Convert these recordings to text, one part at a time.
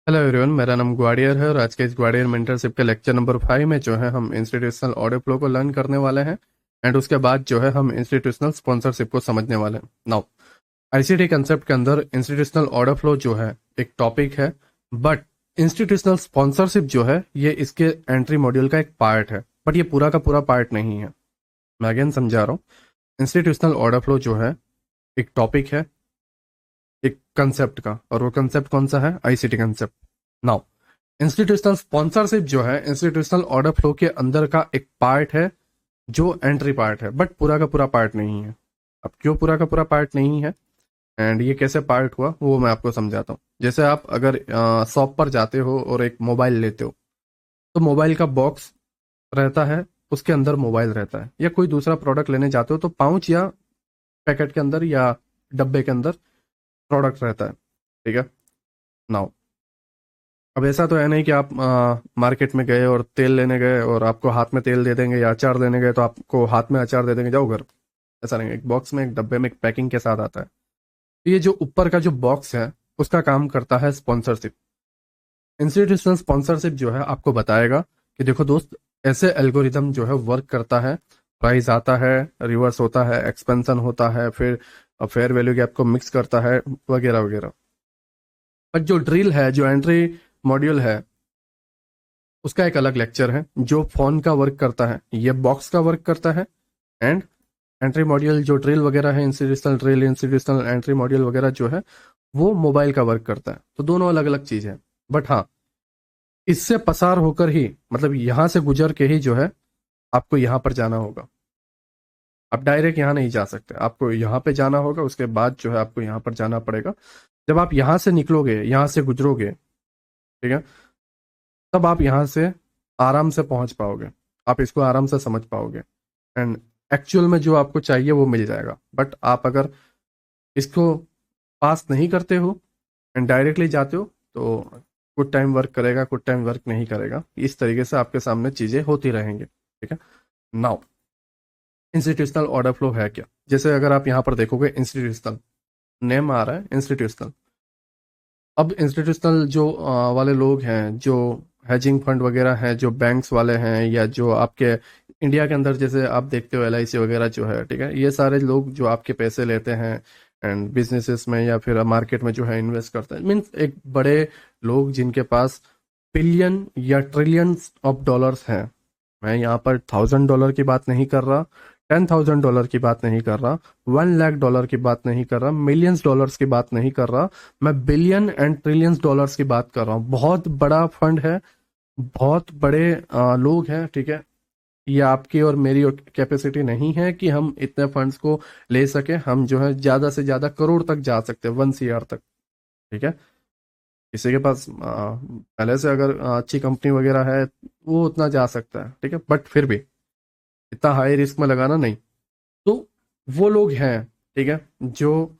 Hello everyone, मेरा नाम ग्वाडियर है और आज के इस ग्वाडियर मेंटरशिप के लेक्चर नंबर 5 में जो है हम इंस्टीट्यूशनल ऑर्डर फ्लो को लर्न करने वाले हैं। एंड उसके बाद जो है हम इंस्टीट्यूशनल स्पॉन्सरशिप को समझने वाले हैं। नाउ आईसीटी कंसेप्ट के अंदर इंस्टीट्यूशनल ऑर्डर फ्लो जो है एक टॉपिक है, बट इंस्टीट्यूशनल स्पॉन्सरशिप जो है ये इसके एंट्री मॉड्यूल का एक पार्ट है, बट ये पूरा का पूरा पार्ट नहीं है। मैं अगेन समझा रहा हूँ। इंस्टीट्यूशनल ऑर्डर फ्लो जो है एक टॉपिक है, एक कंसेप्ट का, और वो कंसेप्ट कौन सा है? ICT concept. Now institutional sponsorship जो है इंस्टीट्यूशनल ऑर्डर फ्लो के अंदर का एक पार्ट है, जो एंट्री पार्ट है, बट पूरा का पूरा पार्ट नहीं है। अब क्यों पूरा का पूरा पार्ट नहीं है एंड ये कैसे पार्ट हुआ वो मैं आपको समझाता हूँ। जैसे आप अगर शॉप पर जाते हो और एक मोबाइल लेते हो, तो मोबाइल का बॉक्स रहता है, उसके अंदर मोबाइल रहता है। या कोई दूसरा प्रोडक्ट लेने जाते हो तो पाउच या पैकेट के अंदर या डब्बे के अंदर प्रोडक्ट रहता है। ठीक है। नाउ अब ऐसा तो है नहीं कि आप मार्केट में गए और तेल लेने गए और आपको हाथ में तेल दे देंगे, या अचार लेने गए तो आपको हाथ में अचार दे देंगे, जाओ घर। ऐसा नहीं है। एक बॉक्स में, एक डब्बे में, एक पैकिंग के साथ आता है। तो ये जो ऊपर का जो बॉक्स है उसका काम करता है स्पॉन्सरशिप। इंस्टीट्यूशनल स्पॉन्सरशिप जो है आपको बताएगा कि देखो दोस्त, ऐसे एल्गोरिदम जो है वर्क करता है। प्राइस आता है, रिवर्स होता है, एक्सपेंशन होता है, फिर फेयर वैल्यू गैप को मिक्स करता है, वगैरह वगैरह। बट जो ड्रिल है, जो एंट्री मॉड्यूल है, उसका एक अलग लेक्चर है। जो फोन का वर्क करता है, ये बॉक्स का वर्क करता है। एंड एंट्री मॉड्यूल जो ड्रिल वगैरह है, institutional drill, institutional entry module वगैरह जो है, वो मोबाइल का वर्क करता है। तो दोनों अलग अलग चीज है। बट हाँ, इससे पसार होकर ही, मतलब यहां से गुजर के ही जो है आपको यहां पर जाना होगा। आप डायरेक्ट यहाँ नहीं जा सकते, आपको यहाँ पे जाना होगा, उसके बाद जो है आपको यहाँ पर जाना पड़ेगा। जब आप यहाँ से निकलोगे, यहाँ से गुजरोगे, ठीक है, तब आप यहाँ से आराम से पहुंच पाओगे। आप इसको आराम से समझ पाओगे एंड एक्चुअल में जो आपको चाहिए वो मिल जाएगा। बट आप अगर इसको पास नहीं करते हो एंड डायरेक्टली जाते हो, तो कुछ टाइम वर्क करेगा, कुछ टाइम वर्क नहीं करेगा। इस तरीके से आपके सामने चीजें होती रहेंगी। ठीक है। नाउ इंस्टीट्यूशनल ऑर्डर फ्लो है क्या? जैसे अगर आप यहाँ पर देखोगे, इंस्टीट्यूशनल नेम आ रहा है, इंस्टीट्यूशनल। अब इंस्टीट्यूशनल जो वाले लोग हैं, जो हेजिंग फंड वगैरह हैं, जो बैंक्स वाले हैं, या जो आपके इंडिया के अंदर जैसे आप देखते हो एलआईसी वगैरह जो है, ठीक है, ये सारे लोग जो आपके पैसे लेते हैं एंड बिजनेसेस में या फिर मार्केट में जो है इन्वेस्ट करते हैं, मीन्स एक बड़े लोग जिनके पास बिलियन या ट्रिलियंस ऑफ डॉलर्स हैं। मैं यहाँ पर $1,000 की बात नहीं कर रहा, $10,000 की बात नहीं कर रहा, $1 लाख की बात नहीं कर रहा, मिलियंस डॉलर्स की बात नहीं कर रहा। मैं बिलियन एंड ट्रिलियंस डॉलर्स की बात कर रहा हूँ। बहुत बड़ा फंड है, बहुत बड़े लोग हैं। ठीक है। ये आपकी और मेरी कैपेसिटी नहीं है कि हम इतने फंड्स को ले सके। हम जो है ज्यादा से ज्यादा करोड़ तक जा सकते हैं, 1 CR तक। ठीक है। किसी के पास पहले से अगर अच्छी कंपनी वगैरह है, वो उतना जा सकता है। ठीक है। बट फिर भी इतना हाई रिस्क में लगाना नहीं। तो वो लोग हैं, ठीक है, जो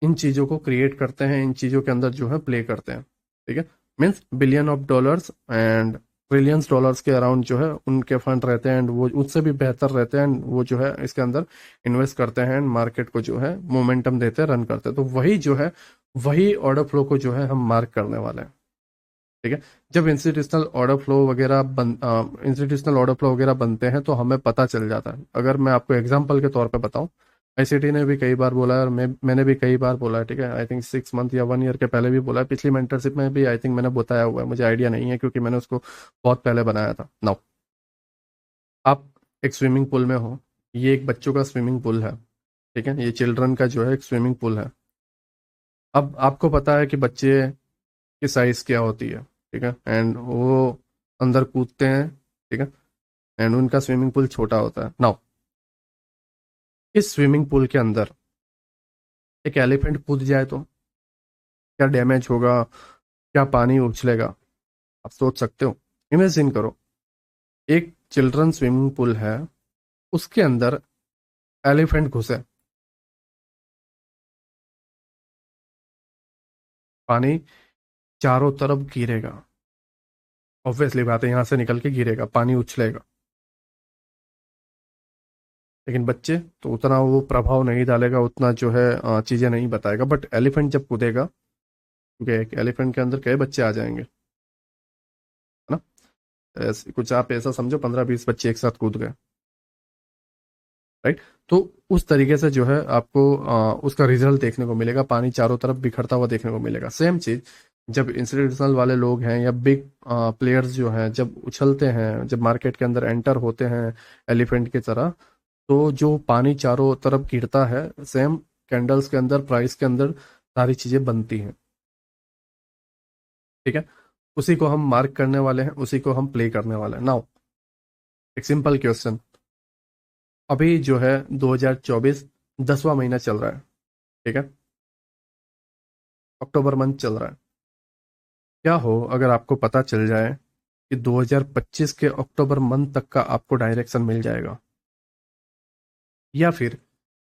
इन चीजों को क्रिएट करते हैं, इन चीजों के अंदर जो है प्ले करते हैं। ठीक है। Means billion of dollars and trillions dollars के अराउंड जो है उनके फंड रहते हैं, एंड वो उससे भी बेहतर रहते हैं। एंड वो जो है इसके अंदर इन्वेस्ट करते हैं एंड मार्केट को जो है मोमेंटम देते हैं, रन करते हैं। तो वही जो है, वही ऑर्डर फ्लो को जो है हम मार्क करने वाले हैं। ठीक है। जब इंस्टीट्यूशनल ऑर्डर फ्लो वगैरह बनते हैं तो हमें पता चल जाता है। अगर मैं आपको एग्जांपल के तौर पे बताऊं, आईसीटी ने भी कई बार बोला है और मैंने भी कई बार बोला है। ठीक है। आई थिंक 6 मंथ या 1 ईयर के पहले भी बोला है। पिछली मेंटरशिप में भी आई थिंक मैंने बताया हुआ है, मुझे आइडिया नहीं है क्योंकि मैंने उसको बहुत पहले बनाया था। नाउ आप एक स्विमिंग पूल में हो। ये एक बच्चों का स्विमिंग पूल है। ठीक है। ये चिल्ड्रन का जो है एक स्विमिंग पूल है। अब आपको पता है कि बच्चे की साइज क्या होती है। ठीक है। एंड वो अंदर कूदते हैं। ठीक है। एंड उनका स्विमिंग पूल छोटा होता है। नाउ इस स्विमिंग पूल के अंदर एक एलिफेंट कूद जाए तो क्या डैमेज होगा? क्या पानी उछलेगा? आप सोच सकते हो? इमेजिन करो, एक चिल्ड्रन स्विमिंग पूल है, उसके अंदर एलिफेंट घुसे, पानी चारों तरफ गिरेगा। ऑब्वियसली बात है, यहां से निकल के गिरेगा, पानी उछलेगा। लेकिन बच्चे तो उतना वो प्रभाव नहीं डालेगा, उतना जो है चीजें नहीं बताएगा। बट एलिफेंट जब कूदेगा, क्योंकि एक एलिफेंट के अंदर कई बच्चे आ जाएंगे, है ना। कुछ आप ऐसा समझो 15-20 बच्चे एक साथ कूद गए, राइट। तो उस तरीके से जो है आपको उसका रिजल्ट देखने को मिलेगा, पानी चारों तरफ बिखरता हुआ देखने को मिलेगा। सेम चीज जब इंस्टीट्यूशनल वाले लोग हैं या बिग प्लेयर्स जो हैं जब उछलते हैं, जब मार्केट के अंदर एंटर होते हैं एलिफेंट की तरह, तो जो पानी चारों तरफ गिरता है, सेम कैंडल्स के अंदर, प्राइस के अंदर सारी चीजें बनती हैं, ठीक है। उसी को हम मार्क करने वाले हैं, उसी को हम प्ले करने वाले हैं। नाउ एक सिंपल क्वेश्चन, अभी जो है 2024 10वां महीना चल रहा है, ठीक है, अक्टूबर मंथ चल रहा है। क्या हो अगर आपको पता चल जाए कि 2025 के अक्टूबर मंथ तक का आपको डायरेक्शन मिल जाएगा, या फिर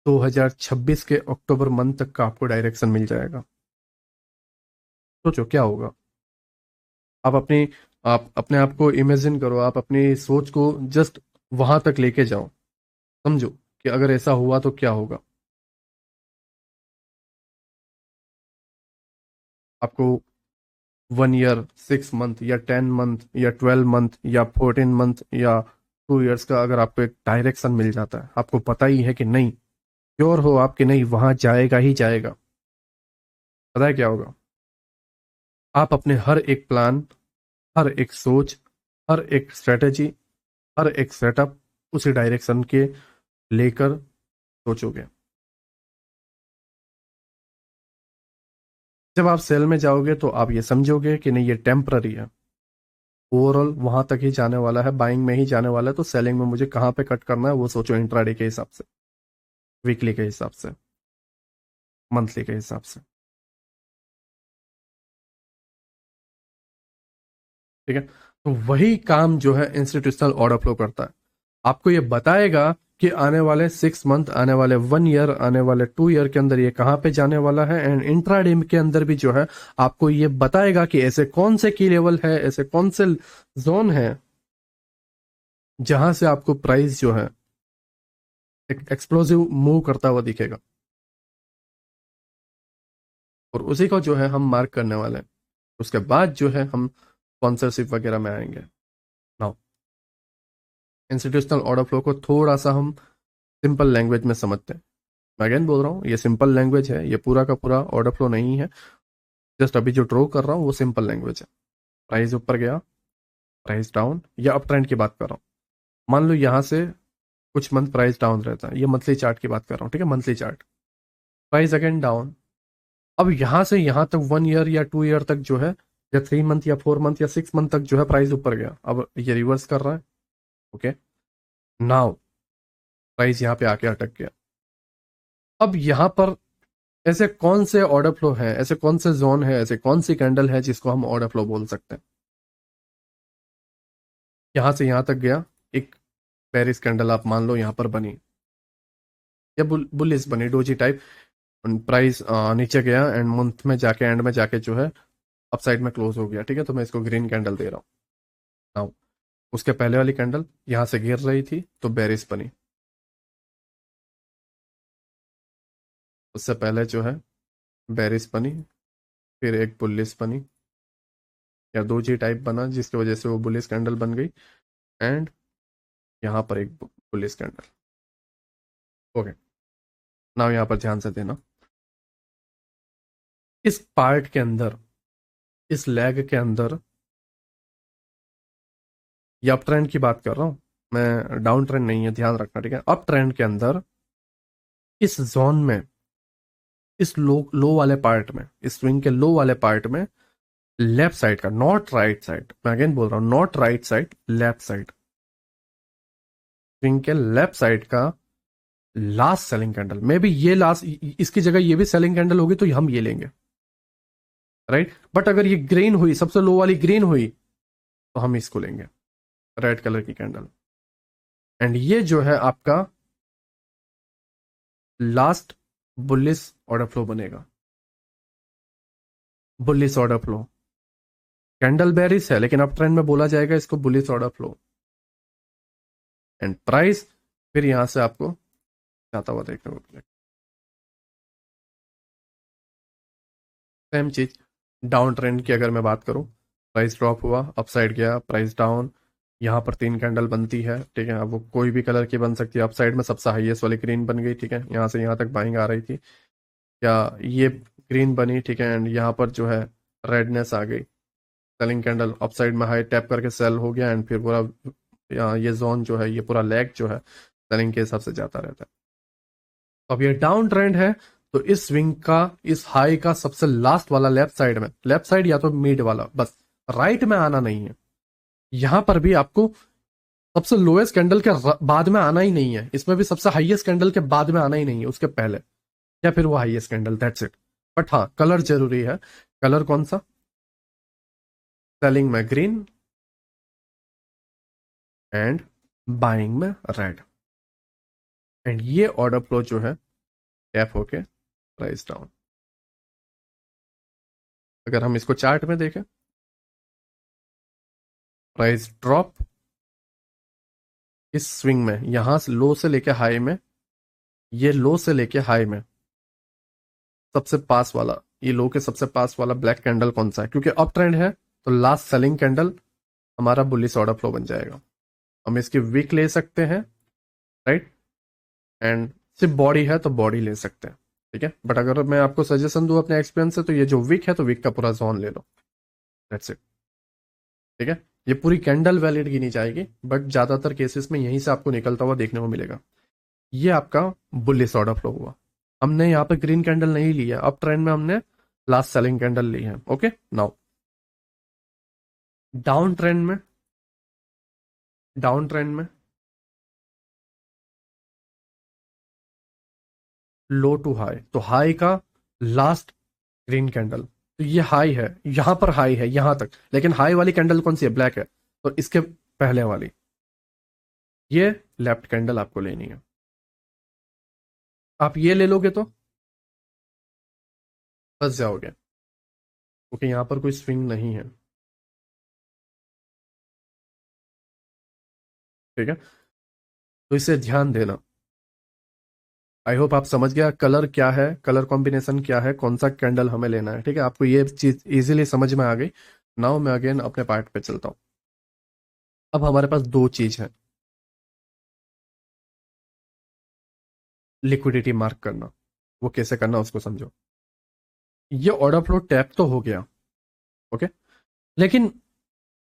2026 के अक्टूबर मंथ तक का आपको डायरेक्शन मिल जाएगा। सोचो क्या होगा। आप अपनी आप अपने आप को इमेजिन करो, आप अपनी सोच को जस्ट वहां तक लेके जाओ, समझो कि अगर ऐसा हुआ तो क्या होगा। आपको 1 ईयर, 6 मंथ या 10 मंथ या 12 मंथ या 14 मंथ या 2 ईयर्स का अगर आपको एक डायरेक्शन मिल जाता है, आपको पता ही है कि नहीं, श्योर हो आप कि नहीं वहां जाएगा ही जाएगा, पता है क्या होगा। आप अपने हर एक प्लान, हर एक सोच, हर एक स्ट्रेटेजी, हर एक सेटअप उसी डायरेक्शन के लेकर सोचोगे। जब आप सेल में जाओगे तो आप ये समझोगे कि नहीं ये टेम्पररी है, ओवरऑल वहां तक ही जाने वाला है, बाइंग में ही जाने वाला है, तो सेलिंग में मुझे कहाँ पे कट करना है वो सोचो, इंट्राडे के हिसाब से, वीकली के हिसाब से, मंथली के हिसाब से, ठीक है। तो वही काम जो है इंस्टीट्यूशनल ऑर्डर फ्लो करता है, आपको ये बताएगा कि आने वाले 6 मंथ, आने वाले 1 ईयर, आने वाले 2 ईयर के अंदर ये कहाँ पे जाने वाला है। एंड इंट्राडे के अंदर भी जो है आपको ये बताएगा कि ऐसे कौन से की लेवल है, ऐसे कौन से जोन है जहां से आपको प्राइस जो है एक एक्सप्लोसिव मूव करता हुआ दिखेगा, और उसी को जो है हम मार्क करने वाले हैं। उसके बाद जो है हम स्पॉन्सरशिप वगैरह में आएंगे। नाउ इंस्टीट्यूशनल ऑर्डर फ्लो को थोड़ा सा हम सिंपल लैंग्वेज में समझते हैं। मैं अगेन बोल रहा हूँ ये सिंपल लैंग्वेज है, ये पूरा का पूरा ऑर्डर फ्लो नहीं है। जस्ट अभी जो ड्रॉ कर रहा हूँ वो सिंपल लैंग्वेज है। प्राइस ऊपर गया, प्राइस डाउन, या अप ट्रेंड की बात कर रहा हूँ। मान लो यहाँ से कुछ मंथ प्राइस डाउन रहता है, ये मंथली चार्ट की बात कर रहा हूँ, ठीक है, monthly chart, price again down. अब यहाँ से यहाँ तक 1 ईयर या 2 ईयर तक जो है, या 3 मंथ या 4 मंथ या 6 मंथ तक जो है प्राइस ऊपर गया, अब ये रिवर्स कर रहा है, ओके। नाउ प्राइस यहाँ पे आके अटक गया। अब यहाँ पर ऐसे कौन से ऑर्डर फ्लो है, ऐसे कौन से जोन है, ऐसे कौन सी कैंडल है जिसको हम ऑर्डर फ्लो बोल सकते हैं। यहाँ से यहाँ तक गया, एक पेरिस कैंडल आप मान लो यहाँ पर बनी, या बुलिस बनी, डोजी टाइप, प्राइस नीचे गया एंड मंथ में जाके, एंड में जाके जो है अपसाइड में क्लोज हो गया, ठीक है। तो मैं इसको ग्रीन कैंडल दे रहा हूँ। नाउ उसके पहले वाली कैंडल यहाँ से गिर रही थी तो बेरिस बनी, उससे पहले जो है बेरिस बनी, फिर एक बुलिस बनी या डोजी टाइप बना जिसकी वजह से वो बुलिस कैंडल बन गई, एंड यहाँ पर एक बुलिस कैंडल, ओके। नाउ यहाँ पर ध्यान से देना, इस पार्ट के अंदर, इस लैग के अंदर, ये अप ट्रेंड की बात कर रहा हूँ मैं, डाउन ट्रेंड नहीं है, ध्यान रखना, ठीक है। अप ट्रेंड के अंदर इस जोन में, इस लो लो वाले पार्ट में, इस स्विंग के लो वाले पार्ट में, लेफ्ट साइड का, नॉट राइट साइड, मैं अगेन बोल रहा हूँ, not right side, left side, swing के लेफ्ट साइड का last selling candle, may be ये लास्ट, इसकी जगह ये भी सेलिंग कैंडल होगी तो हम ये लेंगे, राइट। बट अगर ये ग्रीन हुई, सबसे लो वाली ग्रीन हुई, तो हम इसको लेंगे, रेड कलर की कैंडल। एंड ये जो है आपका लास्ट बुलिस ऑर्डर फ्लो बनेगा, bullish order flow, candle berries है लेकिन अप ट्रेंड में बोला जाएगा इसको bullish order flow. And price फिर यहां से आपको जाता हुआ देखने को मिलेगा, सेम चीज डाउन ट्रेंड की अगर मैं बात करूं, प्राइस ड्रॉप हुआ, अपसाइड गया, प्राइस डाउन, यहाँ पर 3 कैंडल बनती है, ठीक है। अब वो कोई भी कलर की बन सकती है। अपसाइड में सबसे हाईएस्ट वाली ग्रीन बन गई, ठीक है, यहाँ से यहाँ तक बाइंग आ रही थी, या ये ग्रीन बनी, ठीक है, एंड यहाँ पर जो है रेडनेस आ गई, सेलिंग कैंडल अपसाइड में हाई टैप करके सेल हो गया, एंड फिर पूरा ये जोन जो है, ये पूरा लेग जो है सेलिंग के हिसाब से जाता रहता है। अब ये डाउन ट्रेंड है, तो इस स्विंग का, इस हाई का सबसे लास्ट वाला लेफ्ट साइड में, लेफ्ट साइड या तो मिड वाला, बस राइट में आना नहीं है। यहां पर भी आपको सबसे लोएस्ट कैंडल के बाद में आना ही नहीं है, इसमें भी सबसे हाईएस्ट कैंडल के बाद में आना ही नहीं है, उसके पहले या फिर वो highest candle, that's it. But हाँ, कलर जरूरी है। कलर कौन सा? सेलिंग में ग्रीन एंड बाइंग में रेड, एंड ये ऑर्डर फ्लो जो है टैप होके प्राइस डाउन। अगर हम इसको चार्ट में देखें, प्राइस ड्रॉप इस स्विंग में, यहां से लो से लेके हाई में, ये लो से लेके हाई में सबसे पास वाला, ये लो के सबसे पास वाला ब्लैक कैंडल कौन सा है? क्योंकि अप ट्रेंड है तो लास्ट सेलिंग कैंडल हमारा बुलिश ऑर्डर फ्लो बन जाएगा। हम इसकी वीक ले सकते हैं, राइट, एंड सिर्फ बॉडी है तो बॉडी ले सकते हैं, ठीक है। बट अगर मैं आपको सजेशन दूं अपने एक्सपीरियंस से, तो ये जो वीक है तो वीक का पूरा जोन ले लो, दैट्स इट, ठीक है। ये पूरी कैंडल वैलिड गिनी जाएगी, बट ज्यादातर केसेस में यहीं से आपको निकलता हुआ देखने को मिलेगा। ये आपका बुलिश ऑर्डर फ्लो हुआ। हमने यहाँ पे ग्रीन कैंडल नहीं ली है, अप ट्रेंड में हमने लास्ट सेलिंग कैंडल ली है, ओके। नाउ डाउन ट्रेंड में, डाउन ट्रेंड में लो टू हाई, तो हाई का लास्ट ग्रीन कैंडल, तो ये हाई है, यहां पर हाई है यहां तक, लेकिन हाई वाली कैंडल कौन सी है? ब्लैक है, तो इसके पहले वाली, ये लेफ्ट कैंडल आपको लेनी है। आप ये ले लोगे तो फंस जाओगे, क्योंकि यहां पर कोई स्विंग नहीं है, ठीक है। तो इसे ध्यान देना। आई होप आप समझ गया कलर क्या है, कलर कॉम्बिनेशन क्या है, कौन सा कैंडल हमें लेना है, ठीक है। आपको ये चीज इजीली समझ में आ गई। नाउ मैं अगेन अपने पार्ट पे चलता हूँ। अब हमारे पास दो चीज है, लिक्विडिटी मार्क करना। वो कैसे करना उसको समझो। ये ऑर्डर फ्लो टैप तो हो गया, ओके, लेकिन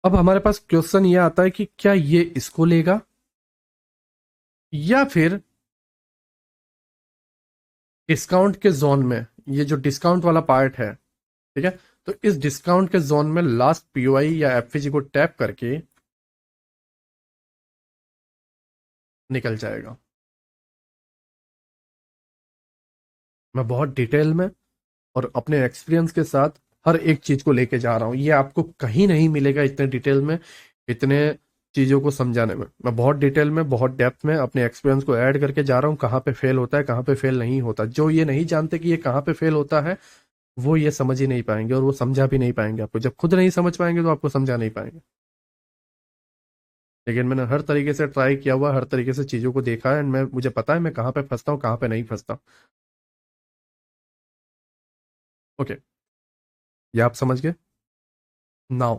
अब हमारे पास क्वेश्चन ये आता है कि क्या ये इसको लेगा, या फिर डिस्काउंट के जोन में, ये जो डिस्काउंट वाला पार्ट है, ठीक है, तो इस डिस्काउंट के जोन में लास्ट पीओआई या एफवीजी को टैप करके निकल जाएगा। मैं बहुत डिटेल में और अपने एक्सपीरियंस के साथ हर एक चीज को लेके जा रहा हूं, ये आपको कहीं नहीं मिलेगा इतने डिटेल में, इतने चीजों को समझाने में। मैं बहुत डिटेल में, बहुत डेप्थ में अपने एक्सपीरियंस को ऐड करके जा रहा हूँ, कहाँ पे फेल होता है, कहाँ पे फेल नहीं होता। जो ये नहीं जानते कि ये कहाँ पे फेल होता है, वो ये समझ ही नहीं पाएंगे, और वो समझा भी नहीं पाएंगे आपको। जब खुद नहीं समझ पाएंगे तो आपको समझा नहीं पाएंगे। लेकिन मैंने हर तरीके से ट्राई किया हुआ, हर तरीके से चीजों को देखा है, एंड मैं, मुझे पता है मैं कहाँ पे फंसता हूँ, कहाँ पे नहीं फंसता। ओके, ये आप समझ गए। नाउ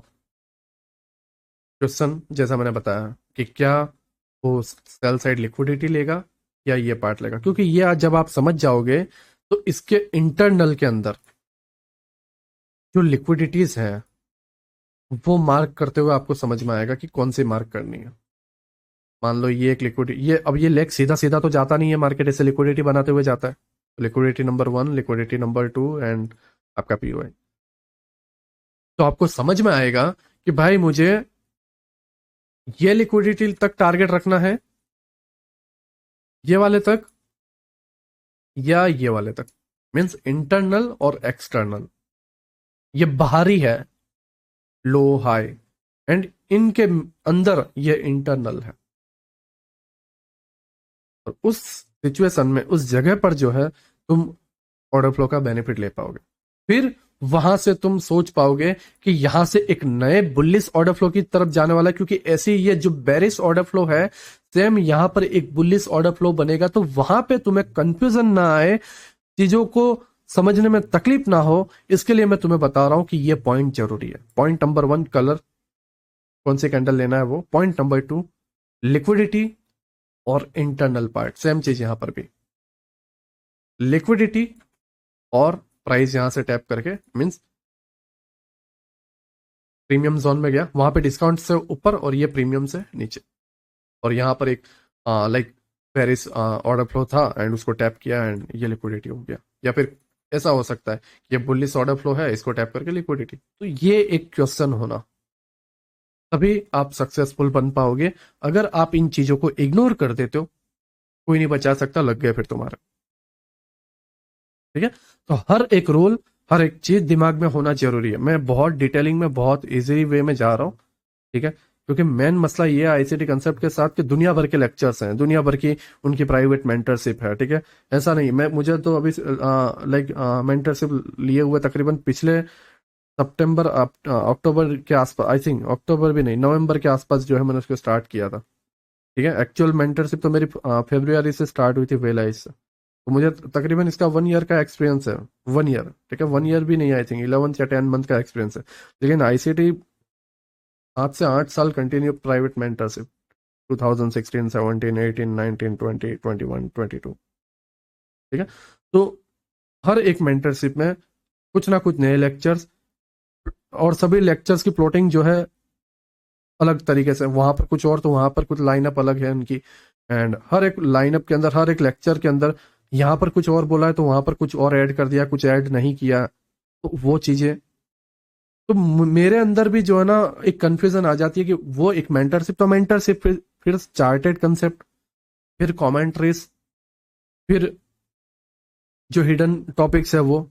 क्वेश्चन जैसा मैंने बताया कि क्या वो सेल साइड लिक्विडिटी लेगा या ये पार्ट लेगा, क्योंकि ये आज जब आप समझ जाओगे तो इसके इंटरनल के अंदर जो लिक्विडिटीज हैं वो मार्क करते हुए आपको समझ में आएगा कि कौन सी मार्क करनी है। मान लो ये एक लिक्विडिटी, ये अब ये लेग सीधा सीधा तो जाता नहीं है मार्केट, ऐसे लिक्विडिटी बनाते हुए जाता है। Liquidity number 1, liquidity number 2, and आपका पीओआई। तो आपको समझ में आएगा कि भाई मुझे ये लिक्विडिटी तक टारगेट रखना है, ये वाले तक, या ये वाले तक, मीन्स इंटरनल और एक्सटर्नल। ये बाहरी है, लो हाई, एंड इनके अंदर ये इंटरनल है। और उस सिचुएशन में, उस जगह पर जो है, तुम ऑर्डर फ्लो का बेनिफिट ले पाओगे। फिर वहां से तुम सोच पाओगे कि यहां से एक नए बुलिश ऑर्डर फ्लो की तरफ जाने वाला है, क्योंकि ऐसे ये जो बेरिश ऑर्डर फ्लो है, सेम यहां पर एक बुलिश ऑर्डर फ्लो बनेगा। तो वहां पे तुम्हें कंफ्यूजन ना आए, चीजों को समझने में तकलीफ ना हो, इसके लिए मैं तुम्हें बता रहा हूं कि ये पॉइंट जरूरी है। पॉइंट नंबर 1, कलर, कौन से कैंडल लेना है वो। पॉइंट नंबर 2, लिक्विडिटी और इंटरनल पार्ट। सेम चीज यहां पर भी, लिक्विडिटी और प्राइस यहां से टैप करके, मींस प्रीमियम जोन में गया, वहां पे डिस्काउंट से ऊपर और ये प्रीमियम से नीचे। और यहाँ पर एक लाइक पेरिस ऑर्डर फ्लो था एंड उसको टैप किया एंड ये लिक्विडिटी हो गया। या फिर ऐसा हो सकता है कि ये बुलिश ऑर्डर फ्लो है, इसको टैप करके लिक्विडिटी। तो ये एक क्वेश्चन होना, तभी आप सक्सेसफुल बन पाओगे। अगर आप इन चीजों को इग्नोर कर देते हो, कोई नहीं बचा सकता, लग गए फिर तुम्हारा। ठीक है, तो हर एक रूल, हर एक चीज दिमाग में होना जरूरी है। मैं बहुत डिटेलिंग में, बहुत इजी वे में जा रहा हूँ, ठीक है, क्योंकि मेन मसला ये है आईसीटी कंसेप्ट के साथ कि दुनिया भर के लेक्चर्स हैं, दुनिया भर की उनकी प्राइवेट मेंटरशिप है। ठीक है, ऐसा नहीं, मैं मुझे तो अभी लाइक मेंटरशिप लिए हुए तकरीबन पिछले सितंबर अक्टूबर के आसपास, आई थिंक अक्टूबर भी नहीं, नवंबर के आसपास जो है मैंने उसको स्टार्ट किया था। ठीक है, एक्चुअल मेंटरशिप तो मेरी फरवरी से स्टार्ट हुई थी, वेलाइज से। तो मुझे तकरीबन इसका 1 ईयर का एक्सपीरियंस है। 1 ईयर, ठीक है, 1 ईयर भी नहीं, आई थिंक 11 या 10 मंथ का एक्सपीरियंस है। लेकिन आईसीटी 7 से 8 साल कंटिन्यू प्राइवेट मेंटरशिप, 2016, 17, 18, 19, 20, 21, 22। ठीक है, तो हर एक मेंटरशिप में कुछ ना कुछ नए लेक्चर्स, और सभी लेक्चर्स की प्लॉटिंग जो है अलग तरीके से, वहां पर कुछ और तो वहां पर कुछ लाइनअप अलग है उनकी। एंड हर एक लाइनअप के अंदर, हर एक लेक्चर के अंदर, यहाँ पर कुछ और बोला है तो वहां पर कुछ और ऐड कर दिया, कुछ ऐड नहीं किया, तो वो चीजें, तो मेरे अंदर भी जो है ना एक कंफ्यूजन आ जाती है कि वो एक मेंटरशिप तो मेंटरशिप, फिर चार्टेड कंसेप्ट, फिर कमेंट्रीज, फिर जो हिडन टॉपिक्स है वो।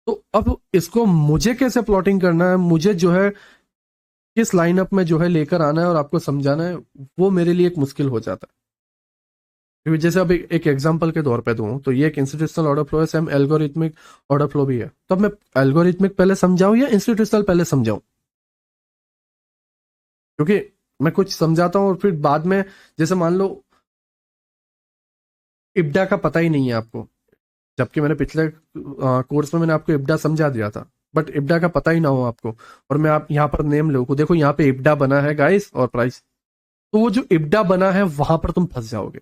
तो अब इसको मुझे कैसे प्लॉटिंग करना है, मुझे जो है किस लाइनअप में जो है लेकर आना है और आपको समझाना है, वो मेरे लिए एक मुश्किल हो जाता है। क्योंकि जैसे अब एक एग्जांपल के तौर पे दूं तो ये एक इंस्टीट्यूशनल ऑर्डर फ्लो है, सेम एल्गोरिथमिक ऑर्डर फ्लो भी है। तो अब मैं एल्गोरिथमिक पहले समझाऊं या इंस्टीट्यूशनल पहले समझाऊं? क्योंकि मैं कुछ समझाता हूँ और फिर बाद में, जैसे मान लो इब्डा का पता ही नहीं है आपको, जबकि मैंने पिछले कोर्स में मैंने आपको इब्डा समझा दिया था, बट इब्डा का पता ही ना हो आपको, और मैं आप यहाँ पर नेम लो, देखो यहाँ पे इब्डा बना है गाइस और प्राइस, तो वो जो इब्डा बना है वहां पर तुम फंस जाओगे।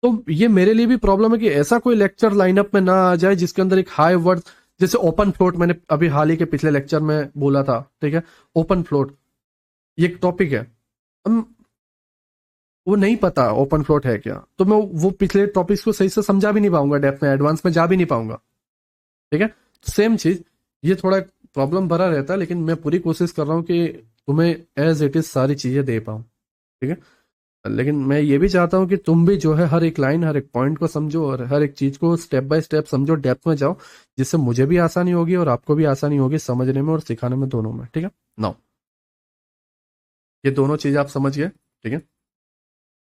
तो ये मेरे लिए भी प्रॉब्लम है कि ऐसा कोई लेक्चर लाइनअप में ना आ जाए जिसके अंदर एक हाई वर्ड, जैसे ओपन फ्लोट, मैंने अभी हाल ही के पिछले लेक्चर में बोला था। ठीक है, ओपन फ्लोट ये एक टॉपिक है, हम वो नहीं पता ओपन फ्लोट है क्या, तो मैं वो पिछले टॉपिक्स को सही से समझा भी नहीं पाऊंगा, डेप्थ में एडवांस में जा भी नहीं पाऊंगा। ठीक है, सेम चीज, ये थोड़ा प्रॉब्लम भरा रहता है, लेकिन मैं पूरी कोशिश कर रहा हूँ कि तुम्हें एज इट इज सारी चीजें दे पाऊँ। ठीक है, लेकिन मैं ये भी चाहता हूँ कि तुम भी जो है हर एक लाइन, हर एक पॉइंट को समझो और हर एक चीज को स्टेप बाय स्टेप समझो, डेप्थ में जाओ, जिससे मुझे भी आसानी होगी और आपको भी आसानी होगी समझने में और सिखाने में, दोनों में। ठीक है, नाउ ये दोनों चीज आप समझ गए। ठीक है,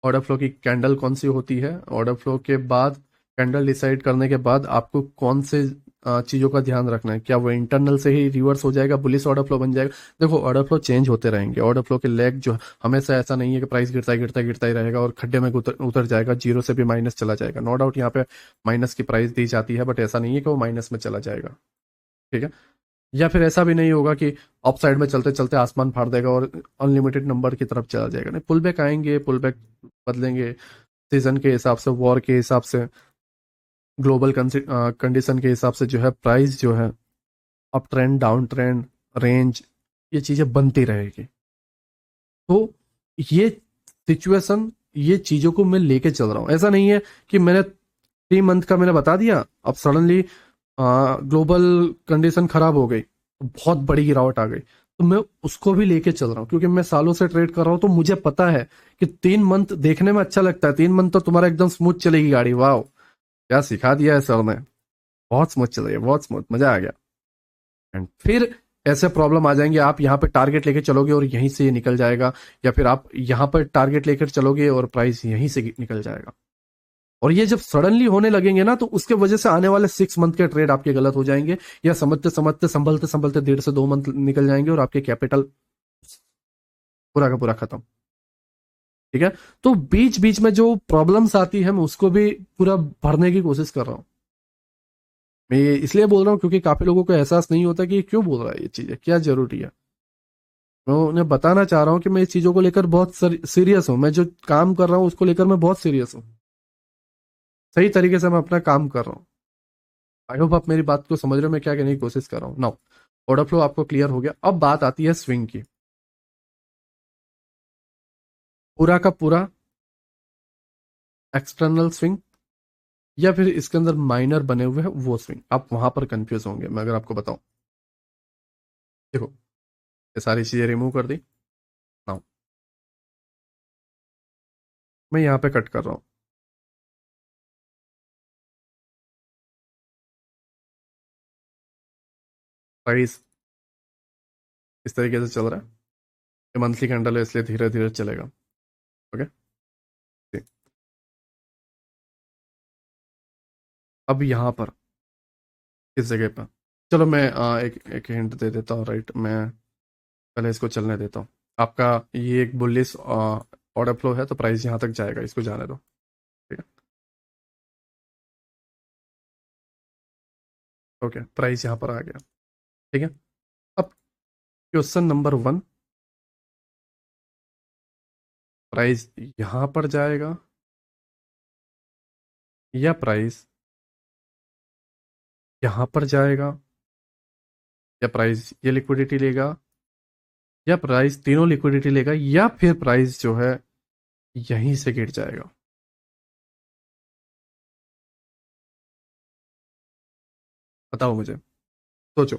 ऑर्डर फ्लो की कैंडल कौन सी होती है, ऑर्डर फ्लो के बाद कैंडल डिसाइड करने के बाद आपको कौन से चीजों का ध्यान रखना है, क्या वो इंटरनल से ही रिवर्स हो जाएगा, बुलिश ऑर्डर फ्लो बन जाएगा। देखो ऑर्डर फ्लो चेंज होते रहेंगे, ऑर्डर फ्लो के लेग जो हमेशा ऐसा नहीं है कि प्राइस गिरता गिरता गिरता ही रहेगा और खड्डे में उतर जाएगा, जीरो से भी माइनस चला जाएगा। नो डाउट यहाँ पे माइनस की प्राइस दी जाती है, बट ऐसा नहीं है कि वो माइनस में चला जाएगा। ठीक है, या फिर ऐसा भी नहीं होगा कि अप साइड में चलते चलते आसमान फाड़ देगा और अनलिमिटेड नंबर की तरफ चला जाएगा। नहीं, पुल बैक आएंगे, पुल बैक बदलेंगे सीजन के हिसाब से, वॉर के हिसाब से, ग्लोबल कंडीशन के हिसाब से, जो है प्राइस जो है up trend, down trend, range, ये चीजें बनती रहेगी। तो ये सिचुएशन, ये चीजों को मैं लेके चल रहा हूँ। ऐसा नहीं है कि मैंने 3 मंथ का मैंने बता दिया, अब सडनली ग्लोबल कंडीशन खराब हो गई तो बहुत बड़ी गिरावट आ गई, तो मैं उसको भी लेके चल रहा हूँ, क्योंकि मैं सालों से ट्रेड कर रहा हूँ। तो मुझे पता है कि 3 मंथ देखने में अच्छा लगता है, 3 मंथ तो तुम्हारा एकदम स्मूथ चलेगी गाड़ी, वाह क्या सिखा दिया है सर ने, बहुत स्मूथ चल रही है, बहुत स्मूथ, मजा आ गया। एंड फिर ऐसे प्रॉब्लम आ जाएंगे, आप यहाँ पे टारगेट लेके चलोगे और यहीं से ये निकल जाएगा, या फिर आप यहाँ पर टारगेट लेकर चलोगे और प्राइस यहीं से निकल जाएगा। और ये जब सडनली होने लगेंगे ना, तो उसके वजह से आने वाले 6 मंथ के ट्रेड आपके गलत हो जाएंगे, या समझते समझते संभलते संभलते 1.5 से 2 मंथ निकल जाएंगे और आपके कैपिटल पूरा का पूरा खत्म। ठीक है, तो बीच बीच में जो प्रॉब्लम्स आती है मैं उसको भी पूरा भरने की कोशिश कर रहा हूँ। मैं ये इसलिए बोल रहा हूँ क्योंकि काफी लोगों को एहसास नहीं होता कि ये क्यों बोल रहा है, ये चीजें क्या जरूरी है। मैं उन्हें बताना चाह रहा हूँ कि मैं इस चीजों को लेकर बहुत सीरियस हूँ, मैं जो काम कर रहा हूँ उसको लेकर मैं बहुत सीरियस हूँ, सही तरीके से मैं अपना काम कर रहा हूँ। आई होप आप मेरी बात को समझ रहे हो, मैं क्या कहने की कोशिश कर रहा हूँ। नाउ ऑर्डर फ्लो आपको क्लियर हो गया, अब बात आती है स्विंग की। पूरा का पूरा एक्सटर्नल स्विंग या फिर इसके अंदर माइनर बने हुए हैं वो स्विंग, आप वहां पर कंफ्यूज होंगे मैं अगर आपको बताऊं। देखो ये सारी चीजें रिमूव कर दी। नाउ मैं यहाँ पे कट कर रहा हूँ। प्राइस इस तरीके से चल रहा है, ये मंथली कैंडल है इसलिए धीरे धीरे चलेगा। ओके, अब यहाँ पर इस जगह पर चलो मैं एक एक हिंट दे देता हूँ, राइट। मैं पहले इसको चलने देता हूँ। आपका ये एक बुलिश ऑर्डर फ्लो है तो प्राइस यहाँ तक जाएगा, इसको जाने दो। ठीक है, ओके, प्राइस यहाँ पर आ गया। ठीक है, अब क्वेश्चन नंबर 1, प्राइस यहाँ पर जाएगा या प्राइस यहाँ पर जाएगा, या प्राइस ये लिक्विडिटी लेगा, या प्राइस तीनों लिक्विडिटी लेगा, या फिर प्राइस जो है यहीं से गिर जाएगा। बताओ मुझे, सोचो।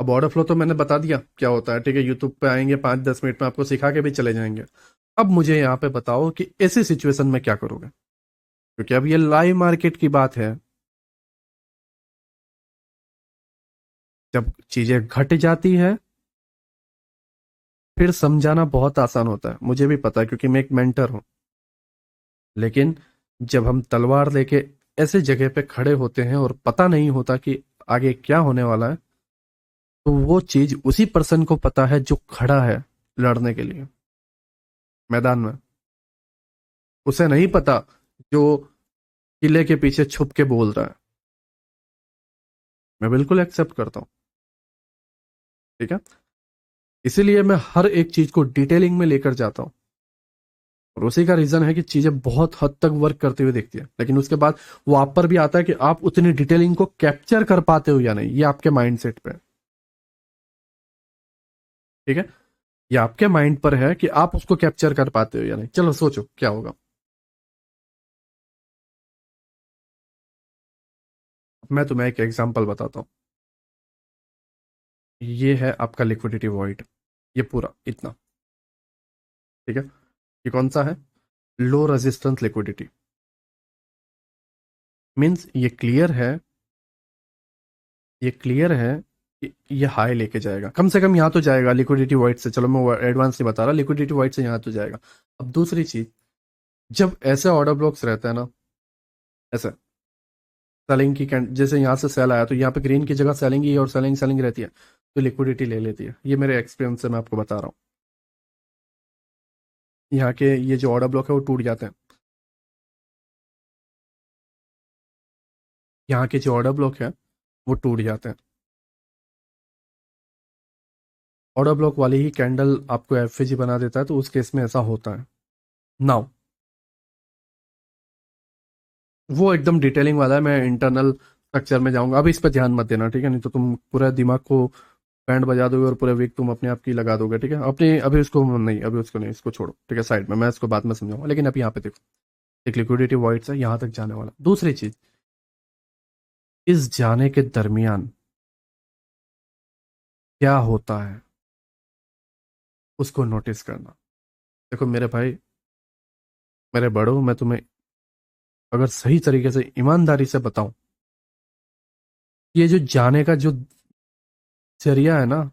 अब ऑर्डर फ्लो तो मैंने बता दिया क्या होता है, ठीक है, यूट्यूब पे आएंगे 5-10 मिनट में आपको सिखा के भी चले जाएंगे। अब मुझे यहाँ पे बताओ कि ऐसी सिचुएशन में क्या करोगे, क्योंकि अब ये लाइव मार्केट की बात है। जब चीजें घट जाती है फिर समझाना बहुत आसान होता है, मुझे भी पता है क्योंकि मैं एक मेंटर हूं। लेकिन जब हम तलवार लेके ऐसे जगह पे खड़े होते हैं और पता नहीं होता कि आगे क्या होने वाला है, तो वो चीज उसी पर्सन को पता है जो खड़ा है लड़ने के लिए मैदान में। उसे नहीं पता जो किले के पीछे छुप के बोल रहा है। मैं बिल्कुल एक्सेप्ट करता हूँ। ठीक है, इसीलिए मैं हर एक चीज को डिटेलिंग में लेकर जाता हूँ, और उसी का रीजन है कि चीजें बहुत हद तक वर्क करते हुए दिखती है, लेकिन उसके बाद वो आप पर भी आता है कि आप उतनी डिटेलिंग को कैप्चर कर पाते हो या नहीं, ये आपके माइंडसेट पे है। ठीक है, ये आपके माइंड पर है कि आप उसको कैप्चर कर पाते हो या नहीं। चलो सोचो क्या होगा। मैं तुम्हें एक एग्जांपल बताता हूँ। ये है आपका लिक्विडिटी वॉइड, ये पूरा इतना। ठीक है, ये कौन सा है? Low resistance liquidity. मींस ये क्लियर है कि ये हाई लेके जाएगा, कम से कम यहाँ तो जाएगा लिक्विडिटी वाइट से। चलो मैं एडवांस नहीं बता रहा, लिक्विडिटी वाइट से यहाँ तो जाएगा। अब दूसरी चीज, जब ऐसे ऑर्डर ब्लॉक्स रहते हैं ना, ऐसे सेलिंग की जैसे यहाँ से सेल आया तो यहाँ पे ग्रीन की जगह सेलिंग ही और सेलिंग सेलिंग रहती है, तो लिक्विडिटी ले लेती है। ये मेरे एक्सपीरियंस से मैं आपको बता रहा हूँ। यहाँ के ये जो ऑर्डर ब्लॉक है वो टूट जाते हैं। यहाँ के जो ऑर्डर ब्लॉक है वो टूट जाते हैं। ऑर्डर ब्लॉक वाली ही कैंडल आपको एफएजी बना देता है, तो उस केस में ऐसा होता है। नाउ वो एकदम डिटेलिंग वाला है, मैं इंटरनल स्ट्रक्चर में जाऊंगा, अभी इस पर ध्यान मत देना, ठीक है, नहीं तो तुम पूरा दिमाग को बैंड बजा दोगे और पूरे वीक तुम अपने आप की लगा दोगे। ठीक है, अपने अभी उसको नहीं, अभी उसको नहीं, इसको छोड़ो, ठीक है, साइड में, मैं इसको बाद में समझाऊंगा। लेकिन अभी यहाँ पे देखो, एक लिक्विडिटी वॉइड से यहाँ तक जाने वाला। दूसरी चीज, इस जाने के दरमियान क्या होता है उसको नोटिस करना। देखो मेरे भाई, मेरे बड़ों, मैं तुम्हें अगर सही तरीके से ईमानदारी से बताऊं, ये जो जाने का जो जरिया है ना,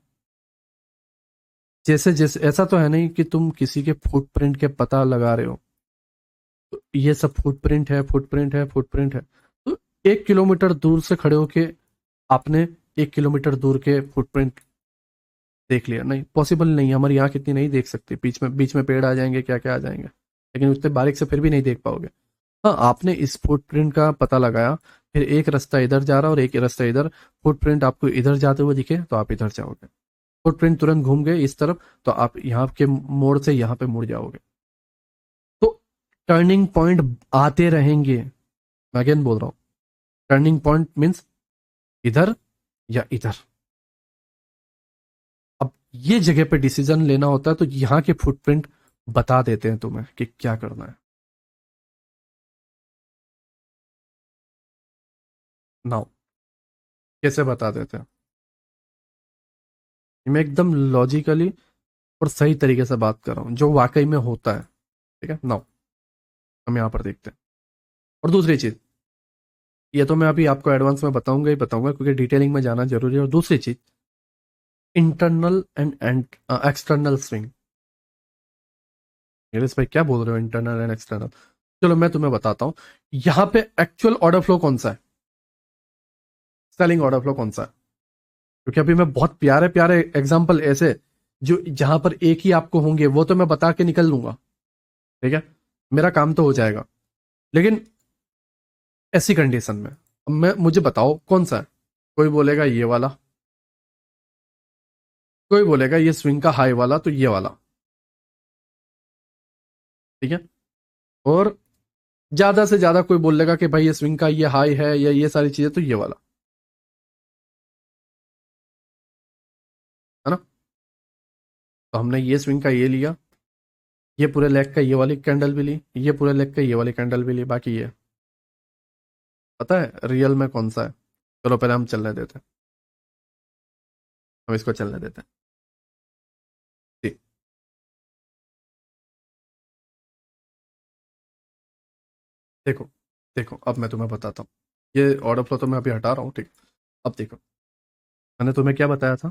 जैसे जैसे ऐसा तो है नहीं कि तुम किसी के फुटप्रिंट के पता लगा रहे हो, तो ये सब फुटप्रिंट है, फुटप्रिंट है, फुटप्रिंट है, तो 1 किलोमीटर दूर से खड़े होके आपने 1 किलोमीटर दूर के फुटप्रिंट देख लिया? नहीं, पॉसिबल नहीं है, हमारी आंख इतनी नहीं देख सकती, बीच में पेड़ आ जाएंगे, क्या क्या आ जाएंगे, लेकिन उतने बारीक से फिर भी नहीं देख पाओगे। हाँ, आपने इस फुटप्रिंट का पता लगाया फिर एक रास्ता इधर जा रहा है और एक रास्ता इधर, फुटप्रिंट आपको इधर जाते हुए दिखे तो आप इधर जाओगे, फुटप्रिंट तुरंत घूम गए इस तरफ तो आप यहाँ के मोड़ से यहाँ पे मुड़ जाओगे। तो टर्निंग पॉइंट आते रहेंगे, मैं अगेन बोल रहा हूँ, टर्निंग पॉइंट मीन्स इधर या इधर। अब ये जगह पे डिसीजन लेना होता है तो यहाँ के फुटप्रिंट बता देते हैं तुम्हें कि क्या करना है। नाउ कैसे बता देते हैं, मैं एकदम लॉजिकली और सही तरीके से बात कर रहा हूँ जो वाकई में होता है। ठीक है, नाउ हम यहाँ पर देखते हैं। और दूसरी चीज, ये तो मैं अभी आपको एडवांस में बताऊंगा ही बताऊंगा क्योंकि डिटेलिंग में जाना जरूरी है। और दूसरी चीज, internal and external swing. Neeraj भाई क्या बोल रहे हो इंटरनल एंड एक्सटर्नल? चलो मैं तुम्हें बताता हूँ यहाँ पे एक्चुअल ऑर्डर फ्लो कौन सा है, सेलिंग ऑर्डर फ्लो कौन सा है। क्योंकि अभी मैं बहुत प्यारे प्यारे एग्जाम्पल ऐसे जो जहां पर एक ही आपको होंगे वो तो मैं बता के निकल लूंगा, ठीक है, मेरा काम तो हो जाएगा। लेकिन ऐसी कंडीशन में अब मैं मुझे बताओ कौन सा है। कोई बोलेगा ये वाला, कोई बोलेगा ये स्विंग का हाई वाला तो ये वाला, ठीक है। और ज्यादा से ज्यादा कोई बोलेगा कि भाई ये स्विंग का ये हाई है या ये सारी चीजें तो ये वाला, है ना। तो हमने ये स्विंग का ये लिया, ये पूरे लेग का ये वाली कैंडल भी ली, ये पूरे लेग का ये वाली कैंडल भी ली, बाकी ये पता है रियल में कौन सा है। चलो पहले हम चलने देते हैं, हम इसको चलने देते हैं। जी, देखो देखो अब मैं तुम्हें बताता हूँ, ये ऑर्डर फ्लो तो मैं अभी हटा रहा हूँ, ठीक। अब देखो मैंने तुम्हें क्या बताया था,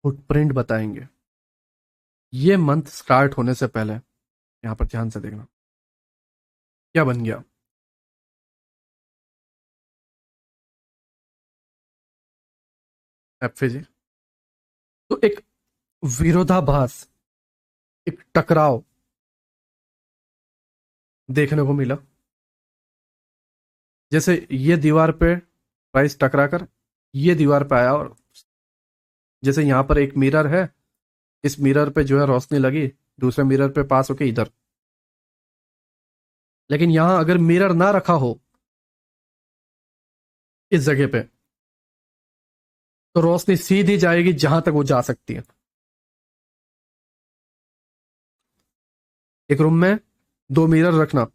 फुटप्रिंट बताएंगे। ये मंथ स्टार्ट होने से पहले यहाँ पर ध्यान से देखना क्या बन गया, एफजी। तो एक विरोधाभास, एक टकराव देखने को मिला। जैसे ये दीवार पे प्राइस टकरा कर ये दीवार पे आया, और जैसे यहाँ पर एक मिरर है, इस मिरर पे जो है रोशनी लगी, दूसरे मिरर पे पास होके इधर। लेकिन यहां अगर मिरर ना रखा हो इस जगह पे तो रोशनी सीधी जाएगी जहां तक वो जा सकती है। एक रूम में दो मिरर रखना,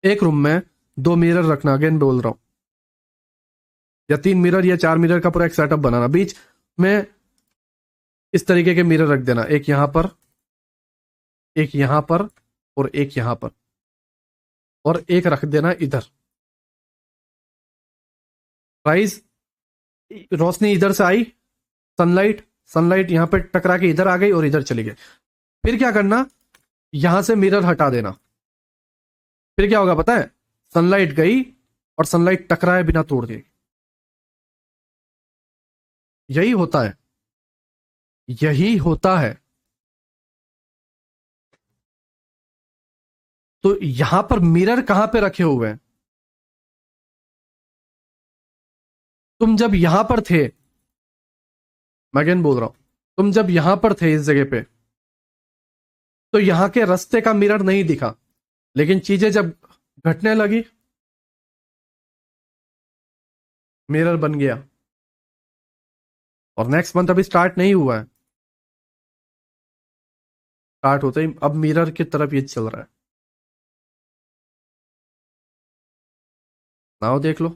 एक रूम में दो मिरर रखना, अगेन बोल रहा हूं, या तीन मिरर या चार मिरर का पूरा एक सेटअप बनाना, बीच में इस तरीके के मिरर रख देना, एक यहां पर, एक यहां पर, और एक यहां पर, और एक रख देना इधर। प्राइस रोशनी इधर से आई, सनलाइट, सनलाइट यहां पे टकरा के इधर आ गई और इधर चली गई। फिर क्या करना, यहां से मिरर हटा देना। फिर क्या होगा पता है, सनलाइट गई और सनलाइट टकराए बिना तोड़ दी। यही होता है, यही होता है। तो यहां पर मिरर कहां पे रखे हुए हैं, तुम जब यहां पर थे, मैं अगेन बोल रहा हूं, तुम जब यहां पर थे इस जगह पे तो यहां के रास्ते का मिरर नहीं दिखा। लेकिन चीजें जब घटने लगी, मिरर बन गया। और नेक्स्ट मंथ अभी स्टार्ट नहीं हुआ है, स्टार्ट होते ही अब मिरर की तरफ ये चल रहा है। नाउ देख लो,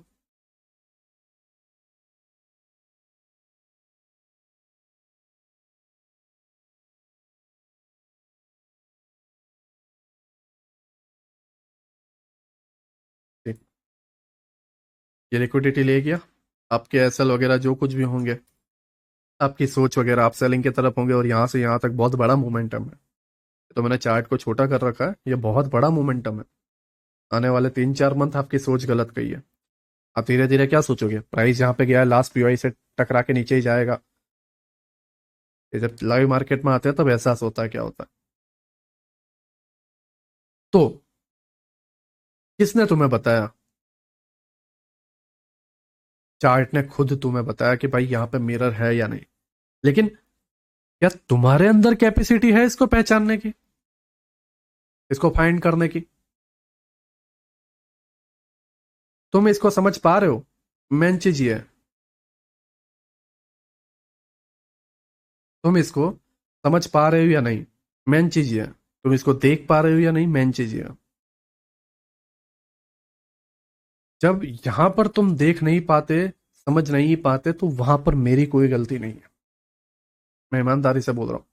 ये लिक्विडिटी ले गया, आपके एसएल वगैरह जो कुछ भी होंगे, आपकी सोच वगैरह, आप सेलिंग की तरफ होंगे, और यहां से यहां तक बहुत बड़ा मोमेंटम है। तो मैंने चार्ट को छोटा कर रखा है, ये बहुत बड़ा मोमेंटम है। आने वाले 3-4 मंथ आपकी सोच गलत गई है। आप धीरे धीरे क्या सोचोगे, प्राइस यहाँ पे गया है लास्ट पीवाई से टकरा के नीचे ही जाएगा। ये जब लाइव मार्केट में आते हैं तब एहसास होता है क्या होता है। तो किसने तुम्हें बताया चार्ट ने खुद तुम्हें बताया कि भाई यहाँ पे मिरर है या नहीं, लेकिन क्या तुम्हारे अंदर कैपेसिटी है इसको पहचानने की, इसको फाइंड करने की? तुम इसको समझ पा रहे हो? मेन चीज ये है, तुम इसको समझ पा रहे हो या नहीं, मेन चीज ये है। तुम इसको देख पा रहे हो या नहीं, मेन चीज ये है। जब यहां पर तुम देख नहीं पाते, समझ नहीं पाते, तो वहां पर मेरी कोई गलती नहीं है। मैं ईमानदारी से बोल रहा हूं,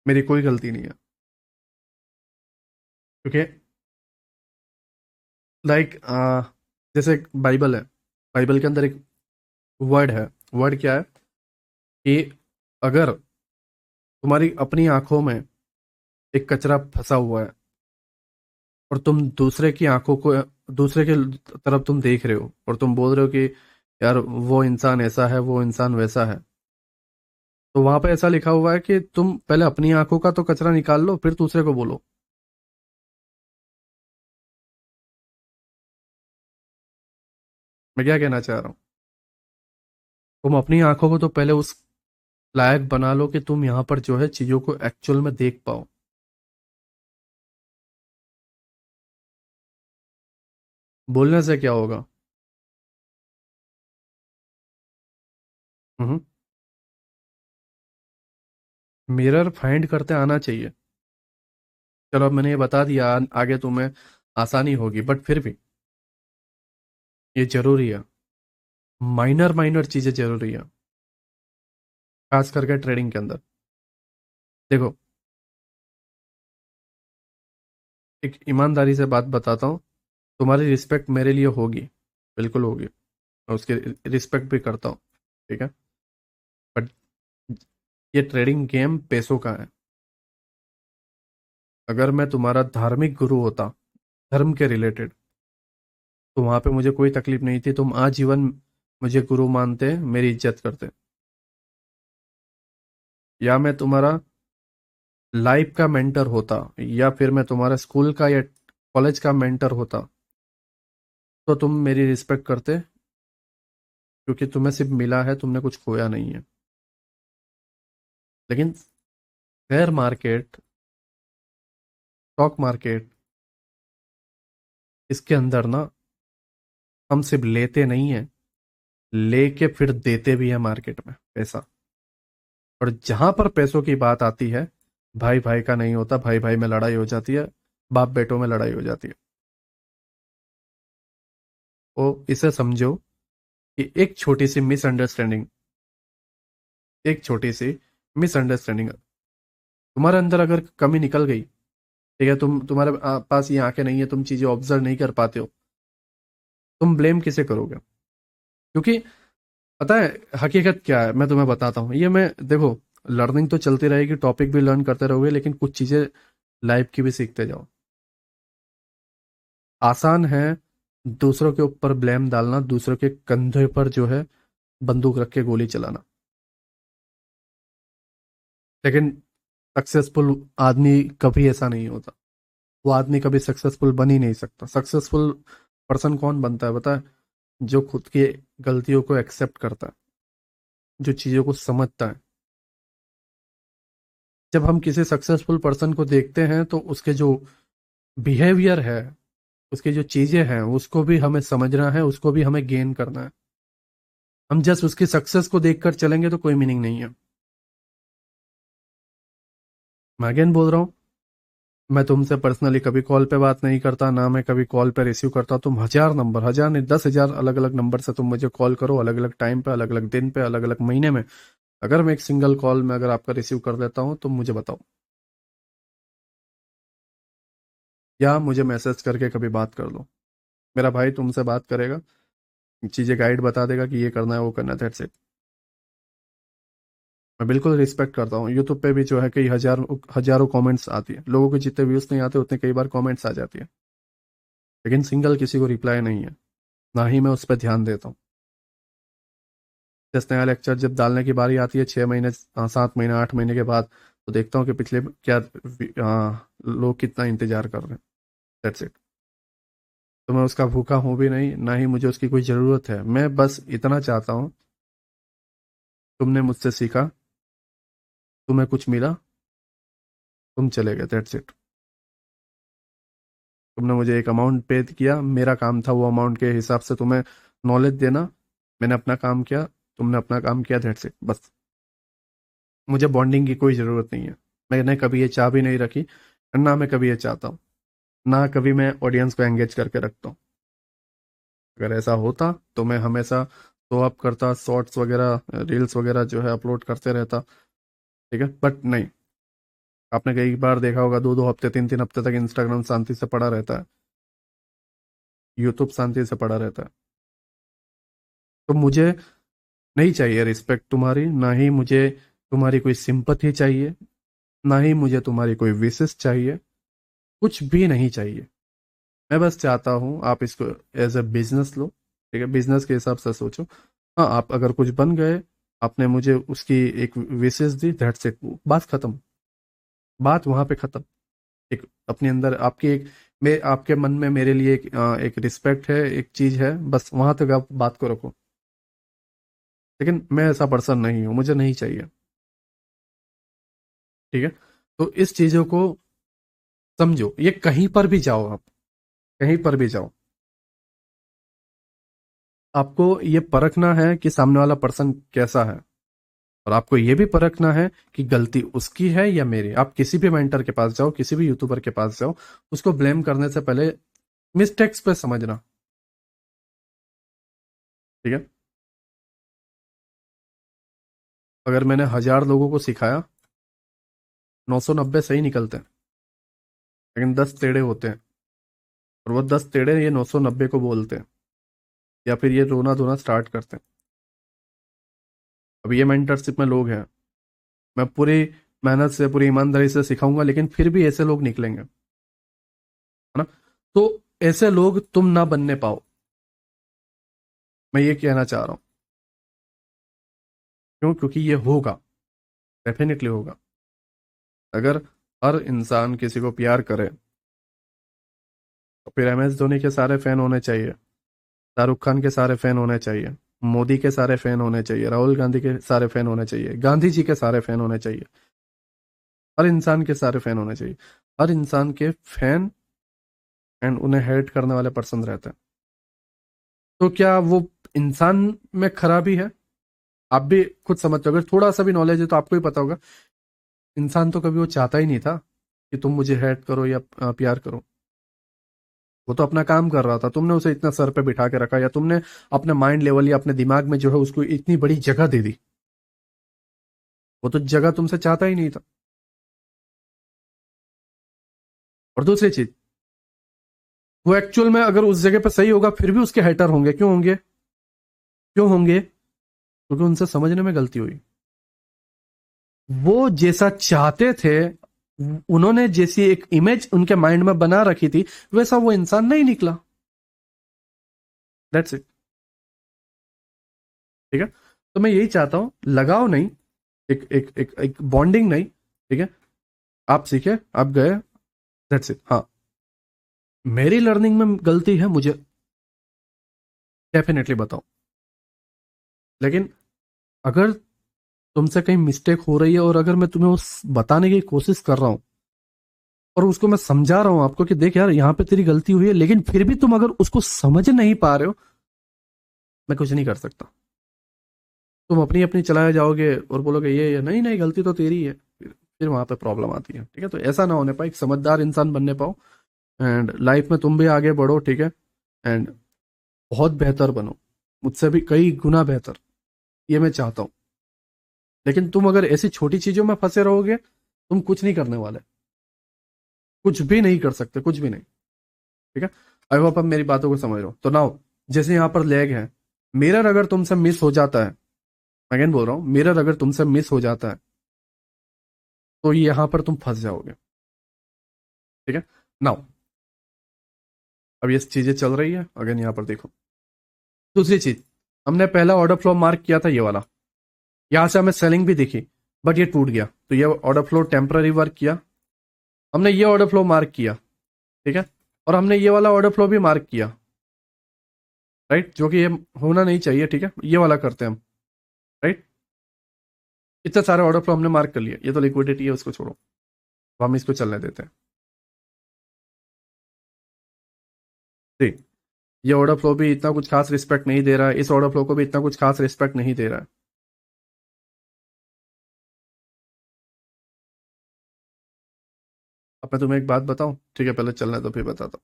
मेरी कोई गलती नहीं है। क्योंकि लाइक जैसे बाइबल है, बाइबल के अंदर एक वर्ड है। वर्ड क्या है कि अगर तुम्हारी अपनी आंखों में एक कचरा फंसा हुआ है और तुम दूसरे की आंखों को, दूसरे के तरफ तुम देख रहे हो और तुम बोल रहे हो कि यार वो इंसान ऐसा है, वो इंसान वैसा है, तो वहां पे ऐसा लिखा हुआ है कि तुम पहले अपनी आंखों का तो कचरा निकाल लो, फिर दूसरे को बोलो। मैं क्या कहना चाह रहा हूँ, तुम अपनी आंखों को तो पहले उस लायक बना लो कि तुम यहाँ पर जो है चीजों को एक्चुअल में देख पाओ। बोलने से क्या होगा? हम्म। मिरर फाइंड करते आना चाहिए। चलो अब मैंने ये बता दिया, आगे तुम्हें आसानी होगी, बट फिर भी ये जरूरी है। माइनर माइनर चीजें जरूरी है, खास करके ट्रेडिंग के अंदर। देखो, एक ईमानदारी से बात बताता हूँ, तुम्हारी रिस्पेक्ट मेरे लिए होगी, बिल्कुल होगी, मैं उसकी रिस्पेक्ट भी करता हूँ, ठीक है। बट ये ट्रेडिंग गेम पैसों का है। अगर मैं तुम्हारा धार्मिक गुरु होता, धर्म के रिलेटेड, तो वहां पे मुझे कोई तकलीफ नहीं थी, तुम आजीवन मुझे गुरु मानते, मेरी इज्जत करते। या मैं तुम्हारा लाइफ का मेंटर होता, या फिर मैं तुम्हारा स्कूल का या कॉलेज का मेंटर होता, तो तुम मेरी रिस्पेक्ट करते, क्योंकि तुम्हें सिर्फ मिला है, तुमने कुछ खोया नहीं है। लेकिन शेयर मार्केट, स्टॉक मार्केट, इसके अंदर ना हम सिर्फ लेते नहीं है, लेके फिर देते भी है मार्केट में पैसा। और जहां पर पैसों की बात आती है, भाई भाई का नहीं होता, भाई भाई में लड़ाई हो जाती है, बाप बेटों में लड़ाई हो जाती है। तो इसे समझो कि एक छोटी सी मिसअंडरस्टैंडिंग, एक छोटी सी मिसअंडरस्टैंडिंग, तुम्हारे अंदर अगर कमी निकल गई, ठीक है, तुम्हारे पास ये आंखें नहीं है, तुम चीजें ऑब्जर्व नहीं कर पाते हो, तुम ब्लेम किसे करोगे? क्योंकि पता है हकीकत क्या है, मैं तुम्हें बताता हूँ। ये मैं देखो, लर्निंग तो चलती रहेगी, टॉपिक भी लर्न करते रहोगे, लेकिन कुछ चीजें लाइफ की भी सीखते जाओ। आसान है दूसरों के ऊपर ब्लेम डालना, दूसरों के कंधे पर जो है बंदूक रख के गोली चलाना, लेकिन सक्सेसफुल आदमी कभी ऐसा नहीं होता। वो आदमी कभी सक्सेसफुल बन ही नहीं सकता। सक्सेसफुल पर्सन कौन बनता है पता है? जो खुद की गलतियों को एक्सेप्ट करता है, जो चीजों को समझता है। जब हम किसी सक्सेसफुल पर्सन को देखते हैं तो उसके जो बिहेवियर है, उसकी जो चीजें हैं, उसको भी हमें समझना है, उसको भी हमें गेन करना है। हम जस्ट उसकी सक्सेस को देखकर चलेंगे तो कोई मीनिंग नहीं है। मैं अगेन बोल रहा हूँ, मैं तुमसे पर्सनली कभी कॉल पे बात नहीं करता, ना मैं कभी कॉल पे रिसीव करता। तुम हजार नंबर, हजार नहीं 10,000 अलग अलग नंबर से तुम मुझे कॉल करो, अलग अलग टाइम पे, अलग अलग दिन पे, अलग अलग महीने में, अगर मैं एक सिंगल कॉल में अगर आपका रिसीव कर लेता हूँ, तो मुझे बताओ, या मुझे मैसेज करके कभी बात कर लो। मेरा भाई तुमसे बात करेगा, चीजें गाइड बता देगा कि ये करना है, वो करना है, दैट्स इट। मैं बिल्कुल रिस्पेक्ट करता हूँ। यूट्यूब पे भी जो है कई हजारों हजारों कमेंट्स आती है, लोगों के जितने व्यूज नहीं आते उतने कई बार कमेंट्स आ जाती है, लेकिन सिंगल किसी को रिप्लाई नहीं है, ना ही मैं उस पर ध्यान देता हूँ। जैसे नया लेक्चर जब डालने की बारी आती है, 6 महीने 7 महीने 8 महीने के बाद, तो देखता हूँ कि पिछले क्या लोग कितना इंतजार कर रहे हैं, दैट्स इट। तो मैं उसका भूखा हूं भी नहीं, ना ही मुझे उसकी कोई ज़रूरत है। मैं बस इतना चाहता हूँ, तुमने मुझसे सीखा, तुम्हें कुछ मिला, तुम चले गए, दैट्स इट। तुमने मुझे एक अमाउंट पे किया, मेरा काम था वो अमाउंट के हिसाब से तुम्हें नॉलेज देना। मैंने अपना काम किया, तुमने अपना काम किया, दैट्स इट, बस। मुझे बॉन्डिंग की कोई ज़रूरत नहीं है। मैंने कभी ये चाह भी नहीं रखी, और ना मैं कभी ये चाहता हूँ। ना कभी मैं ऑडियंस को एंगेज करके रखता हूँ। अगर ऐसा होता तो मैं हमेशा शो अप करता, शॉर्ट्स वगैरह, रील्स वगैरह जो है अपलोड करते रहता, ठीक है, बट नहीं। आपने कई बार देखा होगा, 2-2 हफ्ते, 3-3 हफ्ते तक इंस्टाग्राम शांति से पड़ा रहता है, यूट्यूब शांति से पड़ा रहता है। तो मुझे नहीं चाहिए रिस्पेक्ट तुम्हारी, ना ही मुझे तुम्हारी कोई सिंपथी चाहिए, ना ही मुझे तुम्हारी कोई विशेष चाहिए, कुछ भी नहीं चाहिए। मैं बस चाहता हूँ आप इसको एज ए बिजनेस लो, ठीक है, बिजनेस के हिसाब से सोचो। हाँ, आप अगर कुछ बन गए, आपने मुझे उसकी एक विशेष दी, दैट्स इट, बात खत्म। बात वहां पे खत्म। एक अपने अंदर आपकी एक, मैं आपके मन में मेरे लिए एक रिस्पेक्ट है, एक चीज है, बस वहां तक आप बात को रखो। लेकिन मैं ऐसा पर्सन नहीं हूँ, मुझे नहीं चाहिए, ठीक है। तो इस चीजों को समझो, ये कहीं पर भी जाओ आप, कहीं पर भी जाओ, आपको ये परखना है कि सामने वाला पर्सन कैसा है। और आपको ये भी परखना है कि गलती उसकी है या मेरी। आप किसी भी मेंटर के पास जाओ, किसी भी यूट्यूबर के पास जाओ, उसको ब्लेम करने से पहले मिस्टेक्स पे समझना, ठीक है। अगर मैंने 1,000 लोगों को सिखाया, 990 सही निकलते हैं, लेकिन 10 टेढ़े होते हैं। और वो 10 टेढ़े ये 990 को बोलते हैं, या फिर ये रोना धोना स्टार्ट करते हैं। अब ये मेंटरशिप में लोग हैं, मैं पूरी मेहनत से, पूरी ईमानदारी से सिखाऊंगा, लेकिन फिर भी ऐसे लोग निकलेंगे, है ना। तो ऐसे लोग तुम ना बनने पाओ, मैं ये कहना चाह रहा हूं। क्यों? क्योंकि ये होगा, डेफिनेटली होगा। अगर हर इंसान किसी को प्यार करे, तो फिर MS धोनी के सारे फैन होने चाहिए, शाहरुख खान के सारे फैन होने चाहिए, मोदी के सारे फैन होने चाहिए, राहुल गांधी के सारे फैन होने चाहिए, गांधी जी के सारे फैन होने चाहिए। हर इंसान के सारे फैन होने चाहिए। हर इंसान के फैन एंड उन्हें हेट करने वाले पर्सन रहते हैं। तो क्या वो इंसान में खराबी है? आप भी खुद समझते हो, अगर थोड़ा सा भी नॉलेज है तो आपको ही पता होगा, इंसान तो कभी वो चाहता ही नहीं था कि तुम मुझे हेट करो या प्यार करो। वो तो अपना काम कर रहा था, तुमने उसे इतना सर पे बिठा के रखा, या तुमने अपने माइंड लेवल या अपने दिमाग में जो है उसको इतनी बड़ी जगह दे दी। वो तो जगह तुमसे चाहता ही नहीं था। और दूसरी चीज, वो एक्चुअल में अगर उस जगह पे सही होगा, फिर भी उसके हेटर होंगे। क्यों होंगे? क्यों होंगे? क्योंकि उनसे समझने में गलती हुई। वो जैसा चाहते थे, उन्होंने जैसी एक इमेज उनके माइंड में बना रखी थी, वैसा वो इंसान नहीं निकला, दैट्स इट, ठीक है। तो मैं यही चाहता हूं, लगाव नहीं, एक एक एक एक बॉन्डिंग नहीं, ठीक है। आप सीखे, आप गए, दैट्स इट। हाँ, मेरी लर्निंग में गलती है, मुझे डेफिनेटली बताओ। लेकिन अगर तुमसे कहीं मिस्टेक हो रही है, और अगर मैं तुम्हें उस बताने की कोशिश कर रहा हूं, और उसको मैं समझा रहा हूं आपको कि देख यार, यहां पे तेरी गलती हुई है, लेकिन फिर भी तुम अगर उसको समझ नहीं पा रहे हो, मैं कुछ नहीं कर सकता। तुम अपनी अपनी चलाए जाओगे और बोलोगे ये नहीं नहीं, गलती तो तेरी है, फिर वहां पे प्रॉब्लम आती है, ठीक है। तो ऐसा ना होने पाए, एक समझदार इंसान बनने पाओ, एंड लाइफ में तुम भी आगे बढ़ो, ठीक है। एंड बहुत बेहतर बनो, मुझसे भी कई गुना बेहतर, ये मैं चाहता हूँ। लेकिन तुम अगर ऐसी छोटी चीजों में फंसे रहोगे, तुम कुछ नहीं करने वाले, कुछ भी नहीं कर सकते, कुछ भी नहीं, ठीक है। आई होप अब मेरी बातों को समझ रहे हो। तो नाउ, जैसे यहाँ पर लेग है, मिरर अगर तुमसे मिस हो जाता है, अगेन बोल रहा हूँ, मिरर अगर तुमसे मिस हो जाता है, तो यहाँ पर तुम फंस जाओगे, ठीक है। नाउ, अब ये चीजें चल रही है, अगेन यहाँ पर देखो। दूसरी चीज, हमने पहला ऑर्डर फ्लो मार्क किया था, ये वाला, यहां से हमें सेलिंग भी दिखी, बट ये टूट गया, तो ये ऑर्डर फ्लो टेम्पररी वर्क किया। हमने ये ऑर्डर फ्लो मार्क किया, ठीक है, और हमने ये वाला ऑर्डर फ्लो भी मार्क किया, राइट, जो कि ये होना नहीं चाहिए, ठीक है, ये वाला करते हैं हम, राइट। इतने सारे ऑर्डर फ्लो हमने मार्क कर लिए, ये तो लिक्विडिटी है, उसको छोड़ो, तो हम इसको चलने देते हैं। ठीक, ये ऑर्डर फ्लो भी इतना कुछ खास रिस्पेक्ट नहीं दे रहा है, इस ऑर्डर फ्लो को भी इतना कुछ खास रिस्पेक्ट नहीं दे रहा है। अब मैं तुम्हें एक बात बताऊं, ठीक है, पहले चलने दो फिर बताता हूँ।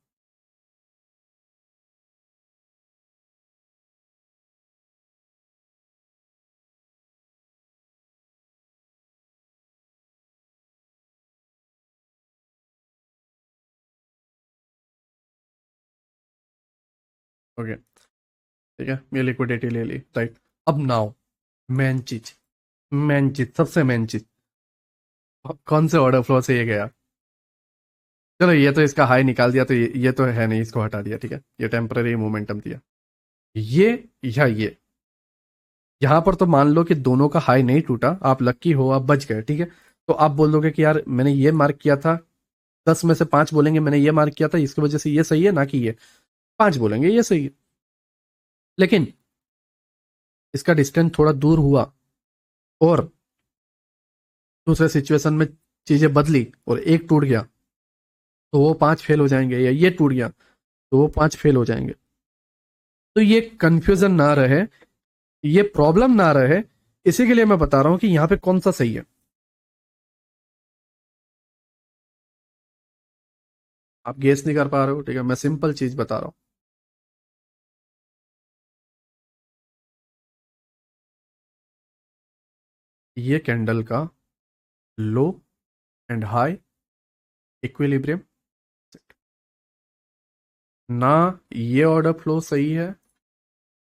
ओके, ठीक है, ये लिक्विडिटी ले ली, राइट। अब नाउ मेन चीज, मेन चीज, सबसे मेन चीज, कौन से ऑर्डर फ्लो से ये गया? चलो, ये तो इसका हाई निकाल दिया, तो ये तो है नहीं, इसको हटा दिया, ठीक है, ये टेम्पररी मोमेंटम दिया। ये या ये, यहां पर तो मान लो कि दोनों का हाई नहीं टूटा, आप लक्की हो, आप बच गए, ठीक है। तो आप बोल दोगे कि यार मैंने ये मार्क किया था, 10 में से 5 बोलेंगे मैंने ये मार्क किया था, इसकी वजह से ये सही है, ना कि ये 5 बोलेंगे ये सही है। लेकिन इसका डिस्टेंस थोड़ा दूर हुआ और दूसरे सिचुएशन में चीजें बदली और एक टूट गया, तो वो 5 फेल हो जाएंगे, या ये टूट गया तो वो 5 फेल हो जाएंगे। तो ये कंफ्यूजन ना रहे, ये प्रॉब्लम ना रहे, इसी के लिए मैं बता रहा हूं कि यहां पे कौन सा सही है। आप गेस नहीं कर पा रहे हो, ठीक है, मैं सिंपल चीज बता रहा हूं। ये कैंडल का लो एंड हाई इक्विलिब्रियम, ना ये ऑर्डर फ्लो सही है,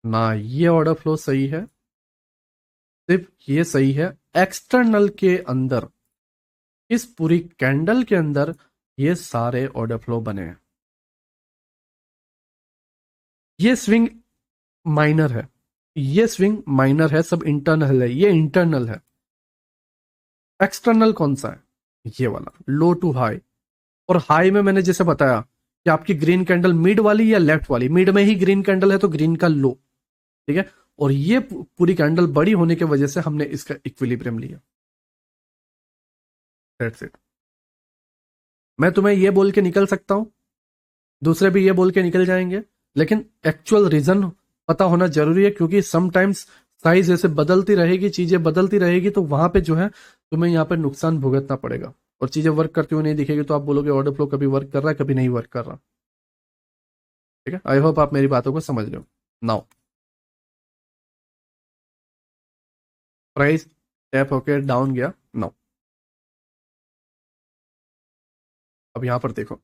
ना ये ऑर्डर फ्लो सही है, सिर्फ ये सही है एक्सटर्नल के अंदर, इस पूरी कैंडल के अंदर ये सारे ऑर्डर फ्लो बने हैं। ये स्विंग माइनर है, ये स्विंग माइनर है, सब इंटरनल है, ये इंटरनल है। एक्सटर्नल कौन सा है? ये वाला लो टू हाई। और हाई में मैंने जैसे बताया कि आपकी ग्रीन कैंडल मिड वाली या लेफ्ट वाली, मिड में ही ग्रीन कैंडल है तो ग्रीन का लो, ठीक है। और ये पूरी कैंडल बड़ी होने की वजह से हमने इसका इक्विलिब्रियम लिया, दैट्स इट। मैं तुम्हें ये बोल के निकल सकता हूं, दूसरे भी ये बोल के निकल जाएंगे, लेकिन एक्चुअल रीजन पता होना जरूरी है, क्योंकि समटाइम्स साइज ऐसे बदलती रहेगी, चीजें बदलती रहेगी, तो वहां पे जो है तुम्हें यहाँ पे नुकसान भुगतना पड़ेगा, और चीजें वर्क करती हुई नहीं दिखेगी, तो आप बोलोगे ऑर्डर फ्लो कभी वर्क कर रहा है, कभी नहीं वर्क कर रहा। ठीक है, आई होप आप मेरी बातों को समझ रहे हो। नाउ प्राइस टैप होके डाउन गया, नाउ अब यहां पर देखो,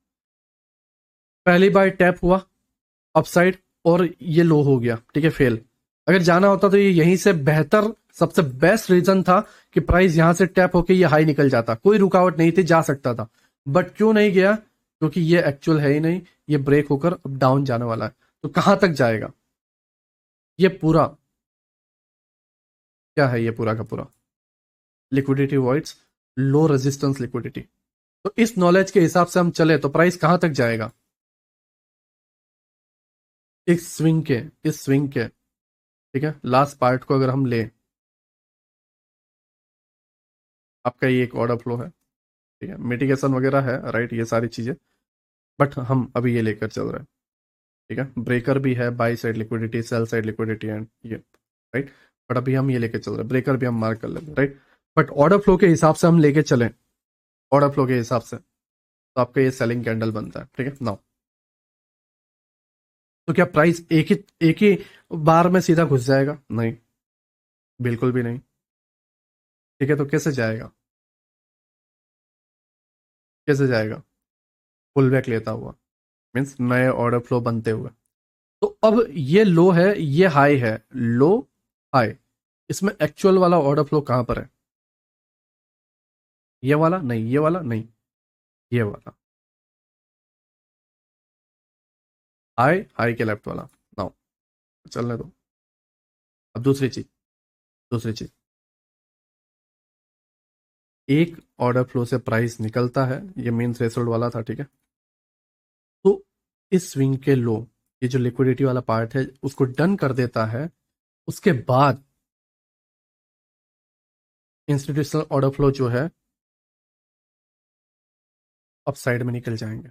पहली बार टैप हुआ अपसाइड और ये लो हो गया, ठीक है, फेल। अगर जाना होता तो ये यहीं से बेहतर, सबसे बेस्ट रीजन था कि प्राइस यहां से टैप होके ये हाई निकल जाता, कोई रुकावट नहीं थी, जा सकता था। बट क्यों नहीं गया? क्योंकि ये एक्चुअल है ही नहीं, ये ब्रेक होकर अब डाउन जाने वाला है। तो कहां तक जाएगा ये पूरा? क्या है ये पूरा का पूरा? Liquidity voids, low resistance liquidity. तो इस नॉलेज के हिसाब से हम चले तो प्राइस कहां तक जाएगा? इस स्विंग के, इस स्विंग के, ठीक है, लास्ट पार्ट को अगर हम ले, आपका ये एक ऑर्डर फ्लो है, ठीक है, मिटिगेशन वगैरह है, राइट, ये सारी चीजें, बट हम अभी ये लेकर चल रहे हैं, ठीक है। ब्रेकर भी है, by side liquidity, sell side liquidity and ये, राइट। बट अभी हम ये लेकर चल रहे हैं, ब्रेकर भी हम मार्क कर लेंगे, राइट। बट ऑर्डर फ्लो के हिसाब से हम लेके चलें, ऑर्डर फ्लो के हिसाब से, तो आपका ये सेलिंग कैंडल बनता है, ठीक है। नाउ तो क्या प्राइस एक ही बार में सीधा घुस जाएगा? नहीं, बिल्कुल भी नहीं। ठीक है, तो कैसे जाएगा? कैसे जाएगा? पुल बैक लेता हुआ, मीन्स नए ऑर्डर फ्लो बनते हुए। तो अब ये लो है, ये हाई है, लो हाई, इसमें एक्चुअल वाला ऑर्डर फ्लो कहां पर है? ये वाला नहीं, ये वाला नहीं, ये वाला हाई, हाई के लेफ्ट वाला। नाउ चलने दो। अब दूसरी चीज, दूसरी चीज, एक ऑर्डर फ्लो से प्राइस निकलता है, ये मेन थ्रेशोल्ड वाला था, ठीक है। तो इस स्विंग के लो, ये जो लिक्विडिटी वाला पार्ट है उसको डन कर देता है। उसके बाद इंस्टीट्यूशनल ऑर्डर फ्लो जो है अप साइड में निकल जाएंगे।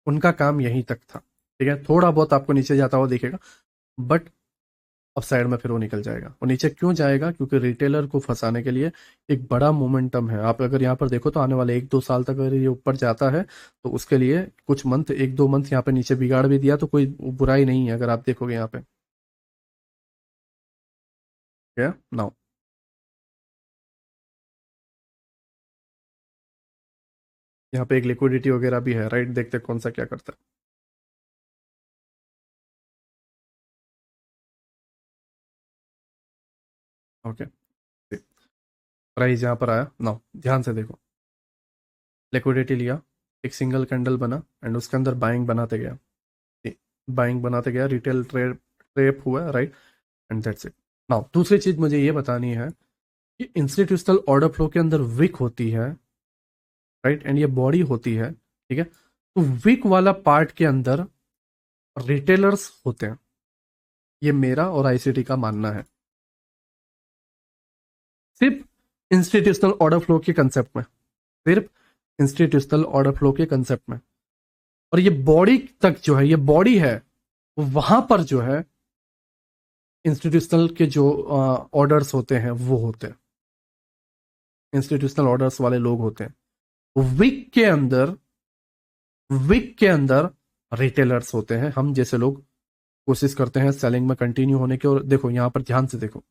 उनका काम यहीं तक था, ठीक है। थोड़ा बहुत आपको नीचे जाता हुआ दिखेगा, बट अप साइड में फिर वो निकल जाएगा। और नीचे क्यों जाएगा? क्योंकि रिटेलर को फंसाने के लिए एक बड़ा मोमेंटम है। आप अगर यहाँ पर देखो तो आने वाले 1-2 साल तक अगर ये ऊपर जाता है तो उसके लिए कुछ मंथ, 1-2 मंथ यहाँ पे नीचे बिगाड़ भी दिया तो कोई बुराई नहीं है, अगर आप देखोगे यहाँ पे। क्या नाउ, यहाँ पे एक लिक्विडिटी वगैरह भी है, राइट। देखते हैं कौन सा क्या करता है। ओके, प्राइस यहाँ पर आया नाउ, ध्यान से देखो। लिक्विडिटी लिया, एक सिंगल कैंडल बना एंड उसके अंदर बाइंग बनाते गया, बाइंग बनाते गया, रिटेल ट्रेड ट्रेप हुआ, right. And that's it. Now दूसरी चीज मुझे ये बतानी है कि इंस्टीट्यूशनल ऑर्डर फ्लो के अंदर विक होती है, राइट, एंड ये बॉडी होती है, ठीक है। तो विक वाला पार्ट के अंदर रिटेलर्स होते हैं, ये मेरा और आईसीटी का मानना है, सिर्फ इंस्टीट्यूशनल ऑर्डर फ्लो के कंसेप्ट में, सिर्फ इंस्टीट्यूशनल ऑर्डर फ्लो के कंसेप्ट में। और ये बॉडी तक जो है, ये बॉडी है, वहां पर जो है इंस्टीट्यूशनल के जो ऑर्डर्स होते हैं वो होते हैं, इंस्टीट्यूशनल ऑर्डर्स वाले लोग होते हैं। विक के अंदर, विक के अंदर रिटेलर्स होते हैं, हम जैसे लोग कोशिश करते हैं सेलिंग में कंटिन्यू होने की। और देखो यहां पर ध्यान से देखो,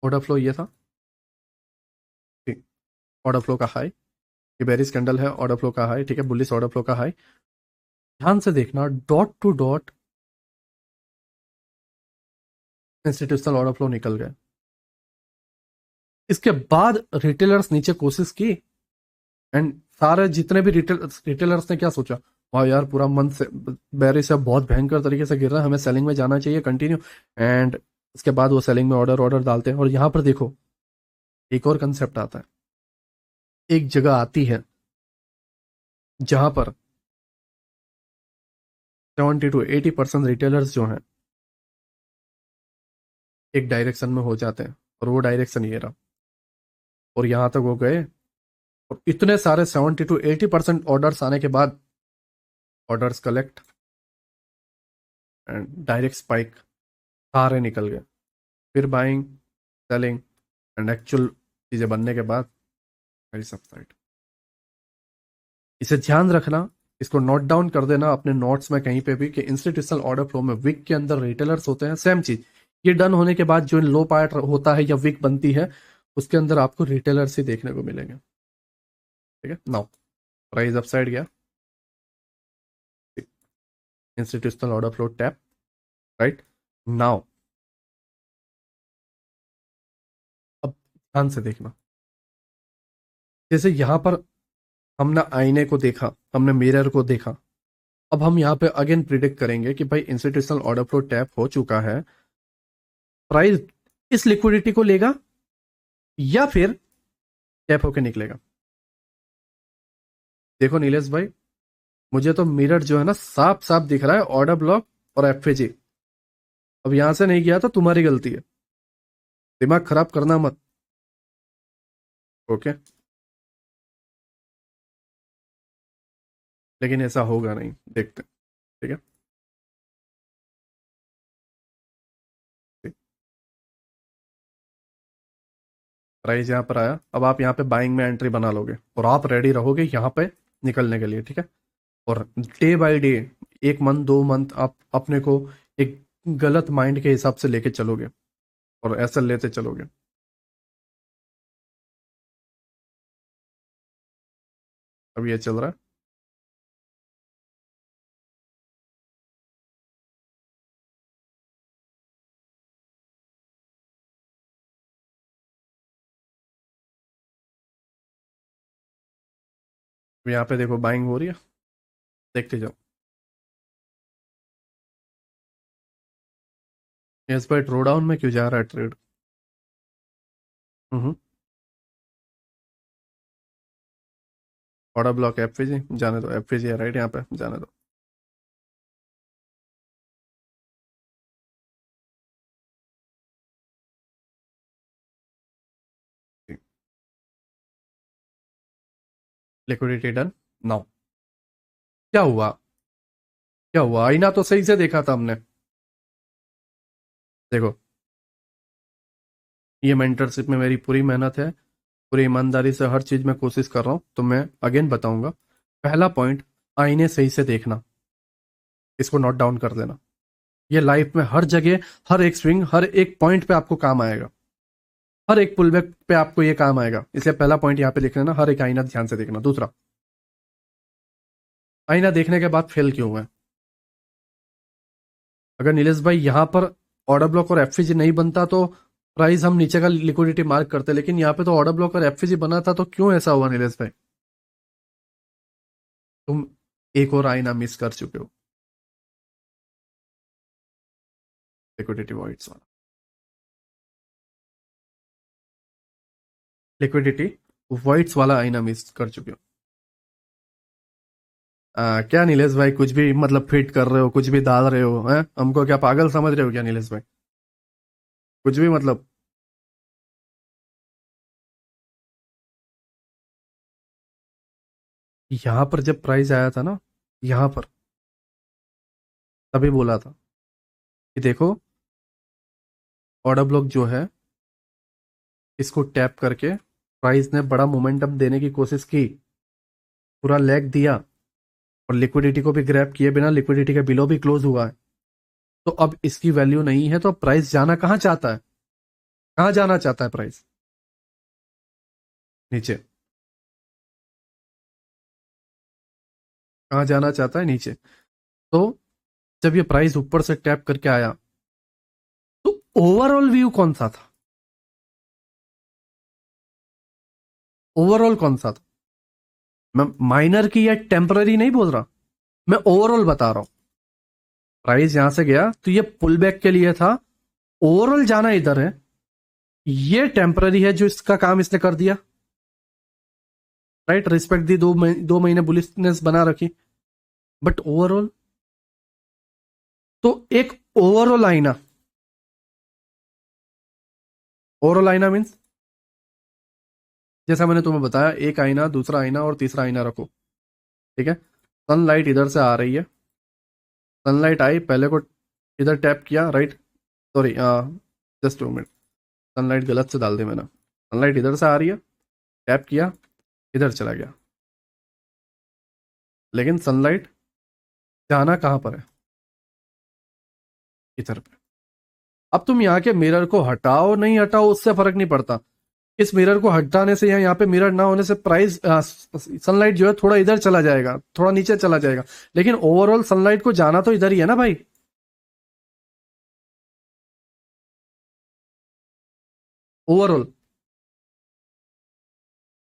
ऑर्डर फ्लो ये था, ठीक, ऑर्डर फ्लो का हाई, ये बेरिश कैंडल है, ऑर्डर फ्लो का हाई, ठीक है, बुलिश ऑर्डर फ्लो का हाई। ध्यान से देखना, dot to dot institutional order flow निकल गए। इसके बाद रिटेलर्स नीचे कोशिश की, एंड सारे जितने भी रिटेलर्स ने क्या सोचा, वाह यार पूरा मंथ से बेरिश है, बहुत भयंकर तरीके से गिर रहा है, हमें सेलिंग में जाना चाहिए कंटिन्यू। एंड उसके बाद वो सेलिंग में ऑर्डर ऑर्डर डालते हैं। और यहां पर देखो एक और कंसेप्ट आता है, एक जगह आती है जहां पर 70 to 80% रिटेलर्स जो हैं एक डायरेक्शन में हो जाते हैं, और वो डायरेक्शन ये रहा। और यहां तक वो गए, और इतने सारे 70 to 80% ऑर्डर्स आने के बाद orders collect and direct spike, सारे निकल गए। फिर बाइंग, सेलिंग एंड एक्चुअल चीजें बनने के बाद भाई सब साइड। इसे ध्यान रखना, इसको नोट डाउन कर देना अपने नोट्स में कहीं पे भी, कि इंस्टीट्यूशनल ऑर्डर फ्लो में विक के अंदर रिटेलर्स होते हैं। सेम चीज, ये डन होने के बाद जो लो पार्ट होता है या विक बनती है, उसके अंदर आपको रिटेलर्स ही देखने को मिलेंगे, ठीक है। नाउ प्राइस अपसाइड गया, institutional order flow tap, right. Now अब ध्यान से देखना, जैसे यहां पर हमने आईने को देखा, हमने मिरर को देखा, अब हम यहाँ पे अगेन प्रिडिक्ट करेंगे कि भाई इंस्टीट्यूशनल ऑर्डर फ्लो टैप हो चुका है, प्राइस इस लिक्विडिटी को लेगा या फिर टैप होके निकलेगा। देखो नीलेश भाई, मुझे तो मिरर जो है ना साफ साफ दिख रहा है, ऑर्डर ब्लॉक और एफएजी। अब यहां से नहीं गया तो तुम्हारी गलती है, दिमाग खराब करना मत। ओके, लेकिन ऐसा होगा नहीं, देखते हैं, ठीक है, ठीक। प्राइस यहाँ पर आया, अब आप यहाँ पे बाइंग में एंट्री बना लोगे और आप रेडी रहोगे यहाँ पे निकलने के लिए, ठीक है। और day by day, 1 month 2 month आप अपने को एक गलत माइंड के हिसाब से लेके चलोगे और ऐसा लेते चलोगे। अब ये चल रहा है, अब यहाँ पे देखो बाइंग हो रही है, देखते जाओ। यस भाई, ड्रो डाउन में क्यों जा रहा है ट्रेड? हम्म, ऑर्डर ब्लॉक एफवीजी जाने दो, एफवीजी है राइट, यहाँ पे जाने दो। Liquidity done. नाउ क्या हुआ? क्या हुआ? आईना तो सही से देखा था हमने। देखो, ये मेंटरशिप में मेरी पूरी मेहनत है, पूरी ईमानदारी से हर चीज में कोशिश कर रहा हूँ, तो मैं अगेन बताऊंगा। पहला पॉइंट, आईने सही से देखना, इसको नोट डाउन कर देना। ये लाइफ में हर जगह, हर एक स्विंग, हर एक पॉइंट पे आपको काम आएगा, हर एक पुलबैक पे आपको ये काम आएगा। इसलिए पहला पॉइंट यहाँ पे लिख लेना, हर एक आईना ध्यान से देखना। दूसरा, आईना देखने के बाद फेल क्यों हुआ है? अगर नीलेश भाई यहाँ पर ऑर्डर ब्लॉक और एफसीजी नहीं बनता तो प्राइस हम नीचे का लिक्विडिटी मार्क करते, लेकिन यहाँ पे तो ऑर्डर ब्लॉक और एफसीजी बना था, तो क्यों ऐसा हुआ नीलेश भाई? तुम एक और आईना मिस कर चुके हो, लिक्विडिटी वॉइड्स वाला। लिक्विडिटी वॉइड्स वाला आईना मिस कर चुके हो। क्या नीलेश भाई, कुछ भी मतलब फिट कर रहे हो, कुछ भी डाल रहे हो, हैं? हमको क्या पागल समझ रहे हो क्या नीलेश भाई? कुछ भी मतलब। यहाँ पर जब प्राइस आया था ना, यहाँ पर तभी बोला था कि देखो, ऑर्डर ब्लॉक जो है, इसको टैप करके प्राइस ने बड़ा मोमेंटम देने की कोशिश की, पूरा लेग दिया, और लिक्विडिटी को भी ग्रैब किए बिना लिक्विडिटी का बिलो भी क्लोज हुआ है। तो अब इसकी वैल्यू नहीं है, तो प्राइस जाना कहाँ चाहता है? कहाँ जाना चाहता है प्राइस? नीचे। कहाँ जाना चाहता है? नीचे। तो जब ये प्राइस ऊपर से टैप करके आया, तो ओवरऑल व्यू कौन सा था? ओवरऑल कौन सा था? मैं माइनर की या टेम्पररी नहीं बोल रहा, मैं ओवरऑल बता रहा हूं। प्राइस यहां से गया तो ये पुल बैक के लिए था, ओवरऑल जाना इधर है। ये टेम्पररी है जो इसका काम इसने कर दिया, राइट? रिस्पेक्ट दी, 2 महीने बुलिशनेस बना रखी, बट ओवरऑल, तो एक ओवरऑल आईना, ओवरऑल आईना मीन्स, जैसा मैंने तुम्हें बताया, एक आईना, दूसरा आईना और तीसरा आईना रखो, ठीक है? सनलाइट इधर से आ रही है, सनलाइट आई, पहले को इधर टैप किया, right? Sorry, just 2 minute, sunlight गलत से डाल दी मैंने। सनलाइट इधर से आ रही है, टैप किया, इधर चला गया, लेकिन सनलाइट जाना कहां पर है? इधर पे। अब तुम यहाँ के मिरर को हटाओ नहीं हटाओ, उससे फर्क नहीं पड़ता। इस मिरर को हटाने से या यहाँ पे मिरर ना होने से प्राइस, सनलाइट जो है थोड़ा इधर चला जाएगा, थोड़ा नीचे चला जाएगा, लेकिन ओवरऑल सनलाइट को जाना तो इधर ही है ना भाई। ओवरऑल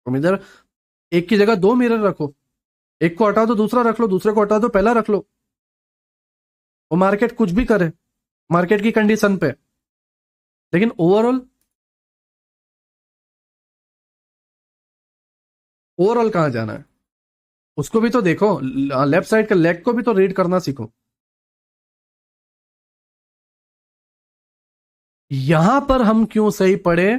तुम इधर एक की जगह 2 मिरर रखो, एक को हटाओ तो दूसरा रख लो, दूसरे को हटाओ तो पहला रख लो। वो मार्केट कुछ भी करे, मार्केट की कंडीशन पे, लेकिन ओवरऑल, ओवरऑल कहां जाना है उसको भी तो देखो। लेफ्ट साइड का लेग को भी तो रीड करना सीखो। यहां पर हम क्यों सही पड़े?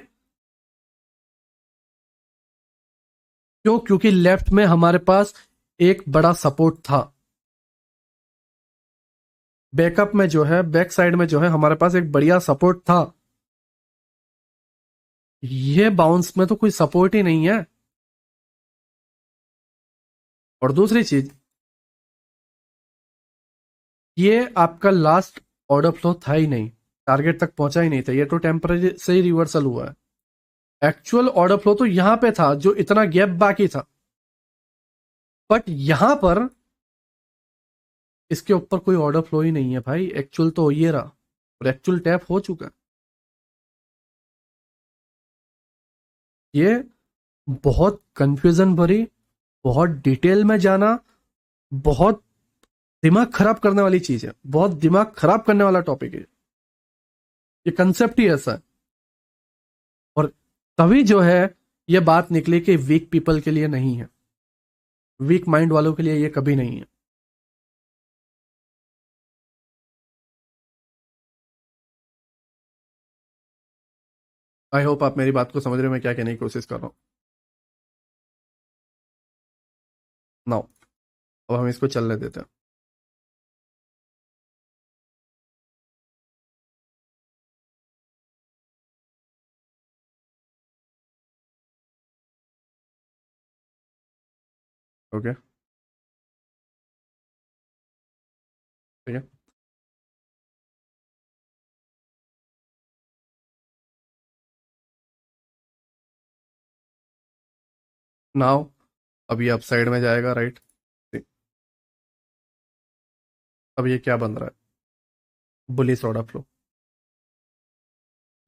क्यों? क्योंकि लेफ्ट में हमारे पास एक बड़ा सपोर्ट था, बैकअप में जो है, बैक साइड में जो है, हमारे पास एक बढ़िया सपोर्ट था। ये बाउंस में तो कोई सपोर्ट ही नहीं है। और दूसरी चीज, ये आपका लास्ट ऑर्डर फ्लो था ही नहीं, टारगेट तक पहुंचा ही नहीं था, ये तो टेम्पररी से ही रिवर्सल हुआ है। एक्चुअल ऑर्डर फ्लो तो यहां पे था, जो इतना गैप बाकी था, बट यहां पर इसके ऊपर कोई ऑर्डर फ्लो ही नहीं है भाई। एक्चुअल तो ये रहा, और एक्चुअल टैप हो चुका है। ये बहुत कंफ्यूजन भरी, बहुत डिटेल में जाना, बहुत दिमाग खराब करने वाली चीज है, बहुत दिमाग खराब करने वाला टॉपिक है। ये कंसेप्ट ही ऐसा है। और तभी जो है ये बात निकली कि वीक पीपल के लिए नहीं है, वीक माइंड वालों के लिए ये कभी नहीं है। आई होप आप मेरी बात को समझ रहे हो, मैं क्या कहने की कोशिश कर रहा हूँ। नाउ अब हम इसको चलने देते हैं। ओके, ठीक है। नाउ अब ये अपसाइड में जाएगा, राइट। अब ये क्या बन रहा है? Bullish order flow,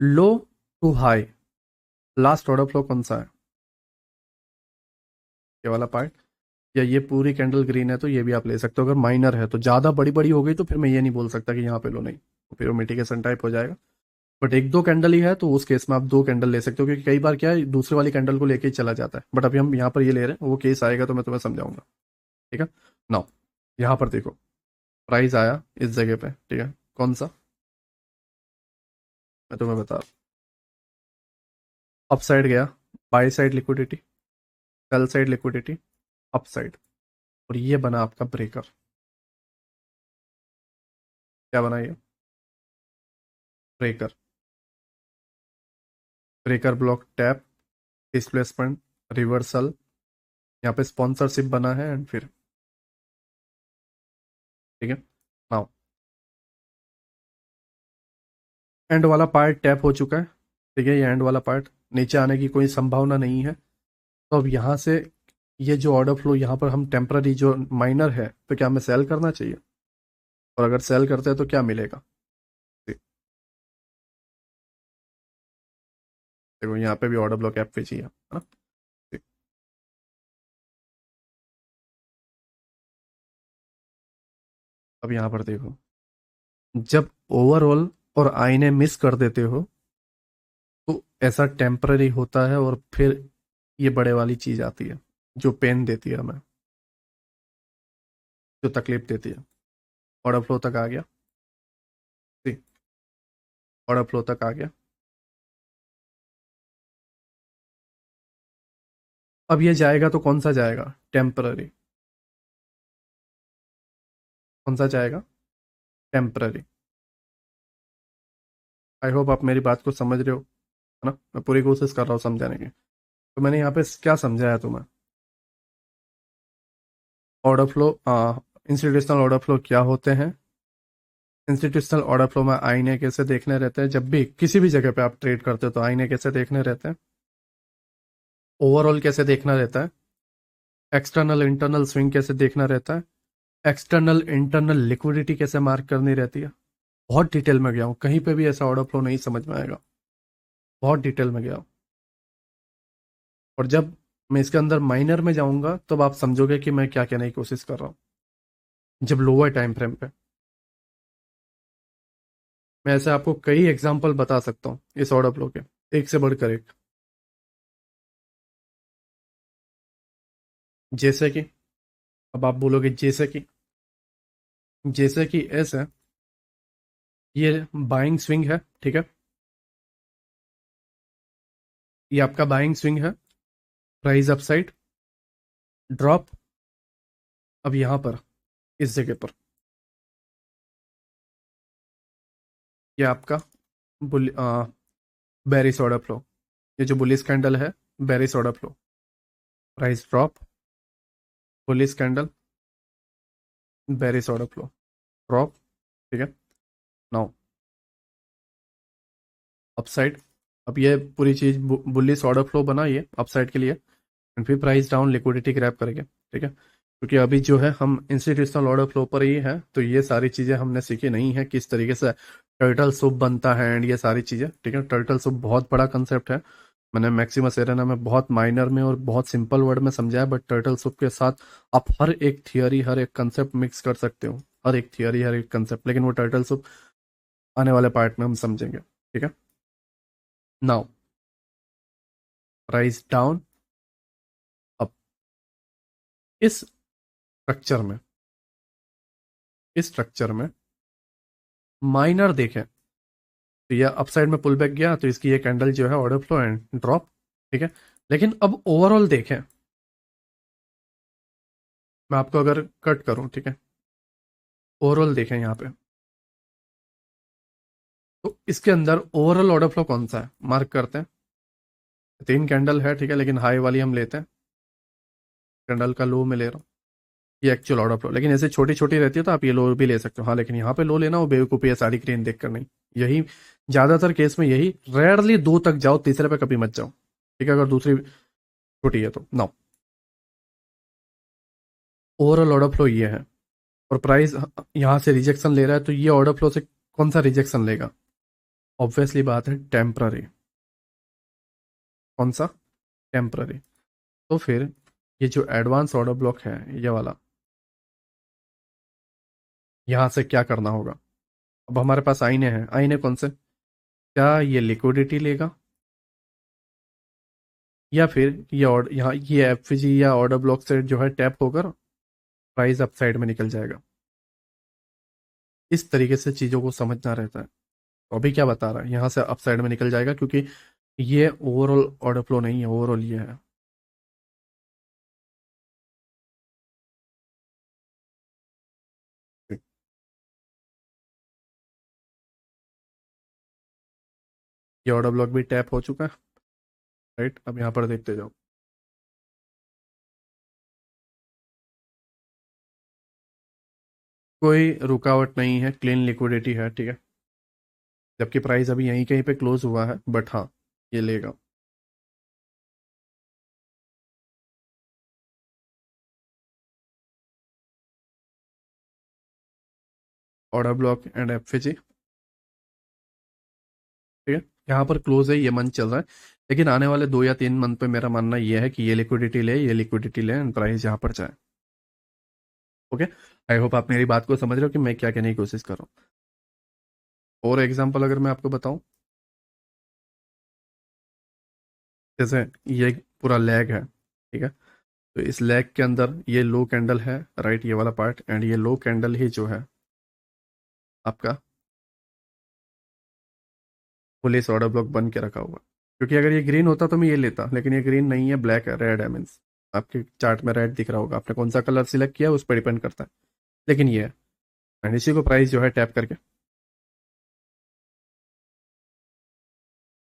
low to high. Last order flow कौन सा है? ये वाला पार्ट, या ये पूरी कैंडल ग्रीन है तो ये भी आप ले सकते हो। अगर माइनर है तो, ज़्यादा बड़ी बड़ी हो गई तो फिर मैं ये नहीं बोल सकता कि यहाँ पे लो, नहीं तो फिर वो मिटिगेशन टाइप हो जाएगा। बट एक दो कैंडल ही है तो उस केस में आप दो कैंडल ले सकते हो, क्योंकि कई बार क्या है, दूसरे वाली कैंडल को लेके ही चला जाता है। बट अभी हम यहाँ पर ये ले रहे हैं, वो केस आएगा तो मैं तुम्हें समझाऊंगा, ठीक है। नाउ यहाँ पर देखो, प्राइस आया इस जगह पे, ठीक है। कौन सा? मैं तुम्हें बता, अप साइड गया, by side liquidity, sell side liquidity, up side, और ये बना आपका ब्रेकर। क्या बना ये? Breaker. Breaker block tap, displacement, reversal, यहाँ पे स्पॉन्सरशिप बना है, एंड फिर, ठीक है। नाउ एंड वाला पार्ट टैप हो चुका है, ठीक है। ये एंड वाला पार्ट, नीचे आने की कोई संभावना नहीं है। तो अब यहाँ से ये जो ऑर्डर फ्लो यहाँ पर हम टेम्पररी जो माइनर है, तो क्या हमें सेल करना चाहिए? और अगर सेल करते हैं तो क्या मिलेगा? देखो यहाँ पे भी ऑर्डर ब्लॉक एफ चाहिए, है ना। ठीक। अब यहाँ पर देखो, जब ओवरऑल और आईने मिस कर देते हो तो ऐसा टेम्पररी होता है, और फिर ये बड़े वाली चीज आती है जो पेन देती है हमें, जो तकलीफ देती है। ऑर्डर फ्लो तक आ गया? ठीक, ऑर्डर फ्लो तक आ गया। अब ये जाएगा तो कौन सा जाएगा? टेम्पररी। कौन सा जाएगा? टेम्पररी। आई होप आप मेरी बात को समझ रहे हो, है ना। मैं पूरी कोशिश कर रहा हूँ समझाने की। तो मैंने यहाँ पे क्या समझाया तुम्हें? Order flow, institutional order flow क्या होते हैं। इंस्टीट्यूशनल ऑर्डर फ्लो में आईने कैसे देखने रहते हैं, जब भी किसी भी जगह पे आप ट्रेड करते हो तो आईने कैसे देखने रहते हैं। ओवरऑल कैसे देखना रहता है। एक्सटर्नल इंटरनल स्विंग कैसे देखना रहता है। एक्सटर्नल इंटरनल लिक्विडिटी कैसे मार्क करनी रहती है। बहुत डिटेल में गया हूँ, कहीं पे भी ऐसा ऑर्डर फ्लो नहीं समझ में आएगा। बहुत डिटेल में गया हूँ। और जब मैं इसके अंदर माइनर में जाऊंगा तब आप समझोगे कि मैं क्या कहने की कोशिश कर रहा हूँ। जब लोअर टाइम फ्रेम पे, मैं ऐसे आपको कई एग्जांपल बता सकता हूँ इस ऑर्डर फ्लो के, एक से बढ़कर एक। जैसे कि, अब आप बोलोगे जैसे कि ऐसे, ये बाइंग स्विंग है, ठीक है। ये आपका बाइंग स्विंग है, प्राइस अपसाइड, ड्रॉप। अब यहां पर इस जगह पर ये आपका बुल बेरिस ऑर्डर फ्लो, ये जो बुलिस कैंडल है, berries order flow, price drop, bullish candle, berries order flow, drop, ठीक है। नाउ अपसाइड, अब ये पूरी चीज बुलिस ऑर्डर फ्लो बना ये अपसाइड के लिए, एंड फिर प्राइस डाउन, लिक्विडिटी ग्रैब करेंगे, ठीक है। क्योंकि अभी जो है हम इंस्टीट्यूशनल ऑर्डर फ्लो पर ही है, तो ये सारी चीजें हमने सीखी नहीं है किस तरीके से टर्टल सूप बनता है, एंड ये सारी चीजें, ठीक है। टर्टल सूप बहुत बड़ा कंसेप्ट है। मैंने मैक्सिमस एरेना में बहुत माइनर में और बहुत सिंपल वर्ड में समझाया, बट टर्टल सूप के साथ आप हर एक थियरी, हर एक कंसेप्ट मिक्स कर सकते हो, हर एक थियरी, हर एक कंसेप्ट, लेकिन वो टर्टल सूप आने वाले पार्ट में हम समझेंगे, ठीक है। नाउ प्राइस डाउन, अब इस स्ट्रक्चर में, इस स्ट्रक्चर में माइनर देखें तो ये अपसाइड में पुल बैक गया, तो इसकी ये कैंडल जो है ऑर्डर फ्लो एंड ड्रॉप, ठीक है। लेकिन अब ओवरऑल देखें, मैं आपको अगर कट करूं, ठीक है, ओवरऑल देखें यहाँ पे, तो इसके अंदर ओवरऑल ऑर्डर फ्लो कौन सा है, मार्क करते हैं। 3 कैंडल है, ठीक है, लेकिन हाई वाली हम लेते हैं, कैंडल का लो में ले रहा हूँ, ये एक्चुअल ऑर्डर फ्लो। लेकिन ऐसे छोटी छोटी रहती है तो आप ये लो भी ले सकते हो, हाँ, लेकिन यहाँ पे लो लेना वो बेवकूफ़ी है, सारी ग्रीन देख कर नहीं। यही ज्यादातर केस में यही, रेयरली 2 तक जाओ, तीसरे पे कभी मत जाओ, ठीक है, अगर दूसरी छोटी है तो। नाउ ओवरऑल ऑर्डर फ्लो ये है, और प्राइस यहाँ से रिजेक्शन ले रहा है, तो ये ऑर्डर फ्लो से कौन सा रिजेक्शन लेगा? ऑब्वियसली बात है टेम्पररी। कौन सा? टेम्पररी। तो फिर ये जो एडवांस ऑर्डर ब्लॉक है, ये वाला, यहाँ से क्या करना होगा? अब हमारे पास आईने हैं, आईने कौन से? क्या ये लिक्विडिटी लेगा, या फिर ये ऑर्डर यहाँ ये एफजी या ऑर्डर ब्लॉक से जो है टैप होकर प्राइस अप साइड में निकल जाएगा? इस तरीके से चीज़ों को समझना रहता है। तो अभी क्या बता रहा है, यहाँ से अप साइड में निकल जाएगा, क्योंकि ये ओवरऑल ऑर्डर फ्लो नहीं है, ओवरऑल ये है। ये ऑर्डर ब्लॉक भी टैप हो चुका है, राइट? अब यहाँ पर देखते जाओ, कोई रुकावट नहीं है, क्लीन लिक्विडिटी है, ठीक है, जबकि प्राइस अभी यहीं कहीं पे क्लोज हुआ है, बट हाँ, ये लेगा। ऑर्डर ब्लॉक एंड एफजी, ठीक है, यहाँ पर क्लोज है, ये मंथ चल रहा है, लेकिन आने वाले 2 या 3 मंथ पे मेरा मानना ये है कि ये लिक्विडिटी ले, ये लिक्विडिटी ले, एंड प्राइस यहाँ पर जाए। ओके, आई होप आप मेरी बात को समझ रहे हो कि मैं क्या कहने की कोशिश कर रहा हूँ। और एग्जांपल अगर मैं आपको बताऊं, जैसे ये पूरा लैग है, ठीक है, तो इस लैग के अंदर ये लो कैंडल है, राइट, ये वाला पार्ट, एंड ये लो कैंडल ही जो है आपका पुलिस ऑर्डर ब्लॉक बन के रखा हुआ। क्योंकि अगर ये ग्रीन होता तो मैं ये लेता, लेकिन ये ग्रीन नहीं है, ब्लैक है, रेड है, मीन्स आपके चार्ट में रेड दिख रहा होगा, आपने कौन सा कलर सिलेक्ट किया उस पर डिपेंड करता है, लेकिन ये है। एंड इसी को प्राइस जो है टैप करके,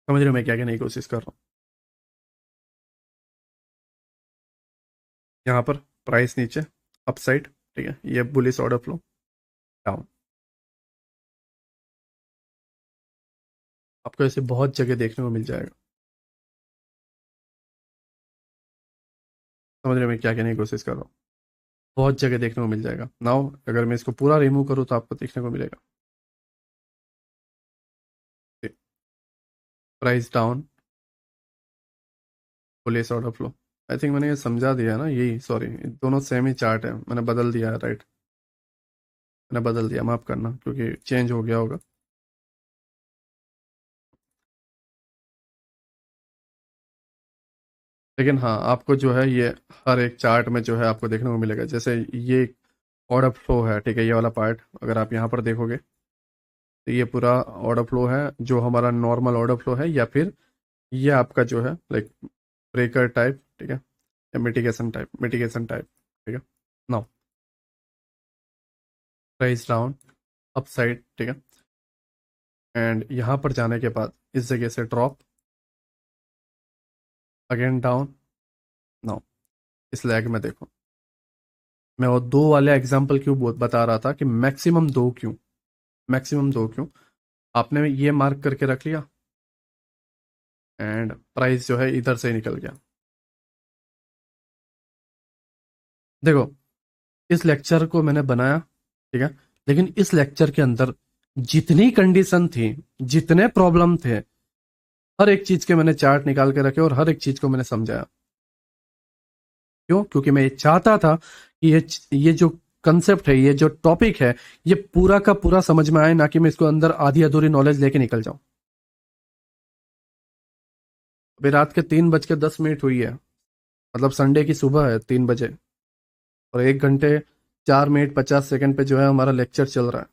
समझ रहे हो मैं क्या कहने की कोशिश कर रहा हूँ? यहाँ पर प्राइस नीचे, अपसाइड, ठीक है, ये बुलिस ऑर्डर फ्लो, डाउन। आपको ऐसे बहुत जगह देखने को मिल जाएगा। समझ रहे हो मैं क्या कहने की कोशिश कर रहा हूँ? बहुत जगह देखने को मिल जाएगा। नाउ अगर मैं इसको पूरा रिमूव करूँ तो आपको देखने को मिलेगा, price down, police order flow. I think मैंने ये समझा दिया ना, यही, सॉरी, दोनों सेम ही चार्ट है, मैंने बदल दिया है, राइट, मैंने बदल दिया, माफ करना, क्योंकि चेंज हो गया होगा। लेकिन हाँ, आपको जो है ये हर एक चार्ट में जो है आपको देखने को मिलेगा, जैसे ये ऑर्डर फ्लो है, ठीक है, ये वाला पार्ट अगर आप यहाँ पर देखोगे, तो ये पूरा ऑर्डर फ्लो है, जो हमारा नॉर्मल ऑर्डर फ्लो है, या फिर ये आपका जो है लाइक ब्रेकर टाइप, ठीक है, या मिटिगेशन टाइप, ठीक है। Now price down, up side, ठीक है, एंड यहाँ पर जाने के बाद इस जगह से ड्रॉप, अगेन डाउन। नाउ इस लैग में देखो, मैं वो 2 वाले एग्जाम्पल क्यों बता रहा था कि मैक्सिमम 2 क्यों, मैक्सिमम 2 क्यों, आपने ये मार्क करके रख लिया, एंड प्राइस जो है इधर से ही निकल गया। देखो, इस लेक्चर को मैंने बनाया, ठीक है, लेकिन इस लेक्चर के अंदर जितनी कंडीशन थी, जितने प्रॉब्लम थे, हर एक चीज के मैंने चार्ट निकाल के रखे और हर एक चीज को मैंने समझाया। क्यों? क्योंकि मैं ये चाहता था कि ये जो कंसेप्ट है, ये जो टॉपिक है, ये पूरा का पूरा समझ में आए, ना कि मैं इसको अंदर आधी अधूरी नॉलेज लेके निकल जाऊं। अभी रात के 3:10 हुई है, मतलब संडे की सुबह है, 3 बजे, और 1 घंटे 4 मिनट 50 सेकंड पे जो है हमारा लेक्चर चल रहा है,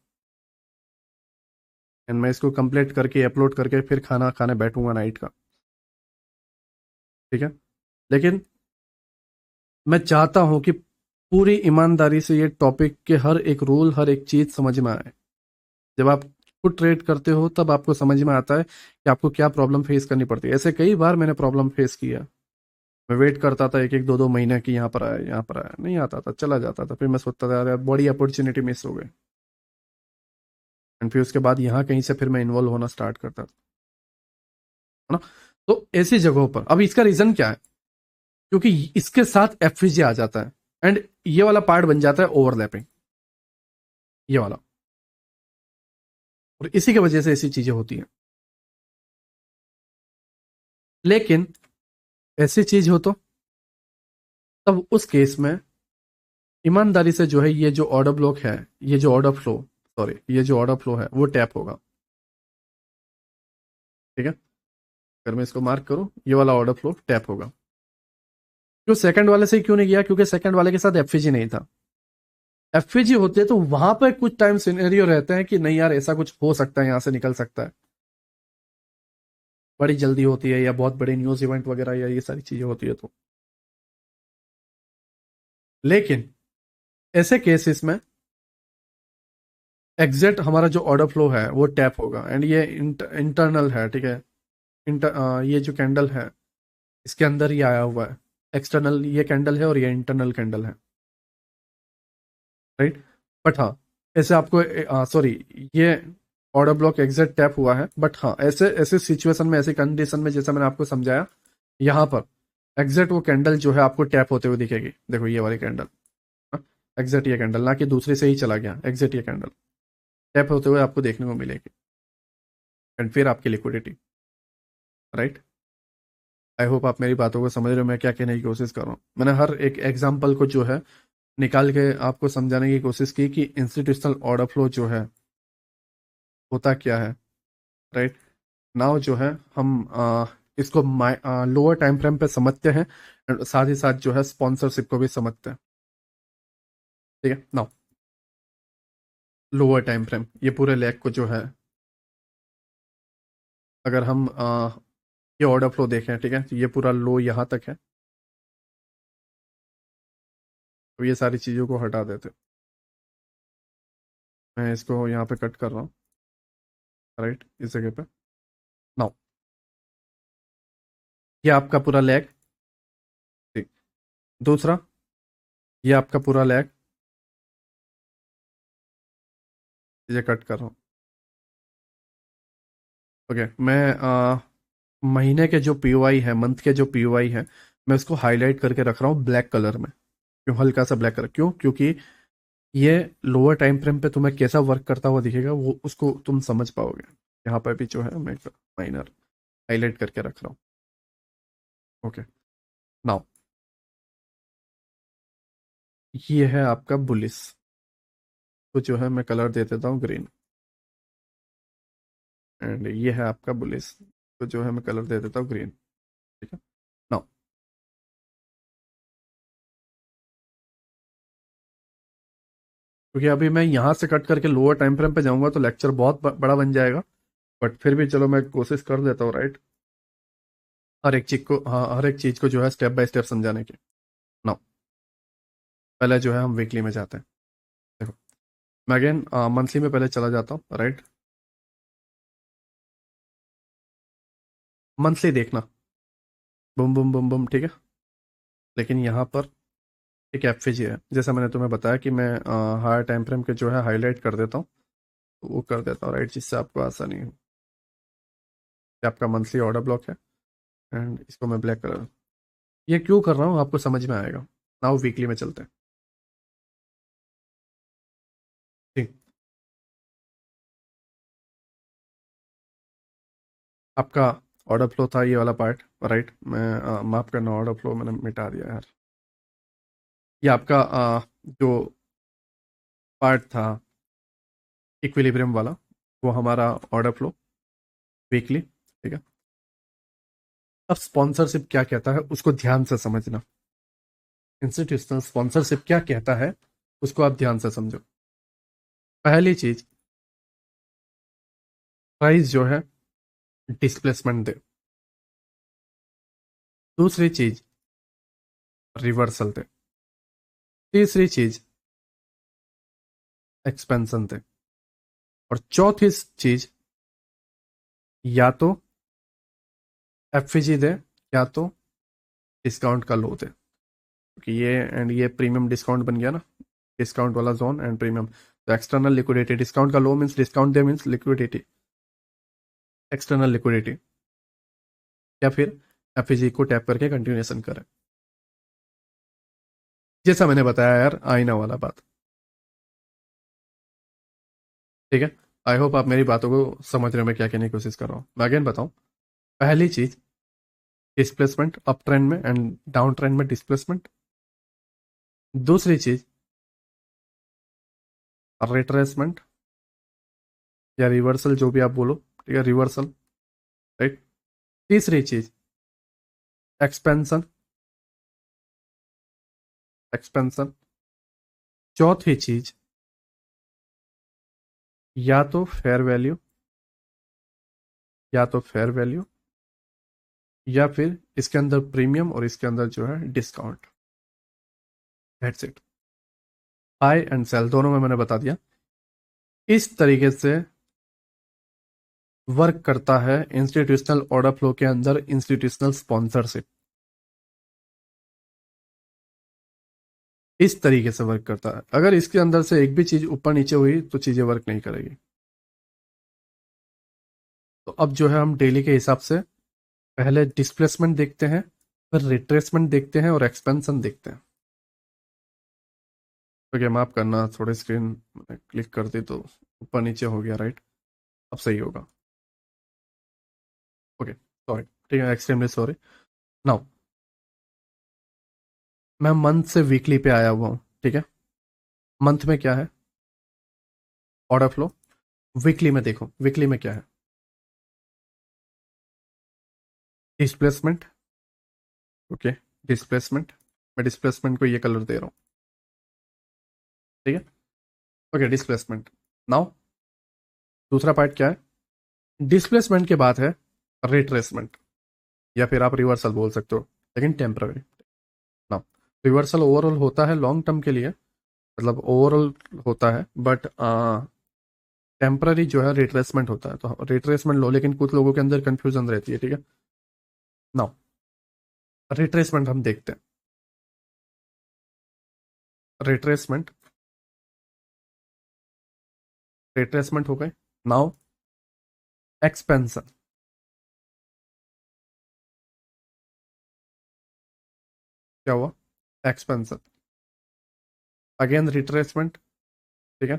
एंड मैं इसको कंप्लीट करके अपलोड करके फिर खाना खाने बैठूंगा नाइट का, ठीक है। लेकिन मैं चाहता हूं कि पूरी ईमानदारी से ये टॉपिक के हर एक रूल, हर एक चीज समझ में आए। जब आप खुद ट्रेड करते हो तब आपको समझ में आता है कि आपको क्या प्रॉब्लम फेस करनी पड़ती है। ऐसे कई बार मैंने प्रॉब्लम फेस किया। मैं वेट करता था एक एक दो दो महीने की, यहाँ पर आया यहाँ पर आया, नहीं आता था, चला जाता था। फिर मैं सोचता था यार बड़ी अपॉर्चुनिटी मिस हो गई। एंड फिर उसके बाद यहाँ कहीं से फिर मैं इन्वॉल्व होना स्टार्ट करता था, है ना। तो ऐसी जगहों पर अब इसका रीजन क्या है? क्योंकि इसके साथ एफवीजी आ जाता है एंड ये वाला पार्ट बन जाता है ओवरलैपिंग, ये वाला। और इसी की वजह से ऐसी चीजें होती हैं। लेकिन ऐसी चीज हो तो तब उस केस में ईमानदारी से जो है ये जो ऑर्डर ब्लॉक है, ये जो ऑर्डर फ्लो, सॉरी, ये जो ऑर्डर फ्लो है वो टैप होगा। ठीक है, अगर मैं इसको मार्क करूं, ये वाला ऑर्डर फ्लो टैप होगा। क्यों सेकंड वाले से क्यों नहीं किया? क्योंकि सेकंड वाले के साथ एफवीजी नहीं था। एफवीजी होते तो वहां पर कुछ टाइम सिनेरियो रहते हैं कि नहीं यार ऐसा कुछ हो सकता है, यहां से निकल सकता है, बड़ी जल्दी होती है या बहुत बड़ी न्यूज इवेंट वगैरह या ये सारी चीजें होती है तो। लेकिन ऐसे केसेस में एग्जैक्ट हमारा जो ऑर्डर फ्लो है वो टैप होगा एंड ये इंटरनल है। ठीक है, ये जो कैंडल है इसके अंदर ही आया हुआ है। एक्सटर्नल ये कैंडल है और ये इंटरनल कैंडल है, राइट। बट हाँ, ऐसे आपको सॉरी, ये ऑर्डर ब्लॉक एग्जैक्ट टैप हुआ है। बट हाँ, ऐसे ऐसे सिचुएशन में, ऐसी कंडीशन में, जैसा मैंने आपको समझाया, यहाँ पर एग्जैक्ट वो कैंडल जो है आपको टैप होते हुए दिखेगी। देखो ये वाली कैंडल, एग्जैक्ट ये कैंडल, ना कि दूसरे से ही चला गया, एग्जैक्ट ये कैंडल टैप होते हुए आपको देखने को मिलेगी। एंड फिर आपकी लिक्विडिटी, राइट। आई होप आप मेरी बातों को समझ रहे हो, मैं क्या कहने की कोशिश कर रहा हूँ। मैंने हर एक एग्जाम्पल को जो है निकाल के आपको समझाने की कोशिश की कि इंस्टीट्यूशनल ऑर्डर फ्लो जो है होता क्या है, राइट। नाउ जो है हम इसको लोअर टाइम फ्रेम पे समझते हैं और साथ ही साथ जो है स्पॉन्सरशिप को भी समझते हैं। ठीक है, नाउ लोअर टाइम फ्रेम, ये पूरे लेग को जो है, अगर हम ये ऑर्डर फ्लो देखें, ठीक है, तो ये पूरा लो यहाँ तक है। तो ये सारी चीज़ों को हटा देते हैं। मैं इसको यहाँ पे कट कर रहा हूँ, राइट, इस जगह पे। नाउ ये आपका पूरा लेग, ठीक। दूसरा, ये आपका पूरा लेग, ये कट कर रहा हूँ। ओके, मैं महीने के जो पीओआई है, मंथ के जो पीओआई है, मैं उसको हाईलाइट करके रख रहा हूँ ब्लैक कलर में। क्यों हल्का सा ब्लैक कलर? क्यों? क्योंकि ये लोअर टाइम फ्रेम पे तुम्हें कैसा वर्क करता हुआ दिखेगा वो उसको तुम समझ पाओगे। यहाँ पर भी जो है मैं माइनर हाईलाइट करके रख रहा हूँ। ओके, नाउ ये है आपका बुलिस, तो जो है मैं कलर दे देता हूँ ग्रीन। एंड ये है आपका बुलिस, तो जो है मैं कलर दे देता हूँ ग्रीन। ठीक है, नाउ क्योंकि अभी मैं यहाँ से कट करके लोअर टाइम फ्रेम पे जाऊंगा तो लेक्चर बहुत बड़ा बन जाएगा। बट फिर भी चलो मैं कोशिश कर देता हूँ, राइट, हर एक चीज को, हाँ, हर एक चीज को जो है स्टेप बाय स्टेप समझाने की। नाउ पहले जो है हम वीकली में जाते हैं। देखो, मैं अगेन मंथली में पहले चला जाता हूँ, राइट। मंथली देखना, बुम बुम बुम बुम, ठीक है। लेकिन यहाँ पर एक एफवीजी है, जैसा मैंने तुम्हें बताया कि मैं हायर टाइम फ्रेम के जो है हाईलाइट कर देता हूँ, तो वो कर देता हूँ, राइट, जिससे आपको आसानी हो। ये आपका मंथली ऑर्डर ब्लॉक है एंड इसको मैं ब्लैक कलर, ये क्यों कर रहा हूँ आपको समझ में आएगा। नाउ वीकली में चलते हैं। ठीक, आपका ऑर्डर फ्लो था ये वाला पार्ट, राइट। मैं माफ करना, ऑर्डर फ्लो मैंने मिटा दिया यार। ये आपका जो पार्ट था इक्विलिब्रियम वाला, वो हमारा ऑर्डर फ्लो वीकली, ठीक है। अब स्पॉन्सरशिप क्या कहता है उसको ध्यान से समझना। इंस्टीट्यूशनल स्पॉन्सरशिप क्या कहता है उसको आप ध्यान से समझो। पहली चीज, प्राइस जो है डिस्प्लेसमेंट दे। दूसरी चीज, रिवर्सल दे। तीसरी चीज एक्सपेंशन थे, और चौथी चीज या तो एफजी दे या तो डिस्काउंट का लो दे, क्योंकि ये एंड ये प्रीमियम डिस्काउंट बन गया ना, डिस्काउंट वाला जोन एंड प्रीमियम। तो एक्सटर्नल लिक्विडिटी, डिस्काउंट का लो मीन्स डिस्काउंट दे मीन्स लिक्विडिटी, एक्सटर्नल लिक्विडिटी, या फिर एफजी को टैप करके कंटिन्यूएशन करें, जैसा मैंने बताया यार आईना वाला बात। ठीक है, आई होप आप मेरी बातों को समझने में क्या कहने की कोशिश कर रहा हूँ। मैं अगेन बताऊं, पहली चीज डिस्प्लेसमेंट अप ट्रेंड में एंड डाउन ट्रेंड में डिस्प्लेसमेंट। दूसरी चीज रिट्रेसमेंट या रिवर्सल, जो भी आप बोलो, ठीक है, रिवर्सल, राइट। तीसरी चीज एक्सपेंशन, एक्सपेंशन। चौथी चीज या तो फेयर वैल्यू, या तो फेयर वैल्यू, या फिर इसके अंदर प्रीमियम और इसके अंदर जो है discount. That's it. Buy and sell दोनों में मैंने बता दिया। इस तरीके से वर्क करता है इंस्टीट्यूशनल ऑर्डर फ्लो के अंदर इंस्टीट्यूशनल स्पॉन्सरशिप। इस तरीके से वर्क करता है। अगर इसके अंदर से एक भी चीज ऊपर नीचे हुई तो चीजें वर्क नहीं करेगी। तो अब जो है हम डेली के हिसाब से पहले डिस्प्लेसमेंट देखते हैं, फिर रिट्रेसमेंट देखते हैं और एक्सपेंशन देखते हैं। ओके, माफ करना, थोड़ी स्क्रीन क्लिक कर दी तो ऊपर नीचे हो गया, राइट। अब सही होगा। ओके सॉरी, ठीक है, एक्सट्रीमली सॉरी। नाउ मैं मंथ से वीकली पे आया हुआ हूँ, ठीक है। मंथ में क्या है ऑर्डर फ्लो, वीकली में देखो वीकली में क्या है डिस्प्लेसमेंट। ओके, डिस्प्लेसमेंट, मैं डिस्प्लेसमेंट को ये कलर दे रहा हूँ, ठीक है। Okay, displacement. नाउ दूसरा पार्ट क्या है, डिस्प्लेसमेंट के बाद है रिट्रेसमेंट, या फिर आप रिवर्सल बोल सकते हो, लेकिन टेम्पररी। नाउ रिवर्सल ओवरऑल होता है लॉन्ग टर्म के लिए, मतलब ओवरऑल होता है, बट टेम्पररी जो है रिट्रेसमेंट होता है। तो रिट्रेसमेंट लो, लेकिन कुछ लोगों के अंदर कंफ्यूजन रहती है, ठीक है। नाउ रिट्रेसमेंट हम देखते हैं। रिट्रेसमेंट, रिट्रेसमेंट हो गए। नाउ एक्सपेंशन, क्या हुआ, एक्सपेंशन, अगेन रिट्रेसमेंट, ठीक है।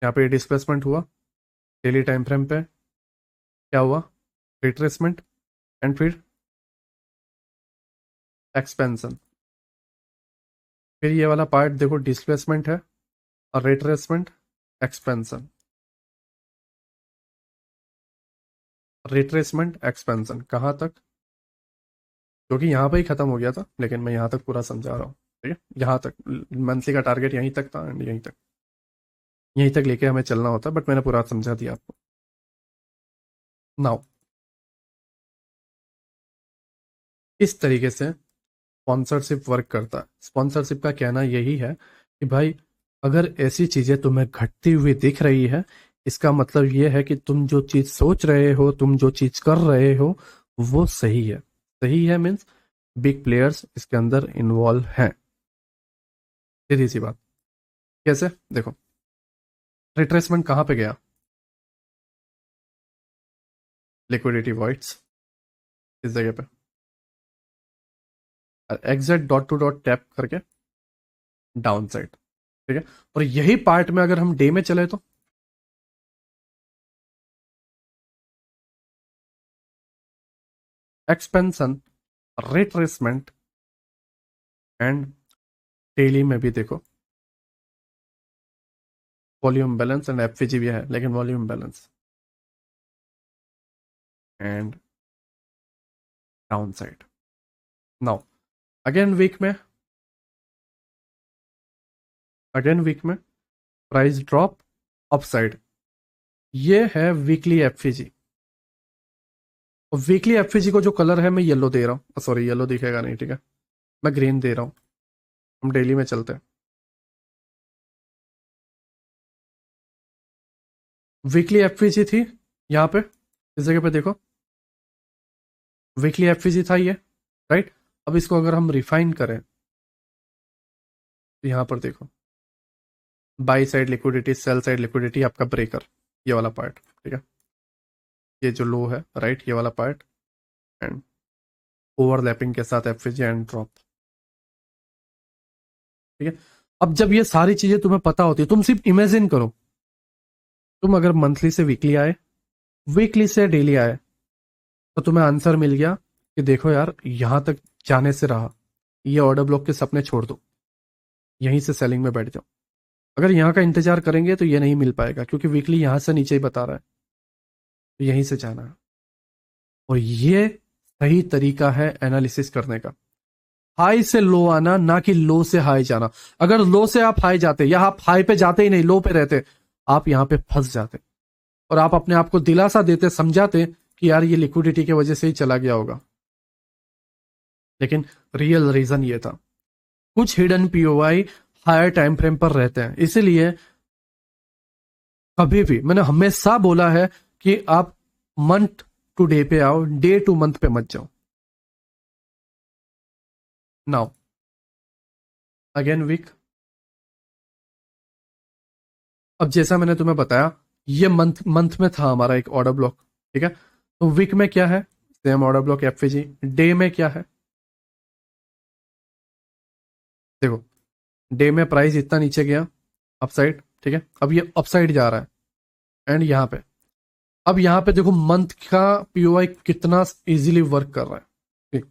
यहाँ पे डिस्प्लेसमेंट हुआ डेली टाइम फ्रेम पे, क्या हुआ, रिट्रेसमेंट, एंड फिर एक्सपेंशन। फिर ये वाला पार्ट देखो, डिस्प्लेसमेंट है और रिट्रेसमेंट, एक्सपेंशन, रिट्रेसमेंट, एक्सपेंशन, कहाँ तक, क्योंकि यहाँ पे ही खत्म हो गया था, लेकिन मैं यहाँ तक पूरा समझा रहा हूँ, ठीक है। यहाँ तक मंथली का टारगेट यहीं तक था एंड यहीं तक लेके हमें चलना होता, बट मैंने पूरा समझा दिया आपको। नाउ इस तरीके से स्पॉन्सरशिप वर्क करता है। स्पॉन्सरशिप का कहना यही है कि भाई अगर ऐसी चीजें तुम्हें घटती हुई दिख रही है, इसका मतलब ये है कि तुम जो चीज सोच रहे हो, तुम जो चीज कर रहे हो, वो सही है। सही है मीन्स बिग प्लेयर्स इसके अंदर इन्वॉल्व हैं। सीधी सी बात। कैसे देखो, रिट्रेसमेंट कहाँ पे गया, लिक्विडिटी वॉइड्स, इस जगह पे exact dot to dot tap करके डाउन साइड, ठीक है। और यही पार्ट में अगर हम डे में चले तो एक्सपेंशन, रिट्रेसमेंट, एंड डेली में भी देखो वॉल्यूम बैलेंस एंड एफवीजी भी है, लेकिन volume balance and downside. Now again week में, प्राइस ड्रॉप अपसाइड, ये है वीकली एफवीजी। और वीकली एफवीजी को जो कलर है मैं येलो दे रहा हूँ, सॉरी येलो दिखेगा नहीं, ठीक है, मैं ग्रीन दे रहा हूँ। हम डेली में चलते हैं। वीकली एफवीजी थी यहाँ पे, इस जगह पे देखो, वीकली एफवीजी था ये, राइट। अब इसको अगर हम रिफाइन करें तो यहाँ पर देखो, by side liquidity, sell side liquidity, आपका ब्रेकर, ये वाला पार्ट, ठीक है, ये जो लो है, राइट, ये वाला पार्ट, एंड ओवरलैपिंग के साथ एफवीजी एंड ड्रॉप, ठीक है। अब जब ये सारी चीजें तुम्हें पता होती है, तुम सिर्फ इमेजिन करो, तुम अगर मंथली से वीकली आए, वीकली से डेली आए, तो तुम्हें आंसर मिल गया कि देखो यार, यहां तक जाने से रहा, ये ऑर्डर ब्लॉक के सपने छोड़ दो, यहीं से सेलिंग में बैठ जाओ। अगर यहाँ का इंतजार करेंगे तो ये नहीं मिल पाएगा, क्योंकि वीकली यहां से नीचे ही बता रहा है, तो यहीं से जाना है। और ये सही तरीका है एनालिसिस करने का, हाई से लो आना, ना कि लो से हाई जाना। अगर लो से आप हाई जाते, या आप हाई पे जाते ही नहीं, लो पे रहते, आप यहां पे फंस जाते, और आप अपने आप को दिलासा देते, समझाते कि यार ये लिक्विडिटी की वजह से ही चला गया होगा। लेकिन रियल रीजन ये था, कुछ हिडन पीओवाई हायर टाइम फ्रेम पर रहते हैं। इसीलिए कभी भी मैंने हमेशा बोला है कि आप मंथ टू डे पे आओ, डे टू मंथ पे मत जाओ। नाउ अगेन वीक, अब जैसा मैंने तुम्हें बताया, ये मंथ मंथ में था हमारा एक ऑर्डर ब्लॉक, ठीक है। तो वीक में क्या है, same order block FVG. Day में क्या है, देखो, डे में प्राइस इतना नीचे गया अपसाइड, ठीक है, अब ये अपसाइड जा रहा है, एंड यहाँ पे, अब यहाँ पे देखो मंथ का पीओआई कितना इजीली वर्क कर रहा है, ठीक,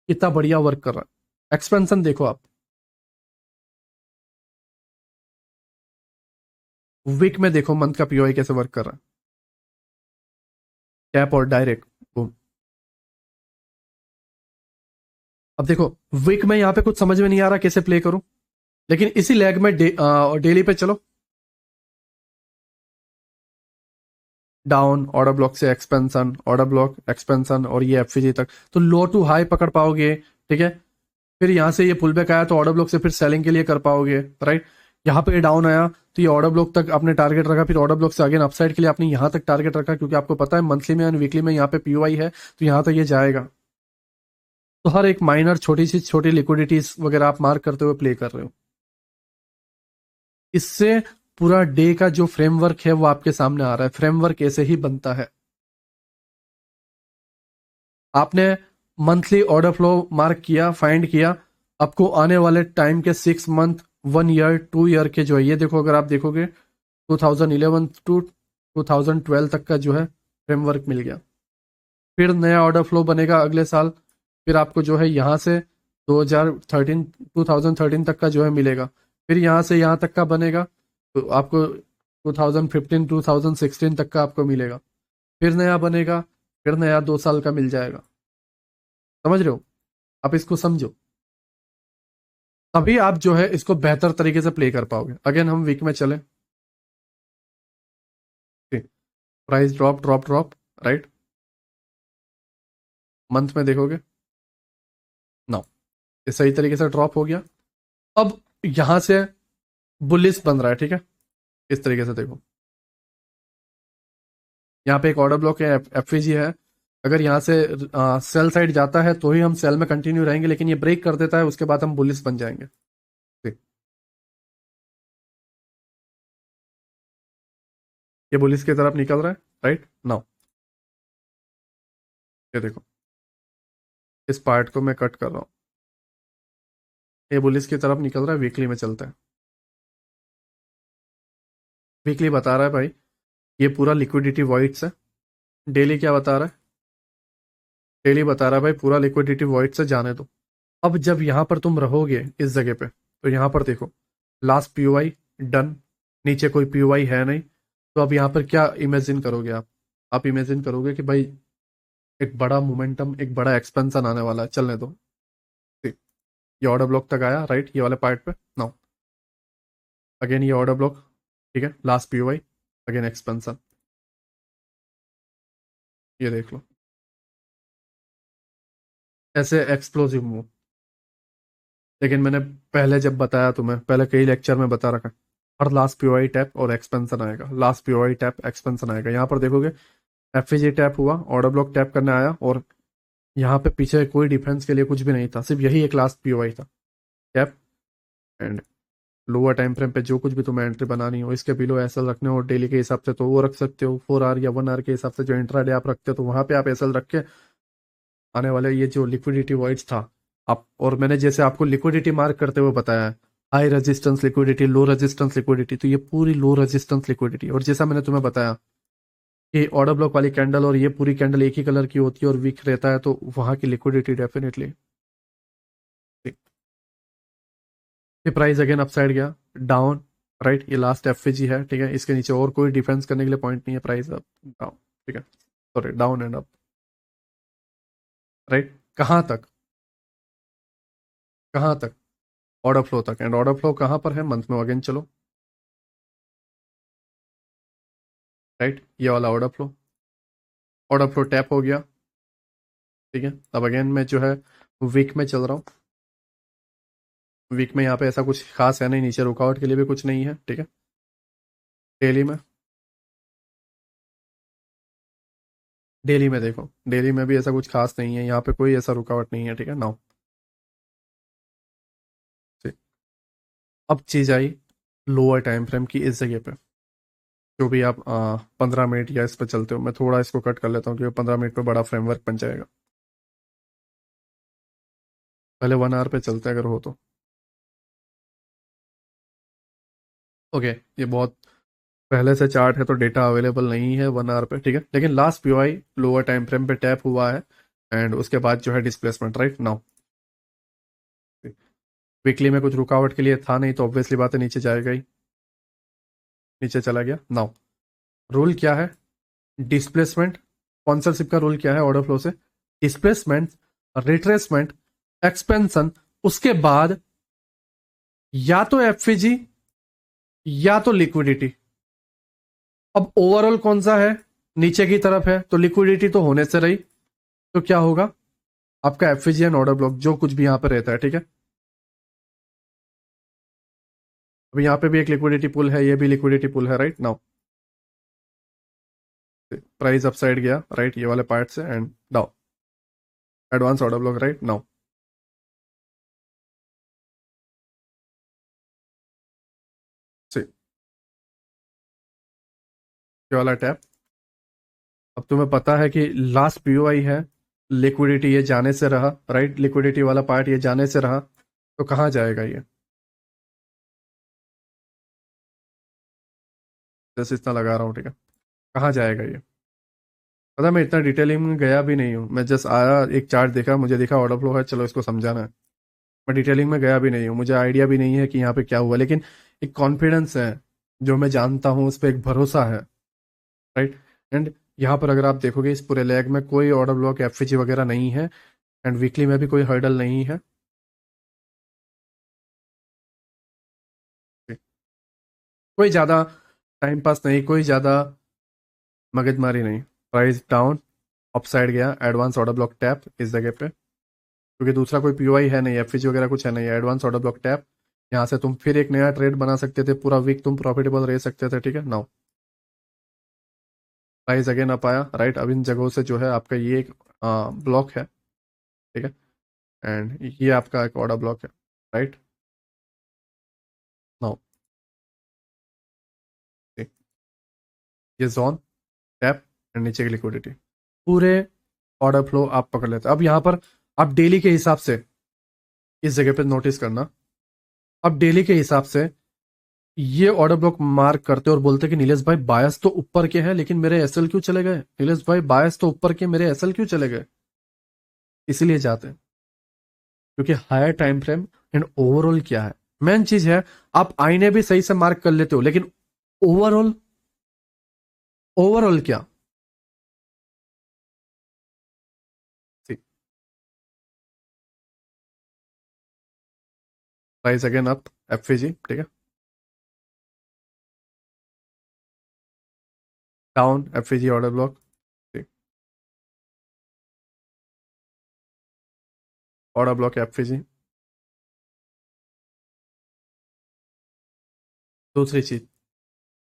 कितना बढ़िया वर्क कर रहा है। एक्सपेंशन देखो आप, वीक में देखो मंथ का पीओआई कैसे वर्क कर रहा है, टैप और डायरेक्ट, बूम। अब देखो, वीक में यहाँ पे कुछ समझ में नहीं आ रहा कैसे प्ले करूं, लेकिन इसी लैग में डेली पे चलो, डाउन, ऑर्डर ब्लॉक से एक्सपेंशन, ऑर्डर ब्लॉक, एक्सपेंशन, और ये एफसीजी तक, तो लो टू हाई पकड़ पाओगे, ठीक है। फिर यहां से ये पुल बैक आया तो ऑर्डर ब्लॉक से फिर सेलिंग के लिए कर पाओगे, राइट। यहाँ पे डाउन आया तो ये ऑर्डर ब्लॉक तक आपने टारगेट रखा, फिर ऑर्डर ब्लॉक से अगेन अपसाइड के लिए आपने यहाँ तक टारगेट रखा, क्योंकि आपको पता है मंथली में एंड वीकली में यहाँ पे पीओआई है, तो यहाँ तक ये जाएगा। तो हर एक माइनर छोटी सी छोटी लिक्विडिटीज वगैरह आप मार्क करते हुए प्ले कर रहे हो। इससे पूरा डे का जो फ्रेमवर्क है वो आपके सामने आ रहा है, फ्रेमवर्क ऐसे ही बनता है। आपने मंथली ऑर्डर फ्लो मार्क किया, फाइंड किया, आपको आने वाले टाइम के 6 मंथ, 1 ईयर, 2 ईयर के जो है, ये देखो, अगर आप देखोगे 2011 टू 2012 तक का जो है फ्रेमवर्क मिल गया। फिर नया ऑर्डर फ्लो बनेगा अगले साल, फिर आपको जो है यहाँ से 2013 2013 तक का जो है मिलेगा, फिर यहाँ से यहाँ तक का बनेगा, तो आपको 2015 2016 तक का आपको मिलेगा, फिर नया बनेगा, फिर नया 2 साल का मिल जाएगा। समझ रहे हो, आप इसको समझो, तभी आप जो है इसको बेहतर तरीके से प्ले कर पाओगे। अगेन हम वीक में चले, price drop drop drop, right, month में देखोगे, नो, ये सही तरीके से ड्रॉप हो गया। अब यहां से बुलिस बन रहा है, ठीक है, इस तरीके से देखो, यहाँ पे एक ऑर्डर ब्लॉक है, एफवीजी है, अगर यहाँ से सेल साइड जाता है तो ही हम सेल में कंटिन्यू रहेंगे, लेकिन ये ब्रेक कर देता है, उसके बाद हम बुलिस बन जाएंगे, ठीक। ये बुलिस की तरफ निकल रहा है, राइट नाउ, ये देखो, इस पार्ट को मैं कट कर रहा हूँ, ये बुलिस की तरफ निकल रहा है, वीकली में चलता है। वीकली बता रहा है भाई, ये पूरा लिक्विडिटी वॉइड्स है। डेली क्या बता रहा है, डेली बता रहा है भाई पूरा लिक्विडिटी वॉइड से जाने दो। अब जब यहां पर तुम रहोगे इस जगह पे, तो यहां पर देखो, लास्ट पीओआई डन, नीचे कोई पीओआई है नहीं, तो अब यहां पर क्या इमेजिन करोगे आप इमेजिन करोगे कि भाई एक बड़ा मोमेंटम, एक बड़ा एक्सपेंशन आने वाला है, चलने दो, ठीक। ये ऑर्डर ब्लॉक तक आया, राइट, ये वाले पार्ट पे, नाउ अगेन ये ऑर्डर ब्लॉक, ठीक है, लास्ट पीओआई, अगेन एक्सपेंशन, ये देख लो, ऐसे एक्सप्लोसिव मूव, लेकिन मैंने पहले जब बताया तुम्हें, पहले कई लेक्चर में बता रखा, और लास्ट पीओआई टैप और एक्सपेंशन आएगा, लास्ट पीओआई टैप एक्सपेंशन आएगा। यहाँ पर देखोगे एफईजी टैप हुआ, ऑर्डर ब्लॉक टैप करने आया, और यहाँ पे पीछे कोई डिफेंस के लिए कुछ भी नहीं था, सिर्फ यही एक लास्ट पीओआई था, tap and lower time frame पे जो कुछ भी तुम्हें एंट्री बनानी हो, इसके बिलो एसएल रखने हो डेली के हिसाब से तो वो रख सकते हो, 4 आवर या 1 आवर के हिसाब से जो इंट्राडे आप रखते हो तो वहां पे आप एसएल रख के आने वाले ये जो लिक्विडिटी वॉइड्स था आप, और मैंने जैसे आपको लिक्विडिटी मार्क करते हुए बताया है, high resistance liquidity, low resistance liquidity, तो ये पूरी लो रेजिस्टेंस लिक्विडिटी। और जैसा मैंने तुम्हें बताया कि ऑर्डर ब्लॉक वाली कैंडल और ये पूरी कैंडल एक ही कलर की होती है और वीक रहता है, तो वहां की लिक्विडिटी डेफिनेटली। ये प्राइस अगेन अपसाइड गया, डाउन, राइट, ये लास्ट एफजी है, ठीक है, इसके नीचे और कोई डिफेंस करने के लिए पॉइंट नहीं है, प्राइस अप डाउन, ठीक है, sorry down and up, right, कहाँ तक, कहाँ तक, ऑर्डर फ्लो तक, एंड ऑर्डर फ्लो कहाँ पर है मंथ में, अगेन चलो, राइट, ये वाला ऑर्डर फ्लो टैप हो गया, ठीक है। अब अगेन मैं जो है वीक में चल रहा हूँ, वीक में यहाँ पे ऐसा कुछ खास है नहीं, नीचे रुकावट के लिए भी कुछ नहीं है, ठीक है। डेली में देखो, डेली में भी ऐसा कुछ खास नहीं है, यहाँ पे कोई ऐसा रुकावट नहीं है, ठीक है नाउ। अब चीज आई लोअर टाइम फ्रेम की इस जगह पे, जो भी आप 15 मिनट या इस पे चलते हो, मैं थोड़ा इसको कट कर लेता हूँ क्योंकि 15 मिनट पे बड़ा फ्रेमवर्क बन जाएगा, पहले 1 आवर पे चलते हैं अगर हो तो। ओके, ये बहुत पहले से चार्ट है तो डेटा अवेलेबल नहीं है 1 आवर पे, ठीक है, लेकिन last POI lower time frame पे टैप हुआ है, एंड उसके बाद जो है डिस्प्लेसमेंट, राइट नाउ। वीकली में कुछ रुकावट के लिए था नहीं तो ऑब्वियसली बात है नीचे जाएगा ही, नीचे चला गया नाउ। रूल क्या है, डिस्प्लेसमेंट, स्पॉन्सरशिप का रूल क्या है ऑर्डर फ्लो से, डिस्प्लेसमेंट, रिट्रेसमेंट, एक्सपेंशन, उसके बाद या तो एफजी या तो लिक्विडिटी। अब ओवरऑल कौन सा है, नीचे की तरफ है तो लिक्विडिटी तो होने से रही, तो क्या होगा आपका एफजी एंड ऑर्डर ब्लॉक जो कुछ भी यहां पर रहता है, ठीक है। अब यहाँ पे भी एक लिक्विडिटी पुल है, ये भी लिक्विडिटी पुल है, राइट नाउ। प्राइस अपसाइड गया, राइट, ये वाले पार्ट से and down, advance order block, right now. ये वाला टैप, अब तुम्हें पता है कि लास्ट पीओआई है, लिक्विडिटी ये जाने से रहा, राइट, लिक्विडिटी वाला पार्ट ये जाने से रहा, तो कहाँ जाएगा ये, जैसे इतना लगा रहा हूँ, ठीक है, कहाँ जाएगा ये, पता है, मैं इतना डिटेलिंग में गया भी नहीं हूँ, मैं जस्ट आया, एक चार्ट देखा, मुझे दिखा ऑर्डर फ्लो है, चलो इसको समझाना है, मैं डिटेलिंग में गया भी नहीं हूँ, मुझे आइडिया भी नहीं है कि यहाँ पे क्या हुआ, लेकिन एक कॉन्फिडेंस है, जो मैं जानता हूँ उस पर एक भरोसा है, राइट। एंड यहाँ पर अगर आप देखोगे इस पूरे लेग में कोई ऑर्डर ब्लॉक एफजी वगैरह नहीं है, एंड वीकली में भी कोई हर्डल नहीं है, कोई ज़्यादा टाइम पास नहीं, कोई ज़्यादा मगजमारी नहीं, प्राइस डाउन, अपसाइड गया, एडवांस ऑर्डर ब्लॉक टैप इस जगह पे, क्योंकि दूसरा कोई पीओआई है नहीं, एफजी वगैरह कुछ है नहीं, एडवांस ऑर्डर ब्लॉक टैप, यहाँ से तुम फिर एक नया ट्रेड बना सकते थे, पूरा वीक तुम प्रॉफिटेबल रह सकते थे, ठीक है नाउ। प्राइस अगेन अप आया, राइट, अब इन जगहों से जो है आपका ये एक ब्लॉक है, ठीक है, एंड ये आपका एक ऑर्डर ब्लॉक है, राइट नाउ। ये जोन टैप एंड नीचे की लिक्विडिटी, पूरे ऑर्डर फ्लो आप पकड़ लेते हैं। अब यहाँ पर आप डेली के हिसाब से इस जगह पे नोटिस करना, अब डेली के हिसाब से ये ऑर्डर ब्लॉक मार्क करते और बोलते कि नीलेश भाई बायस तो ऊपर के हैं लेकिन मेरे एसएल क्यों चले गए, नीलेश भाई बायस तो ऊपर के, मेरे एसएल क्यों चले गए, इसीलिए जाते हैं क्योंकि higher time frame and overall क्या है, मेन चीज है। आप आईने भी सही से मार्क कर लेते हो लेकिन ओवरऑल, ओवरऑल क्या, प्राइस अगेन अप, एफजी, ठीक है, down, FG order block, order block FG, दूसरी चीज,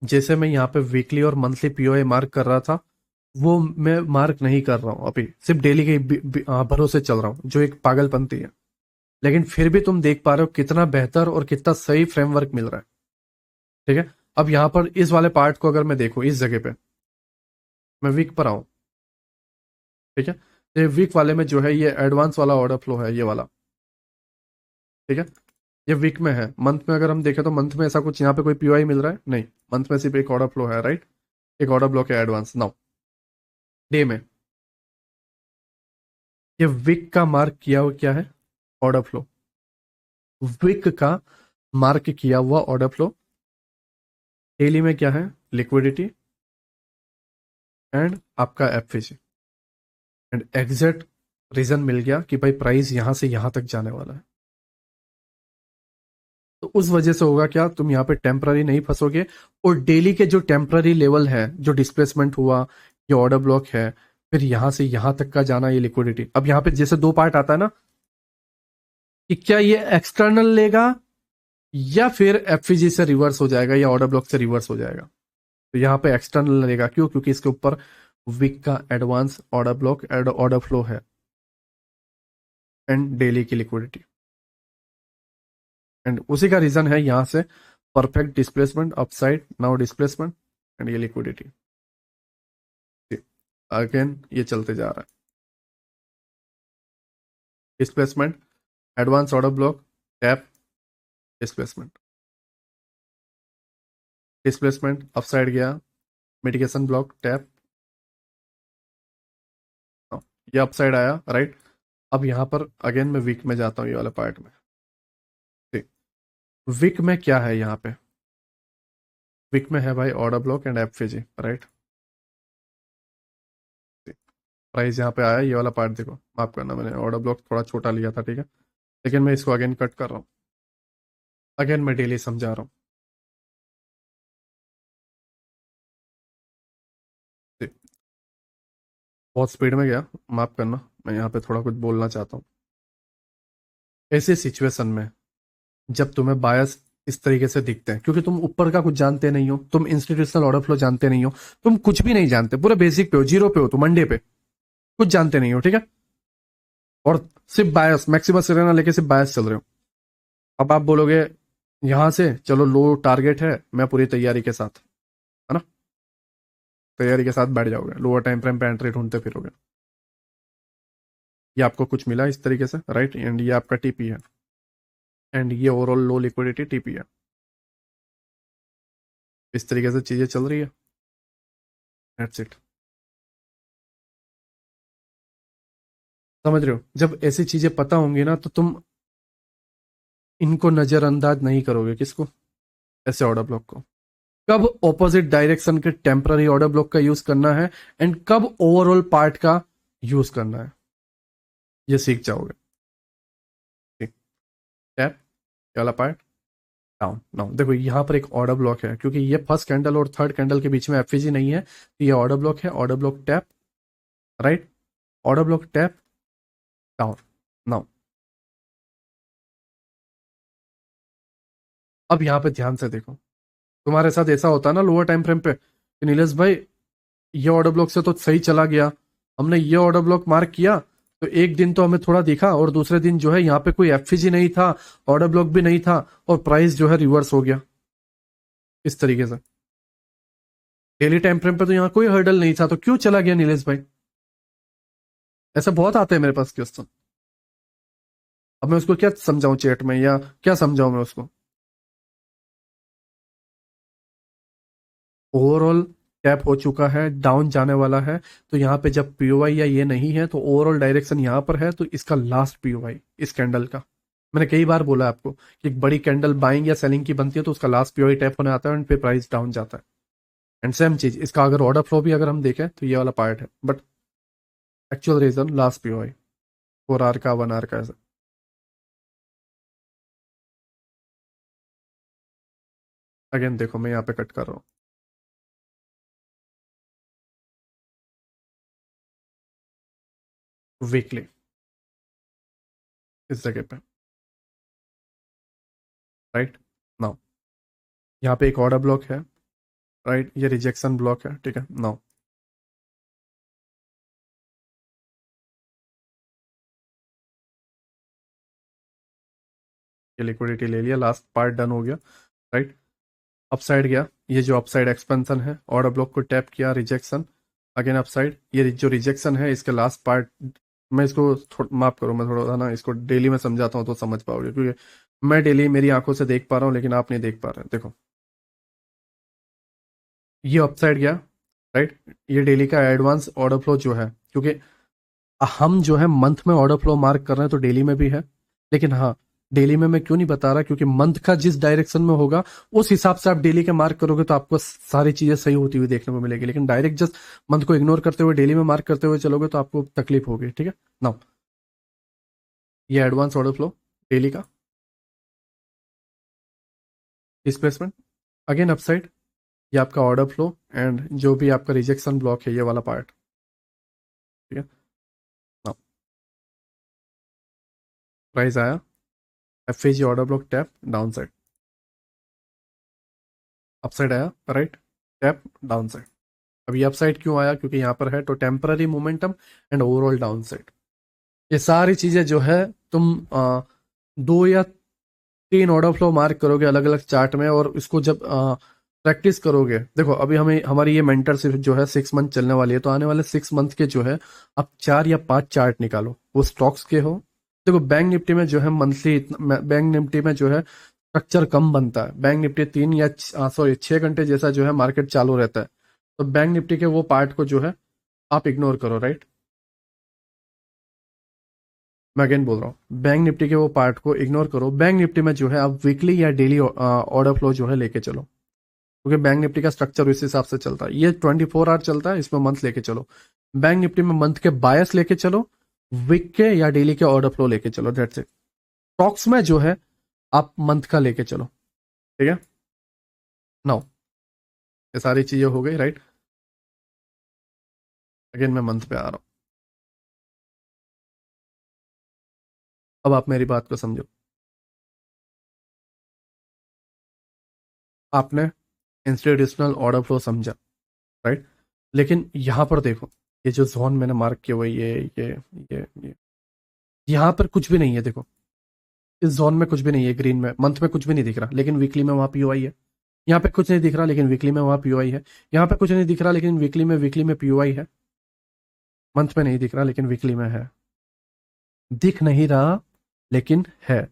जैसे मैं यहाँ पे वीकली और मंथली पीओआई मार्क कर रहा था, वो मैं मार्क नहीं कर रहा हूँ अभी, सिर्फ डेली के भरोसे चल रहा हूँ, जो एक पागलपंती है। लेकिन फिर भी तुम देख पा रहे हो कितना बेहतर और कितना सही फ्रेमवर्क मिल रहा है। ठीक है। अब यहाँ पर इस वाले पार्ट को अगर मैं देखूँ, इस जगह पे मैं वीक पर आऊँ। ठीक है। ये वीक वाले में जो है ये एडवांस वाला ऑर्डर फ्लो है, ये वाला। ठीक है। ये वीक में है। मंथ में अगर हम देखें तो मंथ में ऐसा कुछ यहाँ पे कोई पीओआई मिल रहा है नहीं। मंथ में सिर्फ एक ऑर्डर फ्लो है, राइट। एक ऑर्डर ब्लॉक है एडवांस। नाउ डे में ये वीक का मार्क किया हुआ क्या है, ऑर्डर फ्लो। वीक का मार्क किया हुआ ऑर्डर फ्लो। डेली में क्या है, लिक्विडिटी एंड आपका एफवीसी। एंड एग्जैक्ट रीजन मिल गया कि भाई प्राइस यहां से यहां तक जाने वाला है। तो उस वजह से होगा क्या, तुम यहाँ पे टेम्पररी नहीं फंसोगे। और डेली के जो टेम्पररी लेवल है, जो डिस्प्लेसमेंट हुआ, ये ऑर्डर ब्लॉक है, फिर यहां से यहां तक का जाना, ये लिक्विडिटी। अब यहाँ पे जैसे दो पार्ट आता है ना, कि क्या ये एक्सटर्नल लेगा या फिर एफईजी से रिवर्स हो जाएगा या ऑर्डर ब्लॉक से रिवर्स हो जाएगा। तो यहाँ पे एक्सटर्नल लेगा, क्यों, क्योंकि इसके ऊपर वीक का advance order block order flow है एंड डेली की लिक्विडिटी। एंड उसी का रीजन है यहाँ से perfect displacement upside, now displacement and ये लिक्विडिटी। अगेन ये चलते जा रहा है, displacement, advance order block, tap, displacement, displacement upside गया, मिटिगेशन ब्लॉक, टैप, ये अपसाइड आया, राइट। अब यहाँ पर अगेन मैं वीक में जाता हूँ, ये वाला पार्ट में। वीक में क्या है यहाँ पे, वीक में है भाई order block and FVG, right. Price यहाँ पे आया, ये वाला पार्ट देखो, माफ करना मैंने ऑर्डर ब्लॉक थोड़ा छोटा लिया था, ठीक है। लेकिन मैं इसको अगेन कट कर रहा हूँ। अगेन मैं डेली समझा रहा हूँ। बहुत स्पीड में गया, माफ करना। मैं यहाँ पे थोड़ा कुछ बोलना चाहता हूँ। ऐसे सिचुएशन में जब तुम्हें बायस इस तरीके से दिखते हैं, क्योंकि तुम ऊपर का कुछ जानते नहीं हो, तुम इंस्टीट्यूशनल ऑर्डर फ्लो जानते नहीं हो, तुम कुछ भी नहीं जानते, पूरे बेसिक पे हो, जीरो पे हो, तुम मंडे पे कुछ जानते नहीं हो, ठीक है। और सिर्फ बायस मैक्सिमम सिरेना लेके सिर्फ बायस चल रहे हो। अब आप बोलोगे यहां से चलो, लो टारगेट है, मैं पूरी तैयारी के साथ, है ना, तैयारी के साथ बैठ जाओगे, लोअर टाइम फ्रेम पे एंट्री ढूंढते फिरोगे। ये आपको कुछ मिला इस तरीके से, राइट, एंड ये आपका टीपी है एंड ये ओवरऑल लो लिक्विडिटी टीपी है। इस तरीके से चीजें चल रही है, दैट्स इट। समझ रहे हो, जब ऐसी चीजें पता होंगी ना, तो तुम इनको नजरअंदाज नहीं करोगे, किसको, ऐसे ऑर्डर ब्लॉक को। कब ऑपोजिट डायरेक्शन के टेम्पररी ऑर्डर ब्लॉक का यूज करना है एंड कब ओवरऑल पार्ट का यूज करना है, ये सीख जाओगे। ठीक। टैप, ये वाला पार्ट, डाउन। नाउ देखो यहाँ पर एक ऑर्डर ब्लॉक है, क्योंकि ये फर्स्ट कैंडल और थर्ड कैंडल के बीच में एफईजी नहीं है, तो ये ऑर्डर ब्लॉक है, order block tap, right, order block tap, down. Now अब यहाँ पे ध्यान से देखो, तुम्हारे साथ ऐसा होता है ना लोअर टाइम फ्रेम पे कि नीलेश भाई, ये ऑर्डर ब्लॉक से तो सही चला गया, हमने ये ऑर्डर ब्लॉक मार्क किया, तो एक दिन तो हमें थोड़ा दिखा और दूसरे दिन जो है यहाँ पे कोई एफईजी नहीं था, ऑर्डर ब्लॉक भी नहीं था, और प्राइस जो है रिवर्स हो गया इस तरीके से। डेली टाइम फ्रेम पे तो यहाँ कोई हर्डल नहीं था, तो क्यों चला गया नीलेश भाई। ऐसे बहुत आते हैं मेरे पास क्वेश्चन। अब मैं उसको क्या समझाऊं चैट में, या क्या समझाऊं मैं उसको। ओवरऑल टैप हो चुका है, डाउन जाने वाला है, तो यहाँ पे जब पीओवाई या ये नहीं है, तो ओवरऑल डायरेक्शन यहाँ पर है, तो इसका लास्ट पीओवाई इस कैंडल का, मैंने कई बार बोला आपको कि एक बड़ी कैंडल बाइंग या सेलिंग की बनती है, तो उसका लास्ट पीओवाई टैप होने आता है एंड फिर प्राइस डाउन जाता है। एंड सेम चीज इसका अगर ऑर्डर फ्लो भी अगर हम देखें, तो ये वाला पार्ट है, but actual reason last POY, 4 hour का, 1 आवर का, ऐसा। अगेन देखो मैं यहाँ पे कट कर रहा हूँ, वीकली इस जगह पे, राइट। नाउ यहाँ पे एक ऑर्डर ब्लॉक है, राइट, ये रिजेक्शन ब्लॉक है, ठीक है। नाउ ये लिक्विडिटी ले लिया, लास्ट पार्ट डन हो गया, राइट। अपसाइड गया, ये जो अपसाइड एक्सपेंशन है, ऑर्डर ब्लॉक को टैप किया, रिजेक्शन, अगेन अपसाइड, ये जो रिजेक्शन है इसके लास्ट पार्ट। मैं इसको माफ करो, मैं थोड़ा ना इसको डेली में समझाता हूँ तो समझ पाओगे, क्योंकि मैं डेली मेरी आंखों से देख पा रहा हूँ लेकिन आप नहीं देख पा रहे हैं। देखो ये अपसाइड गया, राइट, ये डेली का एडवांस ऑर्डर फ्लो जो है, क्योंकि हम जो है मंथ में ऑर्डर फ्लो मार्क कर रहे हैं तो डेली में भी है, लेकिन हाँ, डेली में मैं क्यों नहीं बता रहा, क्योंकि मंथ का जिस डायरेक्शन में होगा उस हिसाब से आप डेली के मार्क करोगे तो आपको सारी चीजें सही होती हुई देखने को मिलेगी, लेकिन डायरेक्ट जस्ट मंथ को इग्नोर करते हुए डेली में मार्क करते हुए चलोगे तो आपको तकलीफ होगी, ठीक है। नाउ ये एडवांस ऑर्डर फ्लो डेली का डिस्प्लेसमेंट, अगेन अपसाइड, ये आपका ऑर्डर फ्लो एंड जो भी आपका रिजेक्शन ब्लॉक है ये वाला पार्ट, ठीक है। नाउ प्राइस आया, F order block tap down side, upside आया, राइट, टैप डाउन साइड। अब ये अपसाइड क्यों आया, क्योंकि यहाँ पर है तो temporary momentum and overall down side. ये सारी चीजें जो है तुम 2 या 3 ऑर्डर फ्लो मार्क करोगे अलग अलग चार्ट में, और इसको जब प्रैक्टिस करोगे, देखो अभी हमें हमारी ये मेंटरशिप जो है 6 मंथ चलने वाली है, तो आने वाले 6 मंथ के जो है आप 4 या 5 चार्ट निकालो, वो स्टॉक्स के हो। देखो बैंक निफ्टी में जो है मंथली, बैंक निफ्टी में जो है स्ट्रक्चर कम बनता है, बैंक निफ्टी 6 घंटे जैसा जो है मार्केट चालू रहता है, तो बैंक निफ्टी के वो पार्ट को जो है आप इग्नोर करो, राइट। मैं अगेन बोल रहा हूँ, बैंक निफ्टी के वो पार्ट को इग्नोर करो, बैंक निफ्टी में जो है आप वीकली या डेली ऑर्डर फ्लो जो है लेके चलो, क्योंकि बैंक निफ्टी का स्ट्रक्चर उस हिसाब से चलता है, ये 24 आवर चलता है, इसमें मंथ लेके चलो। बैंक निफ्टी में मंथ के बायस लेके चलो, वीक के या डेली के ऑर्डर फ्लो लेके चलो, दैट्स इट। स्टॉक्स में जो है आप मंथ का लेके चलो, ठीक है। नाउ ये सारी चीजें हो गई, राइट। अगेन मैं मंथ पे आ रहा हूँ, अब आप मेरी बात को समझो। आपने इंस्टीट्यूशनल ऑर्डर फ्लो समझा, राइट, लेकिन यहां पर देखो, ये जो जोन मैंने मार्क किया हुआ है, ये यहाँ पर कुछ भी नहीं है, देखो इस जोन में कुछ भी नहीं है, ग्रीन में मंथ में कुछ भी नहीं दिख रहा, लेकिन वीकली में वहां पीओआई है। यहाँ पे कुछ नहीं दिख रहा लेकिन वीकली में वहां पीओआई है। यहाँ पे कुछ नहीं दिख रहा लेकिन वीकली में पीओआई है। मंथ में नहीं दिख रहा लेकिन वीकली में है। दिख नहीं रहा लेकिन है।